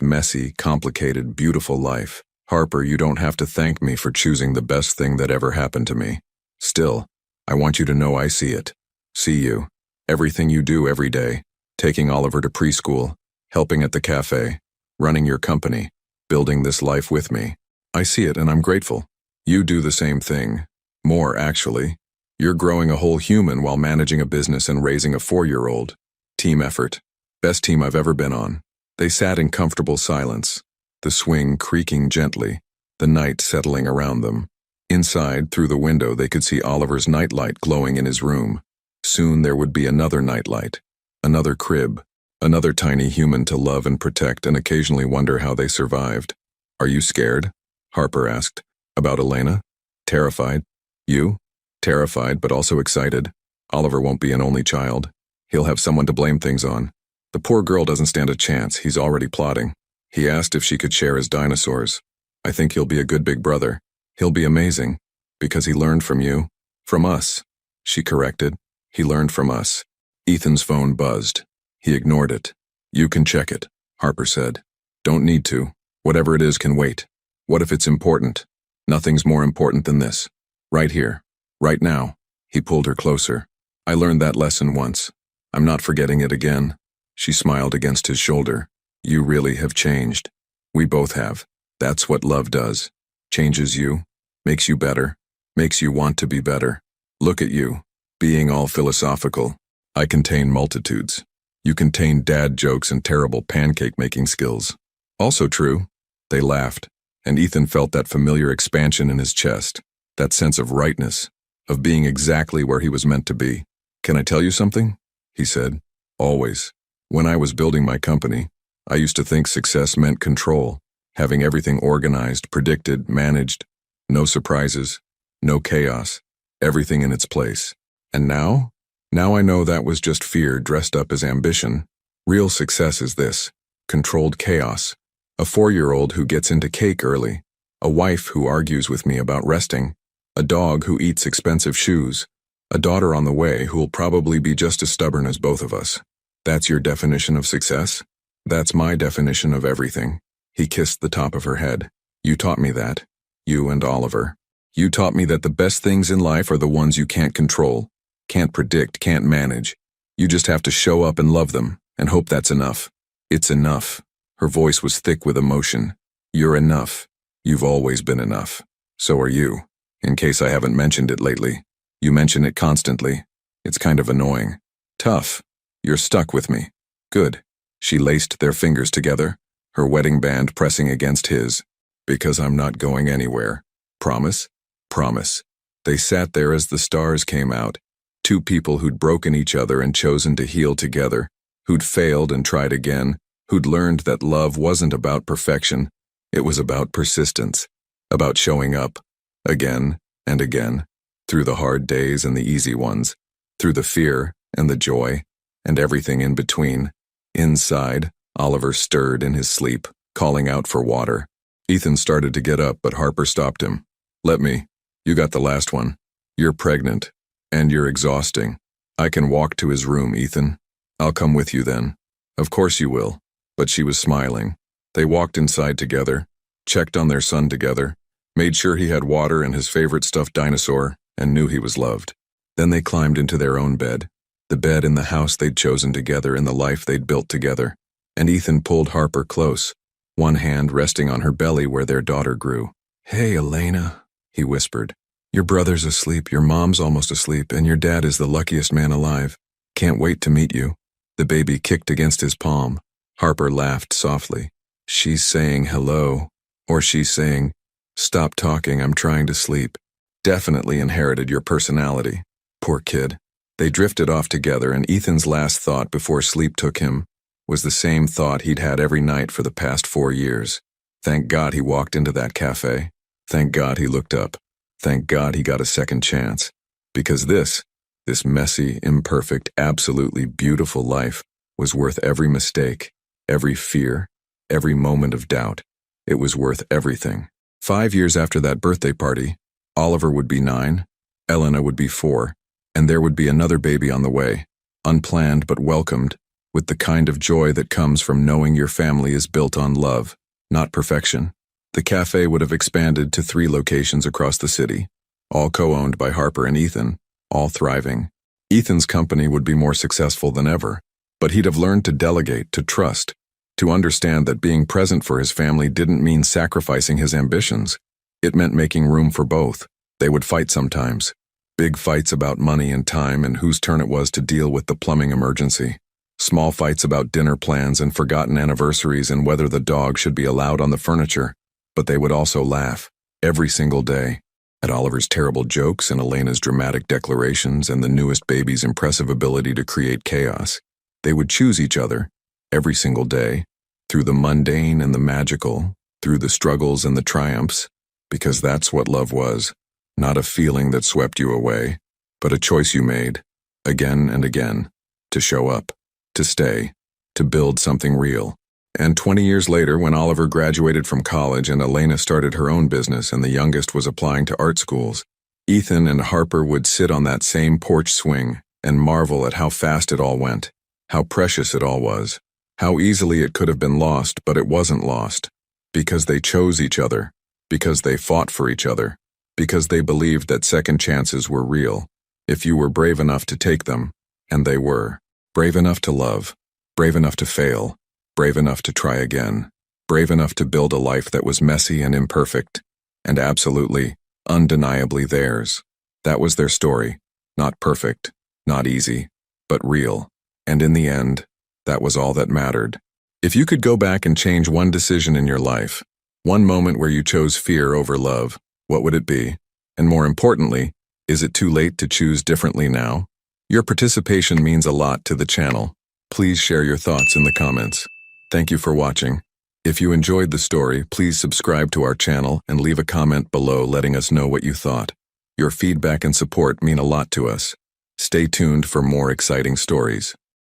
messy, complicated, beautiful life. Harper, you don't have to thank me for choosing the best thing that ever happened to me. Still, I want you to know I see it. See you. Everything you do every day. Taking Oliver to preschool, helping at the cafe, running your company, building this life with me. I see it and I'm grateful. You do the same thing. More, actually. You're growing a whole human while managing a business and raising a 4-year-old. Team effort. Best team I've ever been on." They sat in comfortable silence, the swing creaking gently, the night settling around them. Inside, through the window, they could see Oliver's nightlight glowing in his room. Soon there would be another nightlight, another crib, another tiny human to love and protect and occasionally wonder how they survived. "Are you scared?" Harper asked. "About Elena? Terrified? You?" "Terrified, but also excited. Oliver won't be an only child. He'll have someone to blame things on. The poor girl doesn't stand a chance. He's already plotting. He asked if she could share his dinosaurs. I think he'll be a good big brother. He'll be amazing. Because he learned from you. From us." She corrected. "He learned from us." Ethan's phone buzzed. He ignored it. "You can check it," Harper said. "Don't need to. Whatever it is can wait. What if it's important? Nothing's more important than this. Right here. Right now." He pulled her closer. "I learned that lesson once. I'm not forgetting it again." She smiled against his shoulder. "You really have changed. We both have. That's what love does. Changes you. Makes you better. Makes you want to be better. Look at you. Being all philosophical. I contain multitudes. You contain dad jokes and terrible pancake-making skills." "Also true." They laughed, and Ethan felt that familiar expansion in his chest, that sense of rightness, of being exactly where he was meant to be. "Can I tell you something?" he said. "Always. When I was building my company, I used to think success meant control, having everything organized, predicted, managed, no surprises, no chaos, everything in its place. And now? Now I know that was just fear dressed up as ambition. Real success is this: controlled chaos. A 4-year-old who gets into cake early, a wife who argues with me about resting, a dog who eats expensive shoes, a daughter on the way who'll probably be just as stubborn as both of us. That's your definition of success? That's my definition of everything." He kissed the top of her head. "You taught me that. You and Oliver. You taught me that the best things in life are the ones you can't control, can't predict, can't manage. You just have to show up and love them, and hope that's enough. It's enough." Her voice was thick with emotion. "You're enough. You've always been enough. So are you. In case I haven't mentioned it lately. You mention it constantly. It's kind of annoying. Tough. You're stuck with me. Good." She laced their fingers together, her wedding band pressing against his. "Because I'm not going anywhere. Promise?" "Promise." They sat there as the stars came out, two people who'd broken each other and chosen to heal together, who'd failed and tried again, who'd learned that love wasn't about perfection, it was about persistence, about showing up, again and again, through the hard days and the easy ones, through the fear and the joy, and everything in between. Inside, Oliver stirred in his sleep, calling out for water. Ethan started to get up, but Harper stopped him. "Let me. You got the last one. You're pregnant, and you're exhausting. I can walk to his room, Ethan. I'll come with you then." "Of course you will." But she was smiling. They walked inside together, checked on their son together, made sure he had water and his favorite stuffed dinosaur, and knew he was loved. Then they climbed into their own bed, the bed in the house they'd chosen together, in the life they'd built together, and Ethan pulled Harper close, one hand resting on her belly where their daughter grew. "Hey, Elena," he whispered. "Your brother's asleep, your mom's almost asleep, and your dad is the luckiest man alive. Can't wait to meet you." The baby kicked against his palm. Harper laughed softly. "She's saying hello." Or she's saying, "Stop talking, I'm trying to sleep." Definitely inherited your personality. Poor kid. They drifted off together, and Ethan's last thought before sleep took him was the same thought he'd had every night for the past 4 years. Thank God he walked into that cafe. Thank God he looked up. Thank God he got a second chance. Because this messy, imperfect, absolutely beautiful life was worth every mistake, every fear, every moment of doubt. It was worth everything. 5 years after that birthday party, Oliver would be 9, Elena would be 4, and there would be another baby on the way, unplanned but welcomed, with the kind of joy that comes from knowing your family is built on love, not perfection. The cafe would have expanded to 3 locations across the city, all co-owned by Harper and Ethan, all thriving. Ethan's company would be more successful than ever, but he'd have learned to delegate, to trust, to understand that being present for his family didn't mean sacrificing his ambitions. It meant making room for both. They would fight sometimes. Big fights about money and time and whose turn it was to deal with the plumbing emergency. Small fights about dinner plans and forgotten anniversaries and whether the dog should be allowed on the furniture. But they would also laugh, every single day, at Oliver's terrible jokes and Elena's dramatic declarations and the newest baby's impressive ability to create chaos. They would choose each other, every single day, through the mundane and the magical, through the struggles and the triumphs, because that's what love was, not a feeling that swept you away, but a choice you made, again and again, to show up, to stay, to build something real. And 20 years later, when Oliver graduated from college and Elena started her own business and the youngest was applying to art schools, Ethan and Harper would sit on that same porch swing and marvel at how fast it all went, how precious it all was, how easily it could have been lost, but it wasn't lost, because they chose each other, because they fought for each other, because they believed that second chances were real, if you were brave enough to take them, and they were. Brave enough to love, brave enough to fail, brave enough to try again, brave enough to build a life that was messy and imperfect, and absolutely, undeniably theirs. That was their story. Not perfect, not easy, but real. And in the end, that was all that mattered. If you could go back and change one decision in your life, one moment where you chose fear over love, what would it be? And more importantly, is it too late to choose differently now? Your participation means a lot to the channel. Please share your thoughts in the comments. Thank you for watching. If you enjoyed the story, please subscribe to our channel and leave a comment below letting us know what you thought. Your feedback and support mean a lot to us. Stay tuned for more exciting stories.